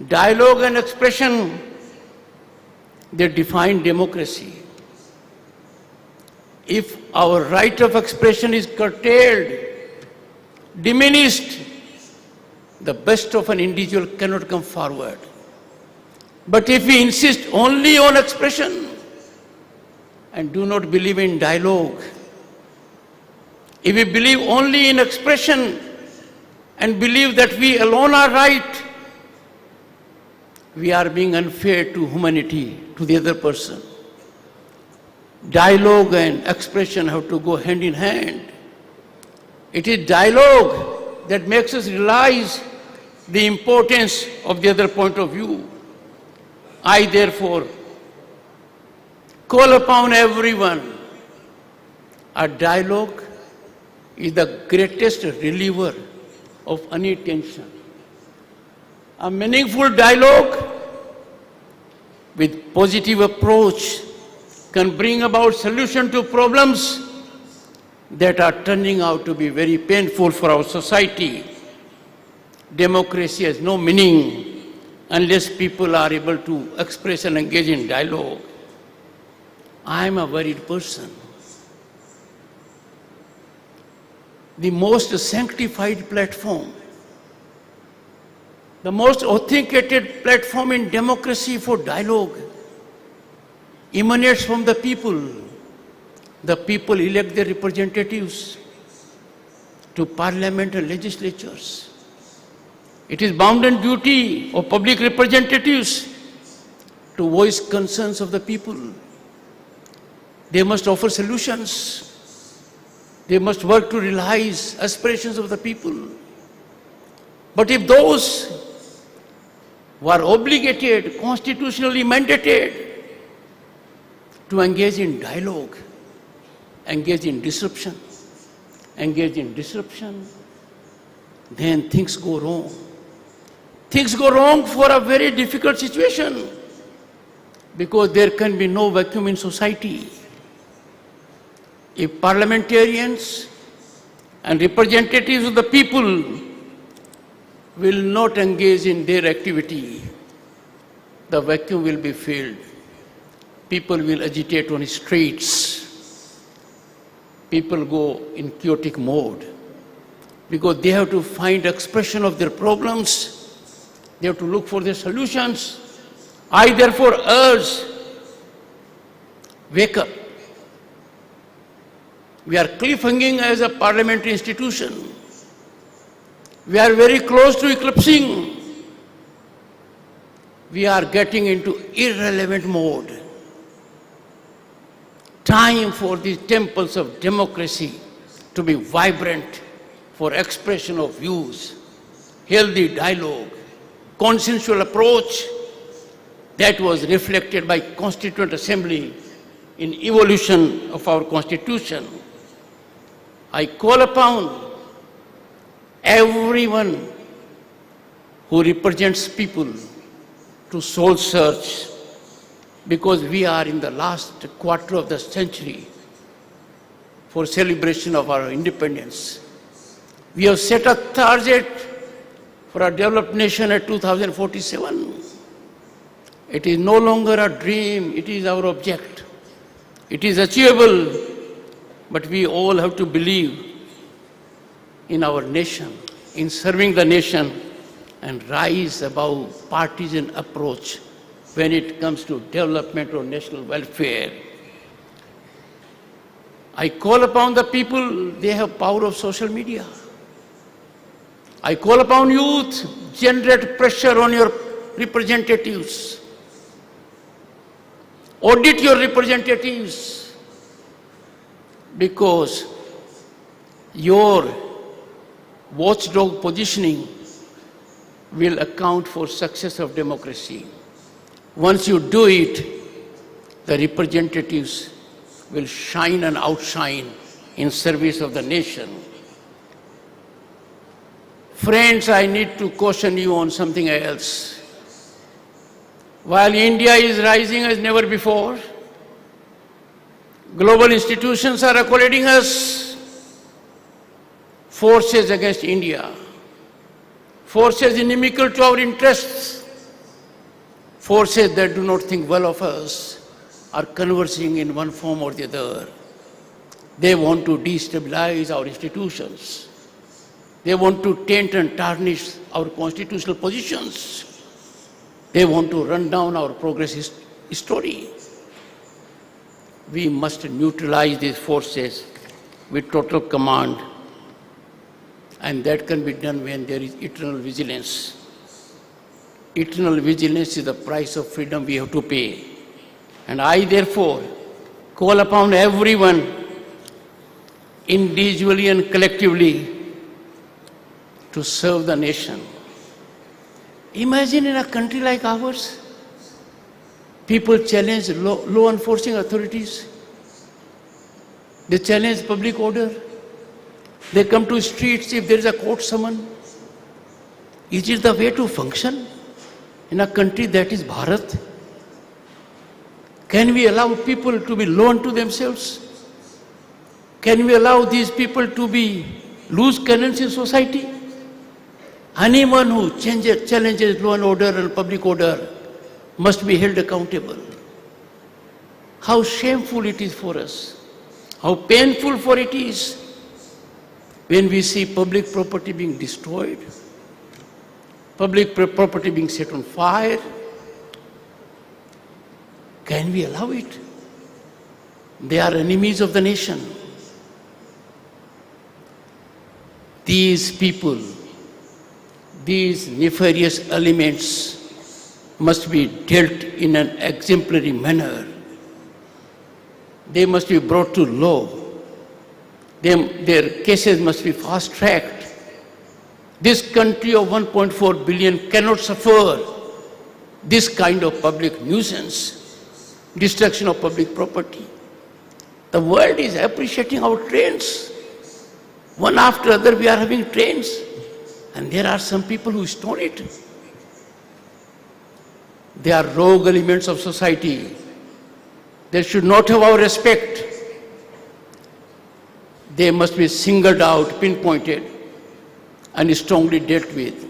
Dialogue and expression, they define democracy. If our right of expression is curtailed, diminished, the best of an individual cannot come forward. But if we insist only on expression and do not believe in dialogue, if we believe only in expression and believe that we alone are right, we are being unfair to humanity, to the other person. Dialogue and expression have to go hand in hand. It is dialogue that makes us realize the importance of the other point of view. I therefore call upon everyone. A dialogue is the greatest reliever of any tension. A meaningful dialogue with positive approach can bring about solution to problems that are turning out to be very painful for our society. Democracy has no meaning unless people are able to express and engage in dialogue. I am a worried person. The most sanctified platform, the most authenticated platform in democracy for dialogue emanates from the people. The people elect their representatives to parliament and legislatures. It is bounden duty of public representatives to voice concerns of the people. They must offer solutions. They must work to realize aspirations of the people. But if those who are obligated, constitutionally mandated to engage in dialogue, engage in disruption, then things go wrong. Things go wrong for a very difficult situation because there can be no vacuum in society. If parliamentarians and representatives of the people will not engage in their activity, the vacuum will be filled. People will agitate on the streets. people go in chaotic mode because they have to find expression of their problems. They have to look for their solutions. I therefore urge, wake up. We are cliffhanging as a parliamentary institution. We are very close to eclipsing. We are getting into irrelevant mode. Time for these temples of democracy to be vibrant for expression of views, healthy dialogue, consensual approach that was reflected by Constituent Assembly in evolution of our Constitution. I call upon everyone who represents people to soul search, because we are in the last quarter of the century for celebration of our independence. We have set a target for a developed nation at 2047. It is no longer a dream, it is our object. It is achievable, but we all have to believe in our nation, in serving the nation, and rise above partisan approach when it comes to development or national welfare. I call upon the people, they have power of social media. I call upon youth, generate pressure on your representatives. Audit your representatives, because your watchdog positioning will account for success of democracy. Once you do it, the representatives will shine and outshine in service of the nation. Friends, I need to caution you on something else. While India is rising as never before, global institutions are accolating us. Forces against India, forces inimical to our interests, forces that do not think well of us are conversing in one form or the other. They want to destabilize our institutions. They want to taint and tarnish our constitutional positions. They want to run down our progress story. We must neutralize these forces with total command, and that can be done when there is eternal vigilance. Eternal vigilance is the price of freedom we have to pay. And I therefore call upon everyone, individually and collectively, to serve the nation. Imagine in a country like ours, people challenge law enforcing authorities. They challenge public order. They come to streets if there is a court summon. Is it the way to function in a country that is Bharat? Can we allow people to be law unto themselves? Can we allow these people to be loose cannons in society? Anyone who challenges law and order and public order must be held accountable. How shameful it is for us. How painful for it is when we see public property being destroyed, public property being set on fire. Can we allow it? They are enemies of the nation. These people, these nefarious elements must be dealt in an exemplary manner. They must be brought to law. Their cases must be fast-tracked. This country of 1.4 billion cannot suffer this kind of public nuisance, destruction of public property. The world is appreciating our trains. One after other we are having trains, and there are some people who stone it. They are rogue elements of society. They should not have our respect. They must be singled out, pinpointed, and strongly dealt with.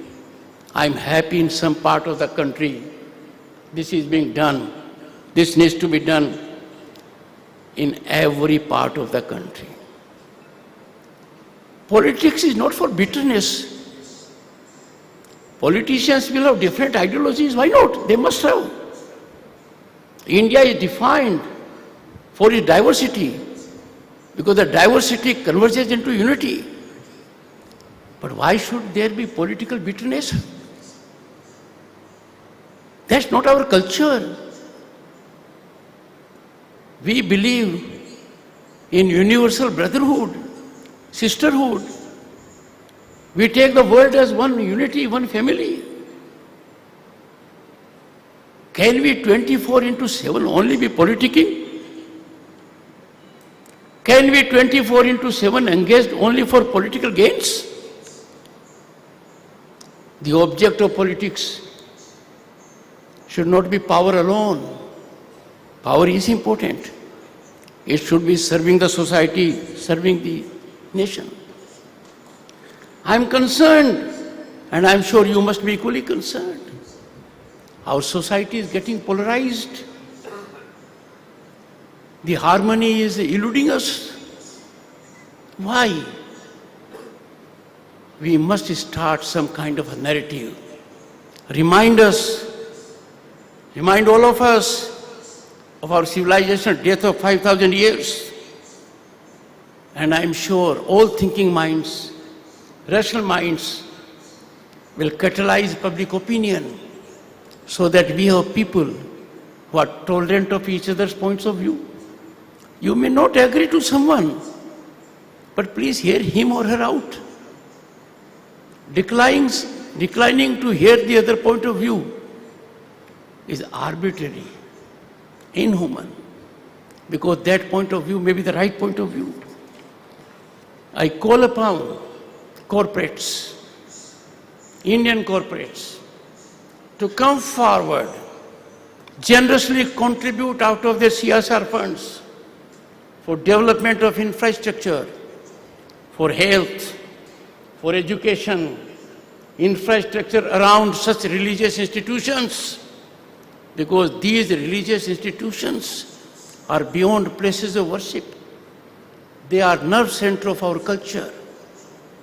I'm happy in some part of the country this is being done. This needs to be done in every part of the country. Politics is not for bitterness. Politicians will have different ideologies. Why not? They must have. India is defined for its diversity, because the diversity converges into unity. But why should there be political bitterness? That's not our culture. We believe in universal brotherhood, sisterhood. We take the world as one unity, one family. Can we 24/7 only be politicking? Can we 24/7 engaged only for political gains? The object of politics should not be power alone. Power is important. It should be serving the society, serving the nation. I am concerned, and I am sure you must be equally concerned. Our society is getting polarized. The harmony is eluding us. Why? We must start some kind of a narrative. Remind all of us of our civilization death of 5,000 years. And I am sure all thinking minds, rational minds, will catalyze public opinion so that we have people who are tolerant of each other's points of view. You may not agree to someone, but please hear him or her out. Declining to hear the other point of view is arbitrary, inhuman, because that point of view may be the right point of view. I call upon corporates, Indian corporates, to come forward, generously contribute out of their CSR funds for development of infrastructure, for health, for education, infrastructure around such religious institutions, because these religious institutions are beyond places of worship. They are nerve center of our culture.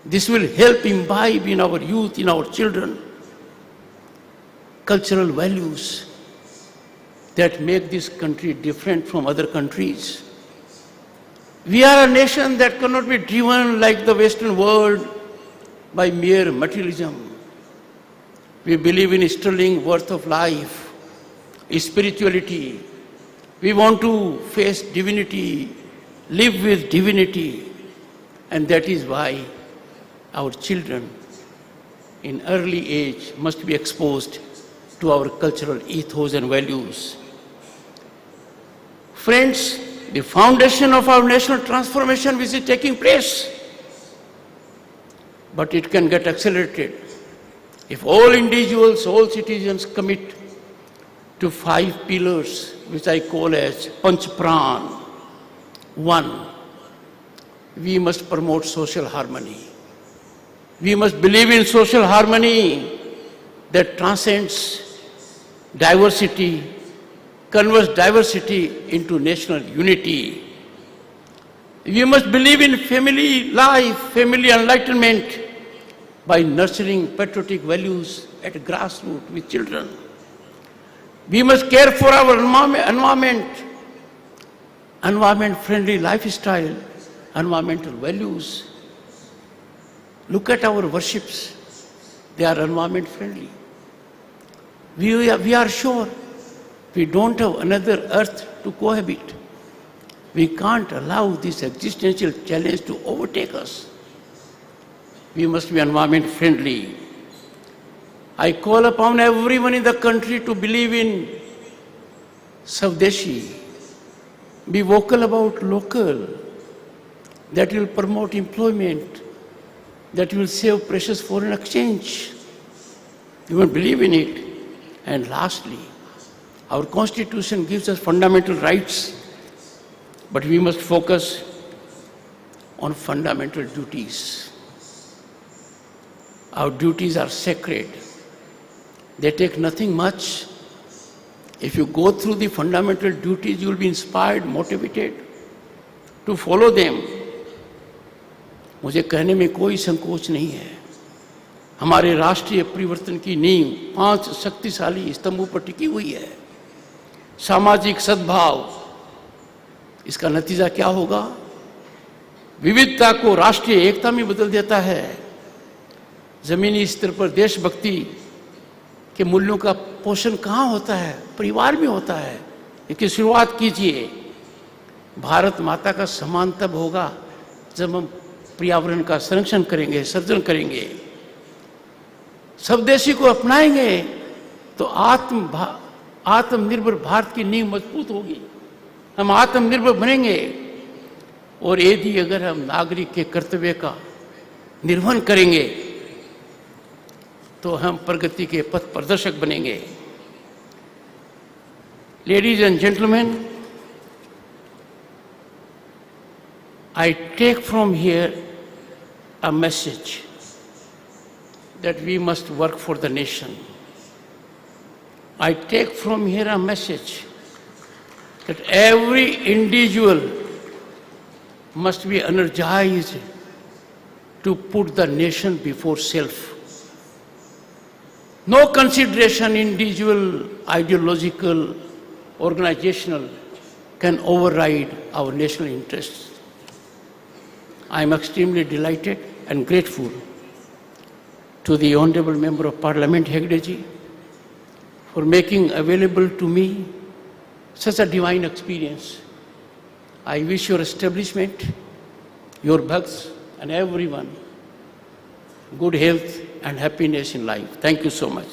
This will help imbibe in our youth, in our children, cultural values that make this country different from other countries. We are a nation that cannot be driven like the Western world by mere materialism. We believe in sterling worth of life, spirituality. We want to face divinity, live with divinity, and that is why our children in early age must be exposed to our cultural ethos and values. Friends, the foundation of our national transformation which is taking place, but it can get accelerated if all individuals, all citizens commit to 5 pillars which I call as Panch Pran. 1, we must promote social harmony. We must believe in social harmony that transcends diversity, converts diversity into national unity. We must believe in family life, family enlightenment by nurturing patriotic values at grassroots with children. We must care for our environment-friendly lifestyle, environmental values. Look at our worships. They are environment-friendly. We are sure we don't have another earth to cohabit. We can't allow this existential challenge to overtake us. We must be environment-friendly. I call upon everyone in the country to believe in Swadeshi. Be vocal about local. That will promote employment. That will save precious foreign exchange. You must believe in it. And lastly, our Constitution gives us fundamental rights, but we must focus on fundamental duties. Our duties are sacred. They take nothing much. If you go through the fundamental duties, you will be inspired, motivated to follow them. मुझे कहने में कोई संकोच नहीं है, हमारे राष्ट्रीय परिवर्तन की नींव 5 शक्तिशाली स्तंभों पर टिकी हुई है। सामाजिक सद्भाव, इसका नतीजा क्या होगा? विविधता को राष्ट्रीय एकता में बदल देता है। जमीनी स्तर पर देशभक्ति के मूल्यों का पोषण कहाँ होता है? परिवार में होता है। इसकी शुरुआत कीजिए। भारत माता का सम्मान तब होगा जब हम पर्यावरण का संरक्षण करेंगे, सर्जन करेंगे, स्वदेशी को अपनाएंगे, तो आत्मनिर्भर भारत की नींव मजबूत होगी, हम आत्मनिर्भर बनेंगे। और यदि अगर हम नागरिक के कर्तव्य का निर्वहन करेंगे तो हम प्रगति के पथ प्रदर्शक बनेंगे। Ladies and gentleman, I take from here a message that we must work for the nation. I take from here a message that every individual must be energized to put the nation before self. No consideration, individual, ideological, organizational, can override our national interests. I am extremely delighted and grateful to the Honorable Member of Parliament, Hegde ji, for making available to me such a divine experience. I wish your establishment, your bhakts and everyone good health and happiness in life. Thank you so much.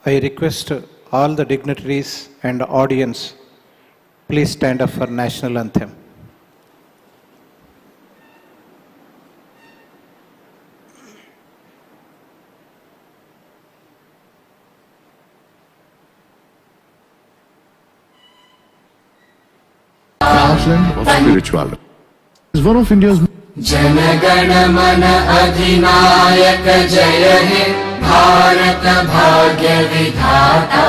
I request all the dignitaries and audience, please stand up for national anthem. Heartland of spirituality is one of India's Jana Gana मन अधिनायक जय हे भारत भाग्य विधाता।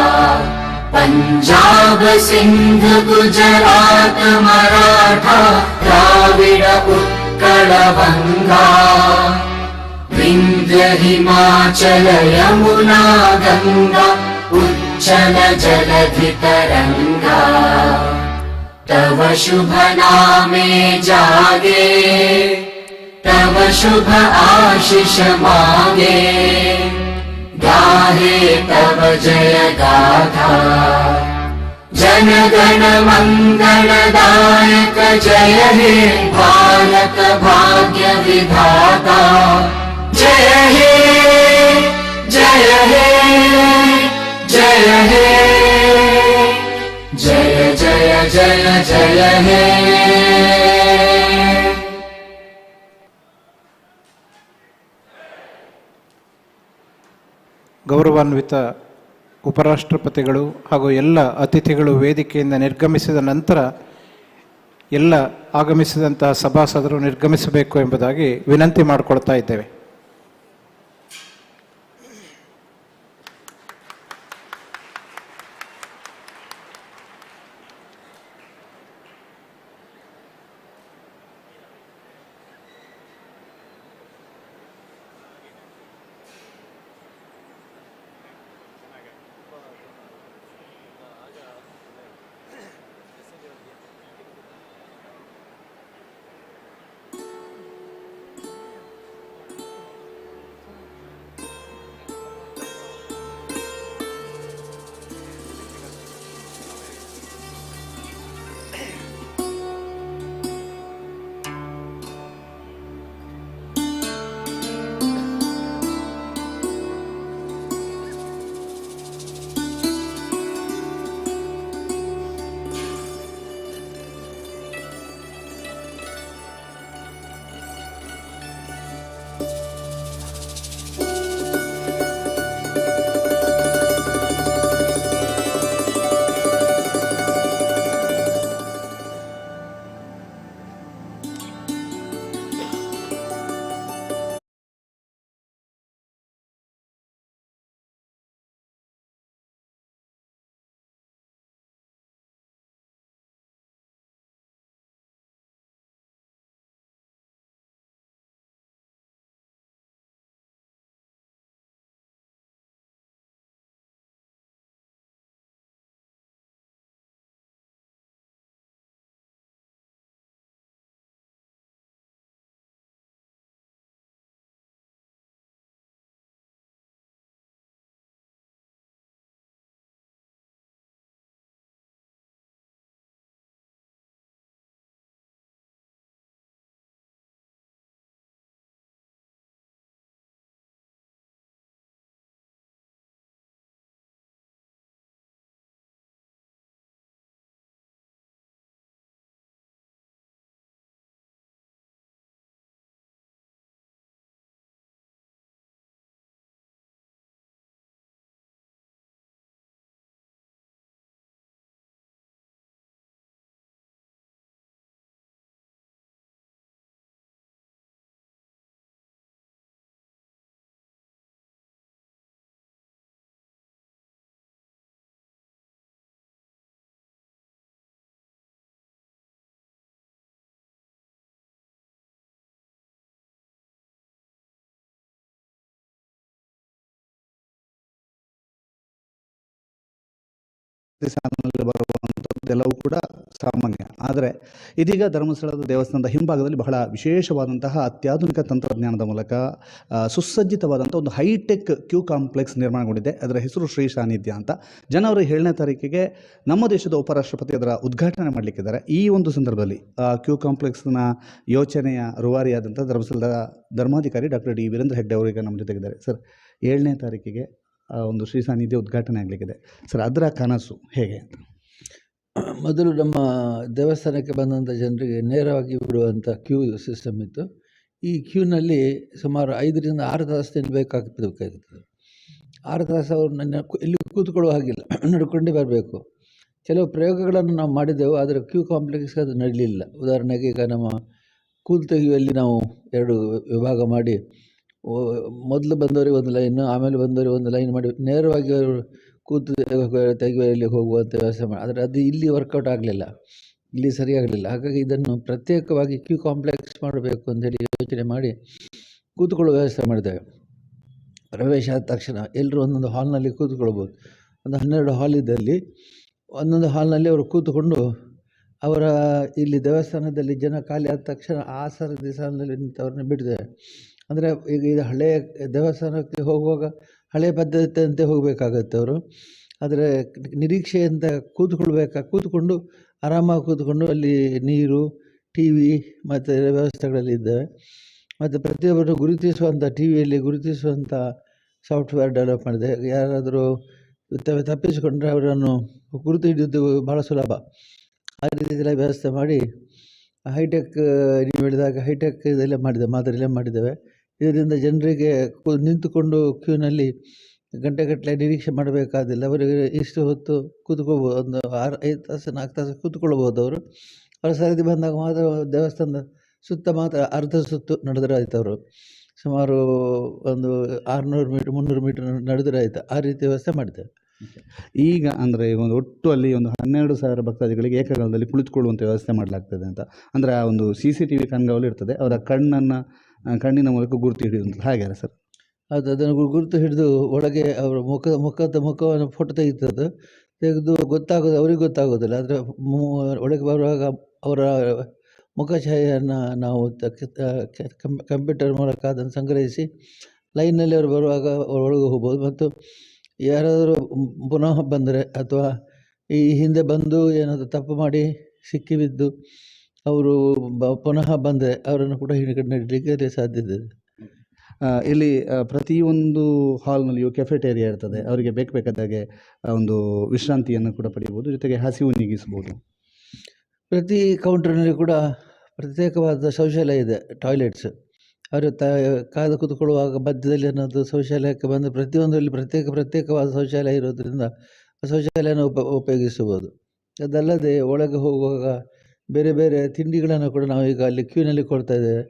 पंजाब सिंध गुजरात मराठा द्राविड़ उत्कल बंगा। विंध्य हिमाचल यमुना गंगा उच्चल जलधि तरंगा। तव शुभ नामे जागे तव शुभ आशीष मांगे। गाहे तव जय गाथा जन गण मंगल दायक जय हे भारत भाग्य विधाता। जय हे जय हे जय हे जय जय जय जय हे। ಗೌರವಾನ್ವಿತ ಉಪರಾಷ್ಟ್ರಪತಿಗಳು ಹಾಗೂ ಎಲ್ಲ ಅತಿಥಿಗಳು ವೇದಿಕೆಯಿಂದ ನಿರ್ಗಮಿಸಿದ ನಂತರ ಎಲ್ಲ ಆಗಮಿಸಿದಂತಹ ಸಭಾಸದರು ನಿರ್ಗಮಿಸಬೇಕು ಎಂಬುದಾಗಿ ವಿನಂತಿ ಮಾಡಿಕೊಳ್ತಾ ಇದ್ದೇವೆ. ಸರತಿ ಸಾಲಿನಲ್ಲಿ ಬರುವಂಥದ್ದೆಲ್ಲವೂ ಕೂಡ ಸಾಮಾನ್ಯ. ಆದರೆ ಇದೀಗ ಧರ್ಮಸ್ಥಳದ ದೇವಸ್ಥಾನದ ಹಿಂಭಾಗದಲ್ಲಿ ಬಹಳ ವಿಶೇಷವಾದಂತಹ ಅತ್ಯಾಧುನಿಕ ತಂತ್ರಜ್ಞಾನದ ಮೂಲಕ ಸುಸಜ್ಜಿತವಾದಂಥ ಒಂದು ಹೈಟೆಕ್ ಕ್ಯೂ ಕಾಂಪ್ಲೆಕ್ಸ್ ನಿರ್ಮಾಣಗೊಂಡಿದೆ. ಅದರ ಹೆಸರು ಶ್ರೀ ಸಾನ್ನಿಧ್ಯ ಅಂತ. ಜನವರಿ 7ನೇ ತಾರೀಕಿಗೆ ನಮ್ಮ ದೇಶದ ಉಪರಾಷ್ಟ್ರಪತಿ ಅದರ ಉದ್ಘಾಟನೆ ಮಾಡಲಿಕ್ಕಿದ್ದಾರೆ. ಈ ಒಂದು ಸಂದರ್ಭದಲ್ಲಿ ಕ್ಯೂ ಕಾಂಪ್ಲೆಕ್ಸ್ನ ಯೋಚನೆಯ ರೂವಾರಿಯಾದಂಥ ಧರ್ಮಸ್ಥಳದ ಧರ್ಮಾಧಿಕಾರಿ ಡಾಕ್ಟರ್ ಡಿ ವೀರೇಂದ್ರ ಹೆಗ್ಡೆ ಅವರಿಗೆ ನಮ್ಮ ಜೊತೆಗಿದ್ದಾರೆ. ಸರ್, 7ನೇ ತಾರೀಕಿಗೆ ಒಂದು ಶ್ರೀ ಸಾನ್ನಿಧ್ಯ ಉದ್ಘಾಟನೆ ಆಗಲಿಕ್ಕಿದೆ. ಸರ್, ಅದರ ಕನಸು ಹೇಗೆ ಅಂತ? ಮೊದಲು ನಮ್ಮ ದೇವಸ್ಥಾನಕ್ಕೆ ಬಂದಂಥ ಜನರಿಗೆ ನೇರವಾಗಿ ಬಿಡುವಂಥ ಕ್ಯೂ ಸಿಸ್ಟಮ್ ಇತ್ತು. ಈ ಕ್ಯೂನಲ್ಲಿ ಸುಮಾರು 5ರಿಂದ 6 ತಾಸು ನಿಲ್ಲಬೇಕಾಗ್ತದೆ. 6 ತಾಸು ಅವರು ಇಲ್ಲಿ ಕೂತ್ಕೊಳ್ಳುವ ಹಾಗಿಲ್ಲ, ನಡ್ಕೊಂಡೇ ಬರಬೇಕು. ಕೆಲವು ಪ್ರಯೋಗಗಳನ್ನು ನಾವು ಮಾಡಿದೆವು, ಆದರೆ ಕ್ಯೂ ಕಾಂಪ್ಲೆಕ್ಸ್ಗೆ ಅದು ನಡೀಲಿಲ್ಲ. ಉದಾಹರಣೆಗೆ ಈಗ ನಮ್ಮ ಕೂಲ್ ತೆಗೆಯುವಲ್ಲಿ ನಾವು 2 ವಿಭಾಗ ಮಾಡಿ, ಮೊದಲು ಬಂದವರಿಗೆ ಒಂದು ಲೈನು, ಆಮೇಲೆ ಬಂದವರಿಗೆ ಒಂದು ಲೈನ್ ಮಾಡಿ ನೇರವಾಗಿ ಅವರು ಕೂತು ತೆಗೆಯುವಲ್ಲಿ ಹೋಗುವಂಥ ವ್ಯವಸ್ಥೆ ಮಾಡಿ, ಆದರೆ ಅದು ಇಲ್ಲಿ ವರ್ಕೌಟ್ ಆಗಲಿಲ್ಲ, ಇಲ್ಲಿ ಸರಿಯಾಗಲಿಲ್ಲ. ಹಾಗಾಗಿ ಇದನ್ನು ಪ್ರತ್ಯೇಕವಾಗಿ ಕ್ಯೂ ಕಾಂಪ್ಲೆಕ್ಸ್ ಮಾಡಬೇಕು ಅಂತೇಳಿ ಯೋಚನೆ ಮಾಡಿ ಕೂತ್ಕೊಳ್ಳುವ ವ್ಯವಸ್ಥೆ ಮಾಡಿದ್ದೇವೆ. ಪ್ರವೇಶ ಆದ ತಕ್ಷಣ ಎಲ್ಲರೂ ಒಂದೊಂದು ಹಾಲ್ನಲ್ಲಿ ಕೂತ್ಕೊಳ್ಬೋದು. ಒಂದು 12 ಹಾಲ್ ಇದ್ದಲ್ಲಿ ಒಂದೊಂದು ಹಾಲ್ನಲ್ಲಿ ಅವರು ಕೂತ್ಕೊಂಡು ಅವರ ಇಲ್ಲಿ ದೇವಸ್ಥಾನದಲ್ಲಿ ಜನ ಖಾಲಿ ಆದ ತಕ್ಷಣ ಆ ಸರದಿ ಸಾಲಿನಲ್ಲಿ ನಿಂತವ್ರನ್ನ ಬಿಟ್ಟಿದ್ದೇವೆ. ಅಂದರೆ ಈಗ ಇದು ಹಳೆಯ ದೇವಸ್ಥಾನಕ್ಕೆ ಹೋಗುವಾಗ ಹಳೆಯ ಪದ್ಧತಿಯಂತೆ ಹೋಗಬೇಕಾಗತ್ತೆ ಅವರು. ಆದರೆ ನಿರೀಕ್ಷೆಯಿಂದ ಕೂತ್ಕೊಂಡು ಆರಾಮಾಗಿ ಕೂತ್ಕೊಂಡು ಅಲ್ಲಿ ನೀರು, ಟಿ ವಿ ಮತ್ತು ವ್ಯವಸ್ಥೆಗಳಲ್ಲಿ ಇದ್ದಾವೆ. ಮತ್ತು ಪ್ರತಿಯೊಬ್ಬರು ಗುರುತಿಸುವಂಥ ಟಿ ವಿಯಲ್ಲಿ ಗುರುತಿಸುವಂಥ ಸಾಫ್ಟ್ವೇರ್ ಡೆವಲಪ್ ಮಾಡಿದೆ. ಯಾರಾದರೂ ತಪ್ಪಿಸಿಕೊಂಡ್ರೆ ಅವರನ್ನು ಗುರುತು ಹಿಡಿಯೋದು ಭಾಳ ಸುಲಭ. ಆ ರೀತಿಯೆಲ್ಲ ವ್ಯವಸ್ಥೆ ಮಾಡಿ ಹೈಟೆಕ್, ನೀವು ಹೇಳಿದಾಗ ಹೈಟೆಕ್ ಇದೆಲ್ಲ ಮಾದರಿಯಲ್ಲೇ ಮಾಡಿದ್ದೇವೆ. ಇದರಿಂದ ಜನರಿಗೆ ನಿಂತುಕೊಂಡು ಕ್ಯೂನಲ್ಲಿ ಗಂಟೆಗಟ್ಟಲೆ ನಿರೀಕ್ಷೆ ಮಾಡಬೇಕಾದಿಲ್ಲ. ಅವರಿಗೆ ಇಷ್ಟು ಹೊತ್ತು ಕೂತ್ಕೋಬೋದು, ಒಂದು 5 ತಾಸು 4 ತಾಸು ಕೂತ್ಕೊಳ್ಬೋದು. ಅವರ ಸರದಿ ಬಂದಾಗ ಮಾತ್ರ ದೇವಸ್ಥಾನದ ಸುತ್ತ ಮಾತ್ರ ಅರ್ಧ ಸುತ್ತು ನಡೆದ್ರೆ ಆಯ್ತು. ಅವರು ಸುಮಾರು ಒಂದು 600 ಮೀಟ್ರ್ 300 ಮೀಟ್ರ್ ನಡೆದ್ರೆ ಆಯಿತು. ಆ ರೀತಿ ವ್ಯವಸ್ಥೆ ಮಾಡಿದ್ದೇವೆ. ಈಗ ಅಂದರೆ ಒಂದು ಒಟ್ಟು ಅಲ್ಲಿ ಒಂದು 12,000 ಭಕ್ತಾದಿಗಳಿಗೆ ಏಕಕಾಲದಲ್ಲಿ ಕುಳಿತುಕೊಳ್ಳುವಂಥ ವ್ಯವಸ್ಥೆ ಮಾಡಲಾಗ್ತದೆ ಅಂತ. ಅಂದರೆ ಆ ಒಂದು CCTV ಕಣ್ಗಾವಲು ಇರ್ತದೆ, ಅವರ ಕಣ್ಣಿನ ಮೂಲಕ ಗುರುತು ಹಿಡಿಯುವಂಥ ಹಾಗೆ ಸರ್? ಅದು ಅದನ್ನು ಗುರುತು ಹಿಡಿದು ಒಳಗೆ ಅವರ ಮುಖವನ್ನು ಫೋಟೋ ತೆಗೆದು ಗೊತ್ತಾಗೋದು, ಅವ್ರಿಗೆ ಗೊತ್ತಾಗೋದಿಲ್ಲ. ಆದರೆ ಒಳಗೆ ಬರುವಾಗ ಅವರ ಮುಖಛಾಯೆಯನ್ನು ನಾವು ಕಂಪ್ಯೂಟರ್ ಮೂಲಕ ಅದನ್ನು ಸಂಗ್ರಹಿಸಿ ಲೈನ್ನಲ್ಲಿ ಅವರು ಬರುವಾಗ ಒಳಗೆ ಹೋಗ್ಬೋದು. ಮತ್ತು ಯಾರಾದರೂ ಪುನಃ ಬಂದರೆ ಅಥವಾ ಈ ಹಿಂದೆ ಬಂದು ಏನಾದರೂ ತಪ್ಪು ಮಾಡಿ ಸಿಕ್ಕಿ ಬಿದ್ದು ಅವರು ಪುನಃ ಬಂದರೆ ಅವರನ್ನು ಕೂಡ ಹಿಡಿಲಿಕ್ಕೆ ಸಾಧ್ಯತೆ ಇದೆ. ಇಲ್ಲಿ ಪ್ರತಿಯೊಂದು ಹಾಲ್ನಲ್ಲಿಯೂ ಕೆಫೆಟೇರಿಯಾ ಇರ್ತದೆ. ಅವರಿಗೆ ಬೇಕಾದಾಗೆ ಒಂದು ವಿಶ್ರಾಂತಿಯನ್ನು ಕೂಡ ಪಡೆಯಬಹುದು, ಜೊತೆಗೆ ಹಸಿವು ನೀಗಿಸ್ಬೋದು. ಪ್ರತಿ ಕೌಂಟರ್ನಲ್ಲಿ ಕೂಡ ಪ್ರತ್ಯೇಕವಾದ ಶೌಚಾಲಯ ಇದೆ, ಟಾಯ್ಲೆಟ್ಸ್. ಅವರು ಕಾದು ಕೂತ್ಕೊಳ್ಳುವಾಗ ಮಧ್ಯದಲ್ಲಿ ಅನ್ನೋದು ಶೌಚಾಲಯಕ್ಕೆ ಬಂದು ಪ್ರತಿಯೊಂದರಲ್ಲಿ ಪ್ರತ್ಯೇಕವಾದ ಶೌಚಾಲಯ ಇರೋದರಿಂದ ಶೌಚಾಲಯನ ಉಪಯೋಗಿಸಬಹುದು. ಅದಲ್ಲದೆ ಒಳಗೆ ಹೋಗುವಾಗ ಬೇರೆ ಬೇರೆ ತಿಂಡಿಗಳನ್ನು ಕೂಡ ನಾವು ಈಗ ಅಲ್ಲಿ ಕ್ಯೂನಲ್ಲಿ ಕೊಡ್ತಾ ಇದ್ದೇವೆ.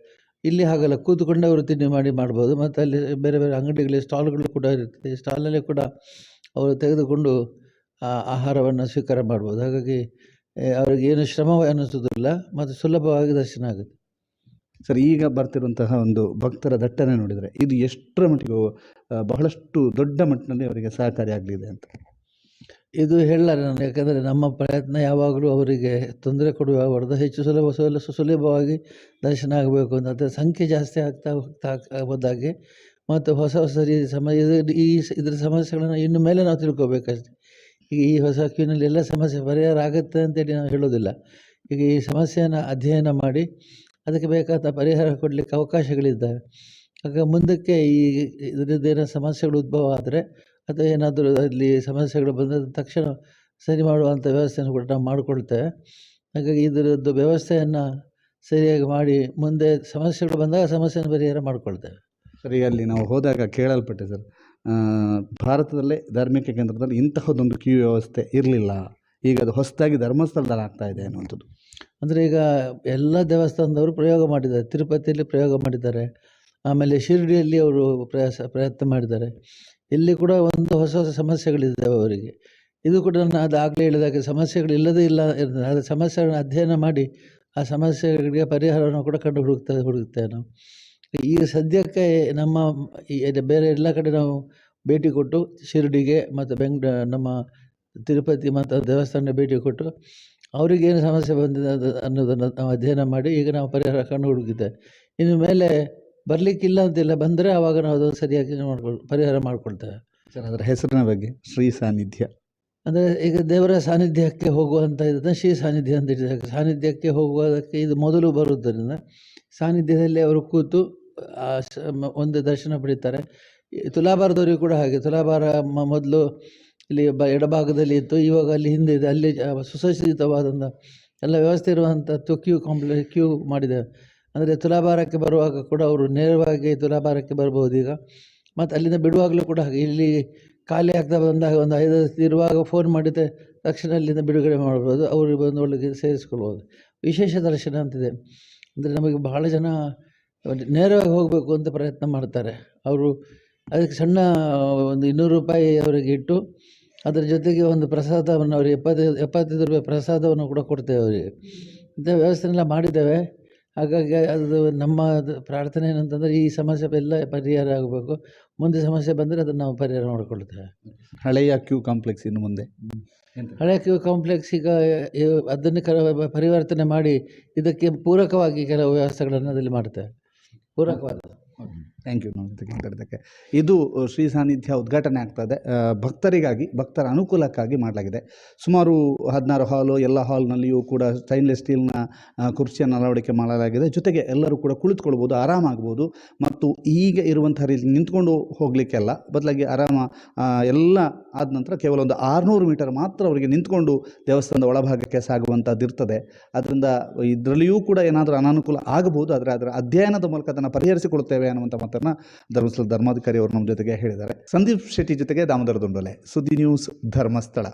ಇಲ್ಲಿ ಹಾಗಲ್ಲ, ಕೂತ್ಕೊಂಡೆ ಅವರು ತಿಂಡಿ ಮಾಡ್ಬೋದು. ಮತ್ತು ಅಲ್ಲಿ ಬೇರೆ ಬೇರೆ ಅಂಗಡಿಗಳಲ್ಲಿ ಸ್ಟಾಲ್ಗಳು ಕೂಡ ಇರ್ತದೆ. ಈ ಸ್ಟಾಲ್ನಲ್ಲಿ ಕೂಡ ಅವರು ತೆಗೆದುಕೊಂಡು ಆಹಾರವನ್ನು ಸ್ವೀಕಾರ ಮಾಡ್ಬೋದು. ಹಾಗಾಗಿ ಅವ್ರಿಗೆ ಏನು ಶ್ರಮ ಅನ್ನಿಸೋದಿಲ್ಲ ಮತ್ತು ಸುಲಭವಾಗಿ ದರ್ಶನ ಆಗುತ್ತೆ. ಸರ್, ಈಗ ಬರ್ತಿರುವಂತಹ ಒಂದು ಭಕ್ತರ ದಟ್ಟಣೆ ನೋಡಿದರೆ ಇದು ಎಷ್ಟರ ಮಟ್ಟಿಗೂ ಬಹಳಷ್ಟು ದೊಡ್ಡ ಮಟ್ಟಿನಲ್ಲಿ ಅವರಿಗೆ ಸಹಕಾರಿಯಾಗಲಿದೆ ಅಂತ? ಇದು ಹೇಳಲಾರೆ ನಾನು, ಯಾಕಂದರೆ ನಮ್ಮ ಪ್ರಯತ್ನ ಯಾವಾಗಲೂ ಅವರಿಗೆ ತೊಂದರೆ ಕೊಡುವ ಹೆಚ್ಚು ಸುಲಭವಾಗಿ ದರ್ಶನ ಆಗಬೇಕು ಅಂತ. ಅದರ ಸಂಖ್ಯೆ ಜಾಸ್ತಿ ಆಗ್ತಾ ಹೋದಾಗೆ ಮತ್ತು ಹೊಸ ಇದರ ಸಮಸ್ಯೆಗಳನ್ನು ಇನ್ನು ಮೇಲೆ ನಾವು ತಿಳ್ಕೊಬೇಕಷ್ಟೆ. ಈಗ ಈ ಹೊಸ ಕ್ಯೂನಲ್ಲಿ ಎಲ್ಲ ಸಮಸ್ಯೆ ಪರಿಹಾರ ಆಗುತ್ತೆ ಅಂತೇಳಿ ನಾವು ಹೇಳೋದಿಲ್ಲ. ಈಗ ಈ ಸಮಸ್ಯೆಯನ್ನು ಅಧ್ಯಯನ ಮಾಡಿ ಅದಕ್ಕೆ ಬೇಕಾದ ಪರಿಹಾರ ಕೊಡಲಿಕ್ಕೆ ಅವಕಾಶಗಳಿದ್ದಾವೆ. ಆಗ ಮುಂದಕ್ಕೆ ಇದರದ್ದೇನೋ ಸಮಸ್ಯೆಗಳು ಉದ್ಭವ ಆದರೆ ಅಥವಾ ಏನಾದರೂ ಅಲ್ಲಿ ಸಮಸ್ಯೆಗಳು ಬಂದ ತಕ್ಷಣ ಸರಿ ಮಾಡುವಂಥ ವ್ಯವಸ್ಥೆಯನ್ನು ಕೂಡ ನಾವು ಮಾಡಿಕೊಳ್ತೇವೆ. ಹಾಗಾಗಿ ಇದರದ್ದು ವ್ಯವಸ್ಥೆಯನ್ನು ಸರಿಯಾಗಿ ಮಾಡಿ ಮುಂದೆ ಸಮಸ್ಯೆಗಳು ಬಂದಾಗ ಸಮಸ್ಯೆಯನ್ನು ಪರಿಹಾರ ಮಾಡಿಕೊಳ್ತೇವೆ. ಸರಿ, ಅಲ್ಲಿ ನಾವು ಹೋದಾಗ ಕೇಳಲ್ಪಟ್ಟೆ ಸರ್, ಭಾರತದಲ್ಲೇ ಧಾರ್ಮಿಕ ಕೇಂದ್ರದಲ್ಲಿ ಇಂತಹದ್ದೊಂದು ಕ್ಯೂ ವ್ಯವಸ್ಥೆ ಇರಲಿಲ್ಲ, ಈಗ ಅದು ಹೊಸದಾಗಿ ಧರ್ಮಸ್ಥಳದಲ್ಲಿ ಆಗ್ತಾ ಇದೆ ಅನ್ನುವಂಥದ್ದು. ಅಂದರೆ ಈಗ ಎಲ್ಲ ದೇವಸ್ಥಾನದವರು ಪ್ರಯೋಗ ಮಾಡಿದ್ದಾರೆ. ತಿರುಪತಿಯಲ್ಲಿ ಪ್ರಯೋಗ ಮಾಡಿದ್ದಾರೆ, ಆಮೇಲೆ ಶಿರ್ಡಿಯಲ್ಲಿ ಅವರು ಪ್ರಯತ್ನ ಮಾಡಿದ್ದಾರೆ. ಇಲ್ಲಿ ಕೂಡ ಒಂದು ಹೊಸ ಸಮಸ್ಯೆಗಳಿದ್ದಾವೆ ಅವರಿಗೆ. ಇದು ಕೂಡ ಅದು ಆಗಲೇ ಹೇಳಿದಾಗೆ ಸಮಸ್ಯೆಗಳಿಲ್ಲದೇ ಇಲ್ಲ ಇರ್ತದೆ. ಆದರೆ ಸಮಸ್ಯೆಗಳನ್ನು ಅಧ್ಯಯನ ಮಾಡಿ ಆ ಸಮಸ್ಯೆಗಳಿಗೆ ಪರಿಹಾರವನ್ನು ಕೂಡ ಹುಡುಕ್ತೇವೆ ನಾವು. ಈಗ ಸದ್ಯಕ್ಕೆ ನಮ್ಮ ಬೇರೆ ಎಲ್ಲ ಕಡೆ ನಾವು ಭೇಟಿ ಕೊಟ್ಟು ಶಿರ್ಡಿಗೆ ಮತ್ತು ನಮ್ಮ ತಿರುಪತಿ ಮತ್ತು ದೇವಸ್ಥಾನ ಭೇಟಿ ಕೊಟ್ಟು ಅವರಿಗೇನು ಸಮಸ್ಯೆ ಬಂದಿದೆ ಅನ್ನೋದನ್ನು ನಾವು ಅಧ್ಯಯನ ಮಾಡಿ ಈಗ ನಾವು ಪರಿಹಾರ ಕಂಡು ಹುಡುಕಿದ್ದೇವೆ. ಇನ್ನು ಮೇಲೆ ಬರಲಿಕ್ಕಿಲ್ಲ ಅಂತಿಲ್ಲ, ಬಂದರೆ ಆವಾಗ ನಾವು ಅದನ್ನು ಸರಿಯಾಗಿ ಪರಿಹಾರ ಮಾಡಿಕೊಳ್ತೇವೆ. ಸರ್, ಅದರ ಹೆಸರಿನ ಬಗ್ಗೆ ಶ್ರೀ ಸಾನ್ನಿಧ್ಯ ಅಂದರೆ ಈಗ ದೇವರ ಸಾನ್ನಿಧ್ಯಕ್ಕೆ ಹೋಗುವಂಥ ಇದನ್ನು ಶ್ರೀ ಸಾನ್ನಿಧ್ಯ ಅಂತ ಇಟ್ಟಿದ್ದಾರೆ. ಸಾನ್ನಿಧ್ಯಕ್ಕೆ ಹೋಗುವುದಕ್ಕೆ ಇದು ಮೊದಲು ಬರುವುದರಿಂದ ಸಾನ್ನಿಧ್ಯದಲ್ಲಿ ಅವರು ಕೂತು ಒಂದು ದರ್ಶನ ಪಡೀತಾರೆ. ತುಲಾಭಾರದವರಿಗೂ ಕೂಡ ಹಾಗೆ. ತುಲಾಭಾರ ಮೊದಲು ಇಲ್ಲಿ ಎಡಭಾಗದಲ್ಲಿ ಇತ್ತು, ಇವಾಗ ಅಲ್ಲಿ ಹಿಂದೆ ಇದೆ. ಅಲ್ಲಿ ಸುಸಜ್ಜಿತವಾದಂಥ ಎಲ್ಲ ವ್ಯವಸ್ಥೆ ಇರುವಂಥದ್ದು ಕ್ಯೂ ಮಾಡಿದ್ದೇವೆ. ಅಂದರೆ ತುಲಾಭಾರಕ್ಕೆ ಬರುವಾಗ ಕೂಡ ಅವರು ನೇರವಾಗಿ ತುಲಾಭಾರಕ್ಕೆ ಬರ್ಬೋದು ಈಗ. ಮತ್ತು ಅಲ್ಲಿಂದ ಬಿಡುವಾಗಲೂ ಕೂಡ ಹಾಗೆ. ಇಲ್ಲಿ ಖಾಲಿ ಆಗ್ತಾ ಬಂದಾಗ ಒಂದು 5 ಇರುವಾಗ ಫೋನ್ ಮಾಡಿದರೆ ತಕ್ಷಣ ಅಲ್ಲಿಂದ ಬಿಡುಗಡೆ ಮಾಡ್ಬೋದು, ಅವರು ಬಂದು ಒಳಗೆ ಸೇರಿಸ್ಕೊಳ್ಬೋದು. ವಿಶೇಷ ದರ್ಶನ ಅಂತಿದೆ. ಅಂದರೆ ನಮಗೆ ಬಹಳ ಜನ ನೇರವಾಗಿ ಹೋಗಬೇಕು ಅಂತ ಪ್ರಯತ್ನ ಮಾಡ್ತಾರೆ. ಅವರು ಅದಕ್ಕೆ ಸಣ್ಣ ಒಂದು 200 ರೂಪಾಯಿ ಅವರಿಗೆ ಇಟ್ಟು ಅದರ ಜೊತೆಗೆ ಒಂದು ಪ್ರಸಾದವನ್ನು ಅವರಿಗೆ 75 ರೂಪಾಯಿ ಪ್ರಸಾದವನ್ನು ಕೂಡ ಕೊಡ್ತೇವೆ ಅವರಿಗೆ. ಇಂಥ ವ್ಯವಸ್ಥೆನೆಲ್ಲ ಮಾಡಿದ್ದೇವೆ. ಹಾಗಾಗಿ ಅದು ನಮ್ಮ ಪ್ರಾರ್ಥನೆ ಏನಂತಂದರೆ ಈ ಸಮಸ್ಯೆ ಎಲ್ಲ ಪರಿಹಾರ ಆಗಬೇಕು. ಮುಂದೆ ಸಮಸ್ಯೆ ಬಂದರೆ ಅದನ್ನು ನಾವು ಪರಿಹಾರ ಮಾಡಿಕೊಳ್ತೇವೆ. ಹಳೆಯ ಕ್ಯೂ ಕಾಂಪ್ಲೆಕ್ಸ್ ಇನ್ನು ಮುಂದೆ ಹಳೆಯ ಕ್ಯೂ ಕಾಂಪ್ಲೆಕ್ಸ್ ಈಗ ಅದನ್ನು ಪರಿವರ್ತನೆ ಮಾಡಿ ಇದಕ್ಕೆ ಪೂರಕವಾಗಿ ಕೆಲವು ವ್ಯವಸ್ಥೆಗಳನ್ನು ಅದರಲ್ಲಿ ಮಾಡ್ತೇವೆ. ಪೂರಕವಾದ. ಥ್ಯಾಂಕ್ ಯು ನಾವು ಜೊತೆಗೆ ಮಾತಾಡೋದಕ್ಕೆ. ಇದು ಶ್ರೀ ಸಾನ್ನಿಧ್ಯ ಉದ್ಘಾಟನೆ ಆಗ್ತದೆ. ಭಕ್ತರಿಗಾಗಿ, ಭಕ್ತರ ಅನುಕೂಲಕ್ಕಾಗಿ ಮಾಡಲಾಗಿದೆ. ಸುಮಾರು 16 ಹಾಲು, ಎಲ್ಲ ಹಾಲ್ನಲ್ಲಿಯೂ ಕೂಡ ಸ್ಟೈನ್ಲೆಸ್ ಸ್ಟೀಲ್ನ ಕುರ್ಚಿಯನ್ನು ಅಳವಡಿಕೆ ಮಾಡಲಾಗಿದೆ. ಜೊತೆಗೆ ಎಲ್ಲರೂ ಕೂಡ ಕುಳಿತುಕೊಳ್ಬೋದು, ಆರಾಮಾಗ್ಬೋದು. ಮತ್ತು ಈಗ ಇರುವಂಥ ರೀತಿ ನಿಂತ್ಕೊಂಡು ಹೋಗಲಿಕ್ಕೆಲ್ಲ ಬದಲಾಗಿ ಎಲ್ಲ ಆದ ನಂತರ ಕೇವಲ ಒಂದು 600 ಮೀಟರ್ ಮಾತ್ರ ಅವರಿಗೆ ನಿಂತ್ಕೊಂಡು ದೇವಸ್ಥಾನದ ಒಳಭಾಗಕ್ಕೆ ಸಾಗುವಂಥದ್ದು ಇರ್ತದೆ. ಅದರಿಂದ ಇದರಲ್ಲಿಯೂ ಕೂಡ ಏನಾದರೂ ಅನಾನುಕೂಲ ಆಗಬಹುದು, ಆದರೆ ಅದರ ಅಧ್ಯಯನದ ಮೂಲಕ ಅದನ್ನು ಪರಿಹರಿಸಿಕೊಡುತ್ತೇವೆ ಅನ್ನುವಂಥ ಮಾತನ್ನು ಧರ್ಮಸ್ಥಳ ಧರ್ಮಾಧಿಕಾರಿ ಅವರು ನಮ್ಮ ಜೊತೆಗೆ ಹೇಳಿದ್ದಾರೆ. ಸಂದೀಪ್ ಶೆಟ್ಟಿ ಜೊತೆಗೆ ದಾಮೋದರ ದುಂಡೋಲೆ, ಸುದ್ದಿ ನ್ಯೂಸ್, ಧರ್ಮಸ್ಥಳ.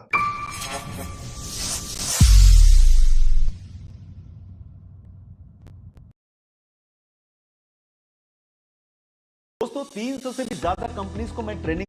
दोस्तों 300 से भी ज्यादा कंपनीज को मैं ट्रेनिंग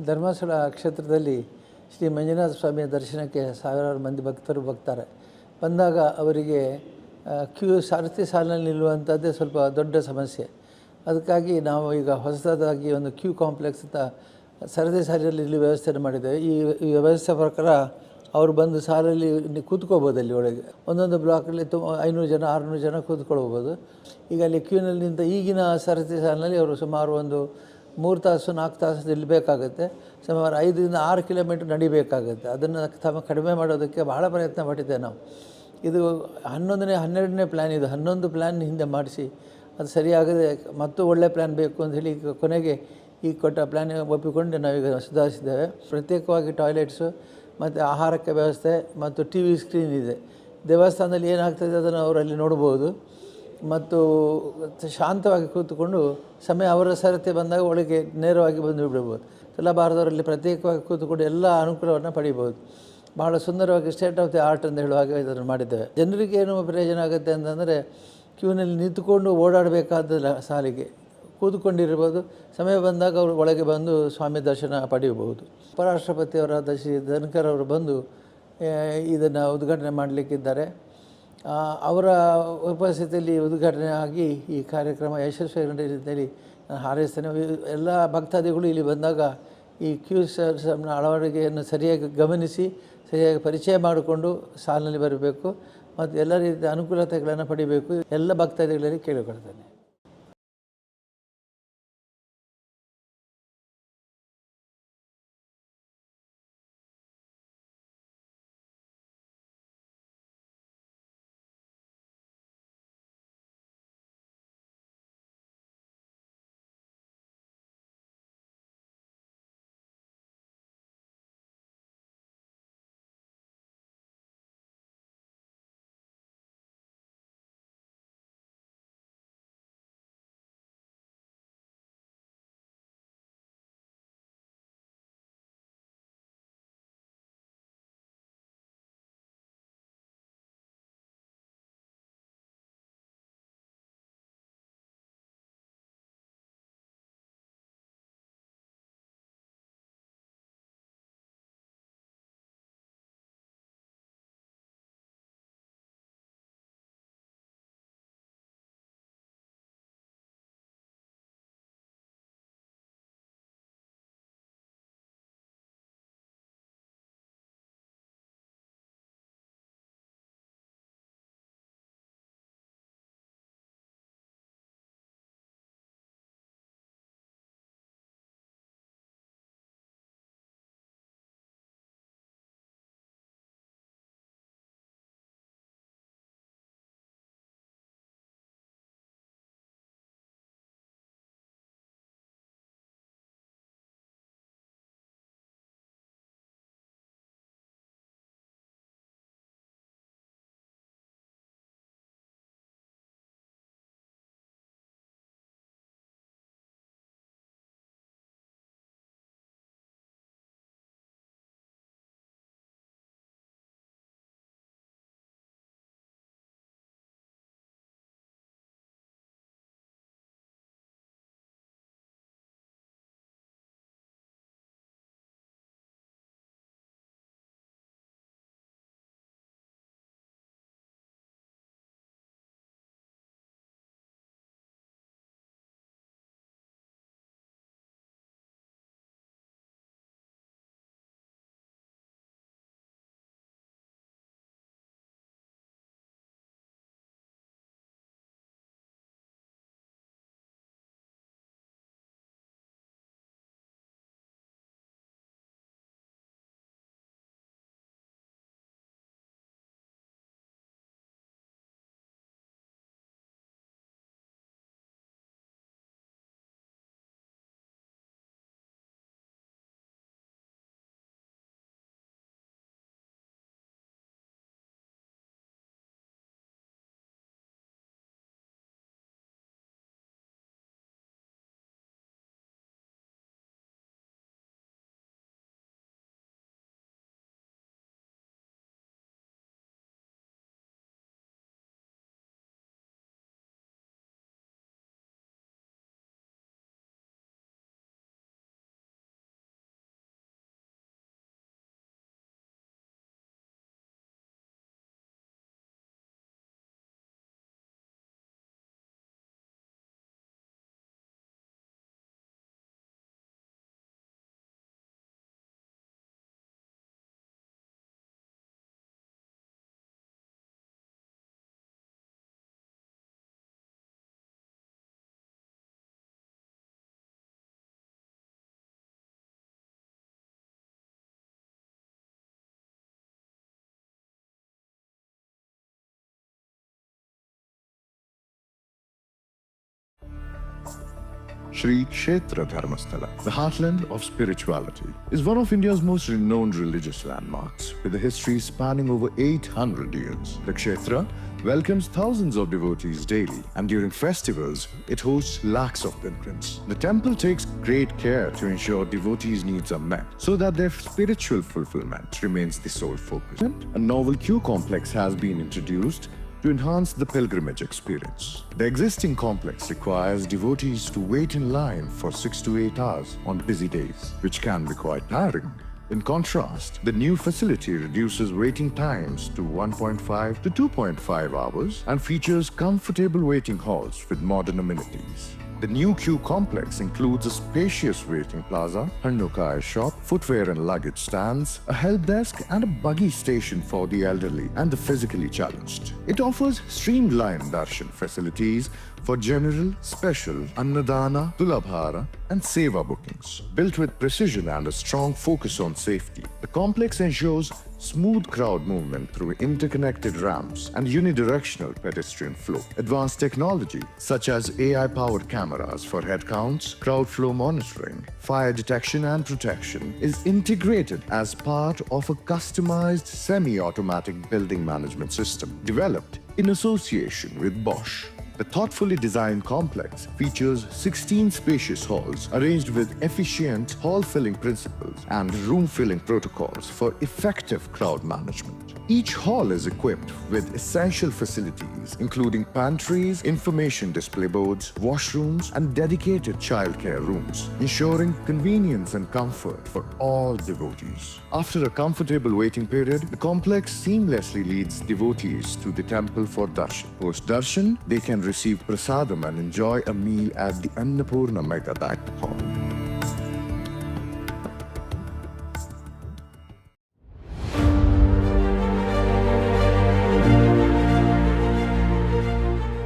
ಧರ್ಮಸ್ಥಳ ಕ್ಷೇತ್ರದಲ್ಲಿ ಶ್ರೀ ಮಂಜುನಾಥ ಸ್ವಾಮಿಯ ದರ್ಶನಕ್ಕೆ ಸಾವಿರಾರು ಮಂದಿ ಭಕ್ತರು ಬರ್ತಾರೆ. ಬಂದಾಗ ಅವರಿಗೆ ಸಾರಥಿ ಸಾಲಿನಲ್ಲಿ ನಿಲ್ಲುವಂಥದ್ದೇ ಸ್ವಲ್ಪ ದೊಡ್ಡ ಸಮಸ್ಯೆ. ಅದಕ್ಕಾಗಿ ನಾವು ಈಗ ಹೊಸದಾಗಿ ಒಂದು ಕ್ಯೂ ಕಾಂಪ್ಲೆಕ್ಸ್ ಅಂತ ಸರದಿ ಸಾಲಿನಲ್ಲಿ ಇಲ್ಲಿ ವ್ಯವಸ್ಥೆ ಮಾಡಿದ್ದೇವೆ. ಈ ವ್ಯವಸ್ಥೆ ಪ್ರಕಾರ ಅವರು ಬಂದು ಸಾಲಲ್ಲಿ ಕೂತ್ಕೋಬೋದು. ಅಲ್ಲಿ ಒಳಗೆ ಒಂದೊಂದು ಬ್ಲಾಕಲ್ಲಿ 500 ಜನ 600 ಜನ ಕೂತ್ಕೊಳ್ಬೋದು. ಈಗ ಅಲ್ಲಿ ಕ್ಯೂನಲ್ಲಿ ನಿಂತ ಈಗಿನ ಸರತಿ ಸಾಲಿನಲ್ಲಿ ಅವರು ಸುಮಾರು ಒಂದು 3 ತಾಸು 4 ತಾಸು ನಿಲ್ಲಬೇಕಾಗುತ್ತೆ. ಸುಮಾರು 5ರಿಂದ 6 ಕಿಲೋಮೀಟ್ರ್ ನಡಿಬೇಕಾಗುತ್ತೆ. ಅದನ್ನು ಕಡಿಮೆ ಮಾಡೋದಕ್ಕೆ ಬಹಳ ಪ್ರಯತ್ನ ಪಟ್ಟಿದ್ದೇವೆ ನಾವು. ಇದು 12ನೇ ಪ್ಲ್ಯಾನ್. ಇದು 11 ಪ್ಲ್ಯಾನ್ ಹಿಂದೆ ಮಾಡಿಸಿ ಅದು ಸರಿಯಾಗದೆ ಮತ್ತು ಒಳ್ಳೆ ಪ್ಲ್ಯಾನ್ ಬೇಕು ಅಂತ ಹೇಳಿ ಕೊನೆಗೆ ಈ ಕೊಟ್ಟ ಪ್ಲ್ಯಾನ್ ಒಪ್ಪಿಕೊಂಡು ನಾವೀಗ ಸುಧಾರಿಸಿದ್ದೇವೆ. ಪ್ರತ್ಯೇಕವಾಗಿ ಟಾಯ್ಲೆಟ್ಸು ಮತ್ತು ಆಹಾರಕ್ಕೆ ವ್ಯವಸ್ಥೆ ಮತ್ತು TV ಸ್ಕ್ರೀನ್ ಇದೆ. ದೇವಸ್ಥಾನದಲ್ಲಿ ಏನಾಗ್ತದೆ ಅದನ್ನು ಅವರಲ್ಲಿ ನೋಡ್ಬೋದು. ಮತ್ತು ಶಾಂತವಾಗಿ ಕೂತ್ಕೊಂಡು ಸಮಯ ಅವರ ಸರತಿ ಬಂದಾಗ ಒಳಗೆ ನೇರವಾಗಿ ಬಂದು ಬಿಡ್ಬೋದು. ತುಲಾಭಾರದವರಲ್ಲಿ ಪ್ರತ್ಯೇಕವಾಗಿ ಕೂತ್ಕೊಂಡು ಎಲ್ಲ ಅನುಕೂಲವನ್ನು ಪಡಿಬೋದು. ಬಹಳ ಸುಂದರವಾಗಿ ಸ್ಟೇಟ್ ಆಫ್ ದಿ ಆರ್ಟ್ ಅಂತ ಹೇಳುವಾಗ ಇದನ್ನು ಮಾಡಿದ್ದೇವೆ. ಜನರಿಗೆ ಏನು ಪ್ರಯೋಜನ ಆಗುತ್ತೆ ಅಂತಂದರೆ ಕ್ಯೂನಲ್ಲಿ ನಿಂತುಕೊಂಡು ಓಡಾಡಬೇಕಾದ ಸಾಲಿಗೆ ಕೂತ್ಕೊಂಡಿರ್ಬೋದು. ಸಮಯ ಬಂದಾಗ ಅವರು ಒಳಗೆ ಬಂದು ಸ್ವಾಮಿ ದರ್ಶನ ಪಡೆಯಬಹುದು. ಉಪರಾಷ್ಟ್ರಪತಿಯವರಾದ ಶ್ರೀ ಧನ್ಕರ್ ಅವರು ಬಂದು ಇದನ್ನು ಉದ್ಘಾಟನೆ ಮಾಡಲಿಕ್ಕಿದ್ದಾರೆ. ಅವರ ಉಪಸ್ಥಿತಿಯಲ್ಲಿ ಉದ್ಘಾಟನೆ ಆಗಿ ಈ ಕಾರ್ಯಕ್ರಮ ಯಶಸ್ವಿಯಾಗಿ ರೀತಿಯಲ್ಲಿ ನಾನು ಹಾರೈಸ್ತೇನೆ. ಎಲ್ಲ ಭಕ್ತಾದಿಗಳು ಇಲ್ಲಿ ಬಂದಾಗ ಈ ಕ್ಯೂ ಸಿಸ್ಟಮ್ನ ಅಳವಡಿಕೆಯನ್ನು ಸರಿಯಾಗಿ ಗಮನಿಸಿ ಸರಿಯಾಗಿ ಪರಿಚಯ ಮಾಡಿಕೊಂಡು ಸಾಲಿನಲ್ಲಿ ಬರಬೇಕು ಮತ್ತು ಎಲ್ಲ ರೀತಿಯ ಅನುಕೂಲತೆಗಳನ್ನು ಪಡಿಬೇಕು. ಎಲ್ಲ ಭಕ್ತಾದಿಗಳಲ್ಲಿ ಕೇಳಿಕೊಳ್ತೇನೆ. Shri Kshetra Dharmasthala, the heartland of spirituality, is one of India's most renowned religious landmarks, with a history spanning over 800 years. The Kshetra welcomes thousands of devotees daily, and during festivals, it hosts lakhs of pilgrims. The temple takes great care to ensure devotees' needs are met, so that their spiritual fulfillment remains the sole focus. A novel queue complex has been introduced to enhance the pilgrimage experience. The existing complex requires devotees to wait in line for 6 to 8 hours on busy days, which can be quite tiring. In contrast, the new facility reduces waiting times to 1.5 to 2.5 hours and features comfortable waiting halls with modern amenities. The new queue complex includes a spacious waiting plaza, Hannukai shop, footwear and luggage stands, a help desk, and a buggy station for the elderly and the physically challenged. It offers streamlined darshan facilities for general, special, Annadana, Tulabhara, and Seva bookings. Built with precision and a strong focus on safety, the complex ensures smooth crowd movement through interconnected ramps and unidirectional pedestrian flow. Advanced technology such as AI-powered cameras for head counts, crowd flow monitoring, fire detection and protection is integrated as part of a customized semi-automatic building management system developed in association with Bosch. The thoughtfully designed complex features 16 spacious halls arranged with efficient hall-filling principles and room-filling protocols for effective crowd management. Each hall is equipped with essential facilities including pantries, information display boards, washrooms, and dedicated childcare rooms, ensuring convenience and comfort for all devotees. After a comfortable waiting period, the complex seamlessly leads devotees to the temple for darshan. Post-darshan, they can receive prasadam and enjoy a meal at the Annapurna Mega Banquet Hall.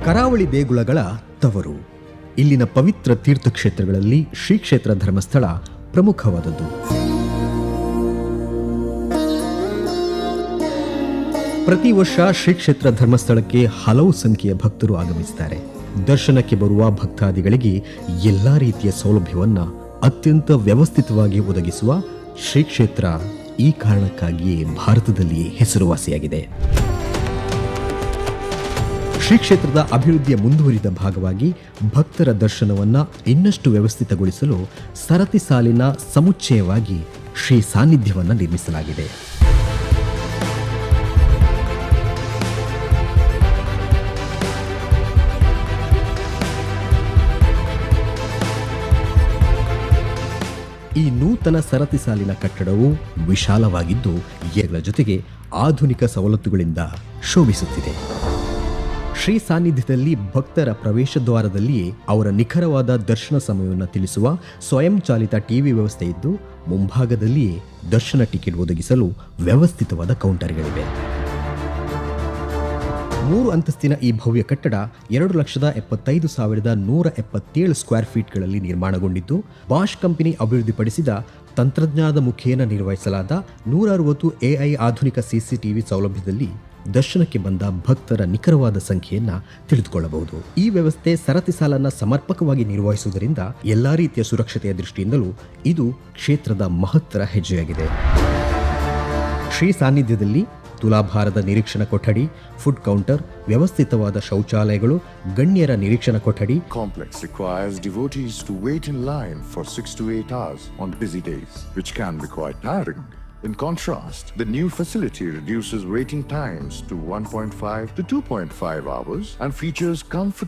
ಕರಾವಳಿ ದೇಗುಲಗಳ ತವರು. ಇಲ್ಲಿನ ಪವಿತ್ರ ತೀರ್ಥಕ್ಷೇತ್ರಗಳಲ್ಲಿ ಶ್ರೀ ಕ್ಷೇತ್ರ ಧರ್ಮಸ್ಥಳ ಪ್ರಮುಖವಾದದ್ದು. ಪ್ರತಿ ವರ್ಷ ಶ್ರೀ ಕ್ಷೇತ್ರ ಧರ್ಮಸ್ಥಳಕ್ಕೆ ಹಲವು ಸಂಖ್ಯೆಯ ಭಕ್ತರು ಆಗಮಿಸುತ್ತಾರೆ. ದರ್ಶನಕ್ಕೆ ಬರುವ ಭಕ್ತಾದಿಗಳಿಗೆ ಎಲ್ಲಾ ರೀತಿಯ ಸೌಲಭ್ಯವನ್ನ ಅತ್ಯಂತ ವ್ಯವಸ್ಥಿತವಾಗಿ ಒದಗಿಸುವ ಶ್ರೀ ಕ್ಷೇತ್ರ ಈ ಕಾರಣಕ್ಕಾಗಿಯೇ ಭಾರತದಲ್ಲಿ ಹೆಸರುವಾಸಿಯಾಗಿದೆ. ಶ್ರೀ ಕ್ಷೇತ್ರದ ಅಭಿವೃದ್ಧಿಯ ಮುಂದುವರಿದ ಭಾಗವಾಗಿ ಭಕ್ತರ ದರ್ಶನವನ್ನ ಇನ್ನಷ್ಟು ವ್ಯವಸ್ಥಿತಗೊಳಿಸಲು ಸರತಿ ಸಾಲಿನ ಸಮುಚ್ಚಯವಾಗಿ ಶ್ರೀ ಸಾನ್ನಿಧ್ಯವನ್ನ ನಿರ್ಮಿಸಲಾಗಿದೆ. ಈ ನೂತನ ಸರತಿ ಸಾಲಿನ ಕಟ್ಟಡವು ವಿಶಾಲವಾಗಿದ್ದು ಇದರ ಜೊತೆಗೆ ಆಧುನಿಕ ಸವಲತ್ತುಗಳಿಂದ ಶೋಭಿಸುತ್ತಿದೆ. ಶ್ರೀ ಸಾನ್ನಿಧ್ಯದಲ್ಲಿ ಭಕ್ತರ ಪ್ರವೇಶ ದ್ವಾರದಲ್ಲಿಯೇ ಅವರ ನಿಖರವಾದ ದರ್ಶನ ಸಮಯವನ್ನು ತಿಳಿಸುವ ಸ್ವಯಂ ಚಾಲಿತ ಟಿವಿ ವ್ಯವಸ್ಥೆ ಇದ್ದು, ಮುಂಭಾಗದಲ್ಲಿಯೇ ದರ್ಶನ ಟಿಕೆಟ್ ಒದಗಿಸಲು ವ್ಯವಸ್ಥಿತವಾದ ಕೌಂಟರ್ಗಳಿವೆ. 3 ಅಂತಸ್ತಿನ ಈ ಭವ್ಯ ಕಟ್ಟಡ 2,75,177 ಸ್ಕ್ವೇರ್ ಫೀಟ್ಗಳಲ್ಲಿ ನಿರ್ಮಾಣಗೊಂಡಿದ್ದು, ಬಾಷ್ ಕಂಪನಿ ಅಭಿವೃದ್ಧಿಪಡಿಸಿದ ತಂತ್ರಜ್ಞಾನದ ಮುಖೇನ ನಿರ್ವಹಿಸಲಾದ 160 AI ಆಧುನಿಕ CCTV ಸೌಲಭ್ಯದಲ್ಲಿ ದರ್ಶನಕ್ಕೆ ಬಂದ ಭಕ್ತರ ನಿಖರವಾದ ಸಂಖ್ಯೆಯನ್ನ ತಿಳಿದುಕೊಳ್ಳಬಹುದು. ಈ ವ್ಯವಸ್ಥೆ ಸರತಿ ಸಾಲನ್ನ ಸಮರ್ಪಕವಾಗಿ ನಿರ್ವಹಿಸುವುದರಿಂದ ಎಲ್ಲಾ ರೀತಿಯ ಸುರಕ್ಷತೆಯ ದೃಷ್ಟಿಯಿಂದಲೂ ಇದು ಕ್ಷೇತ್ರದ ಮಹತ್ತರ ಹೆಜ್ಜೆಯಾಗಿದೆ. ಶ್ರೀ ಸಾನ್ನಿಧ್ಯದಲ್ಲಿ ತುಲಾಭಾರದ ನಿರೀಕ್ಷಣಾ ಕೊಠಡಿ, ಫುಡ್ ಕೌಂಟರ್, ವ್ಯವಸ್ಥಿತವಾದ ಶೌಚಾಲಯಗಳು, ಗಣ್ಯರ ನಿರೀಕ್ಷಣಾ ಕೊಠಡಿ. Complex requires devotees to wait in line for 6 to 8 hours on busy days, which can be quite tiring. In contrast, the new facility reduces waiting times to 1.5 to 2.5 hours and features comfort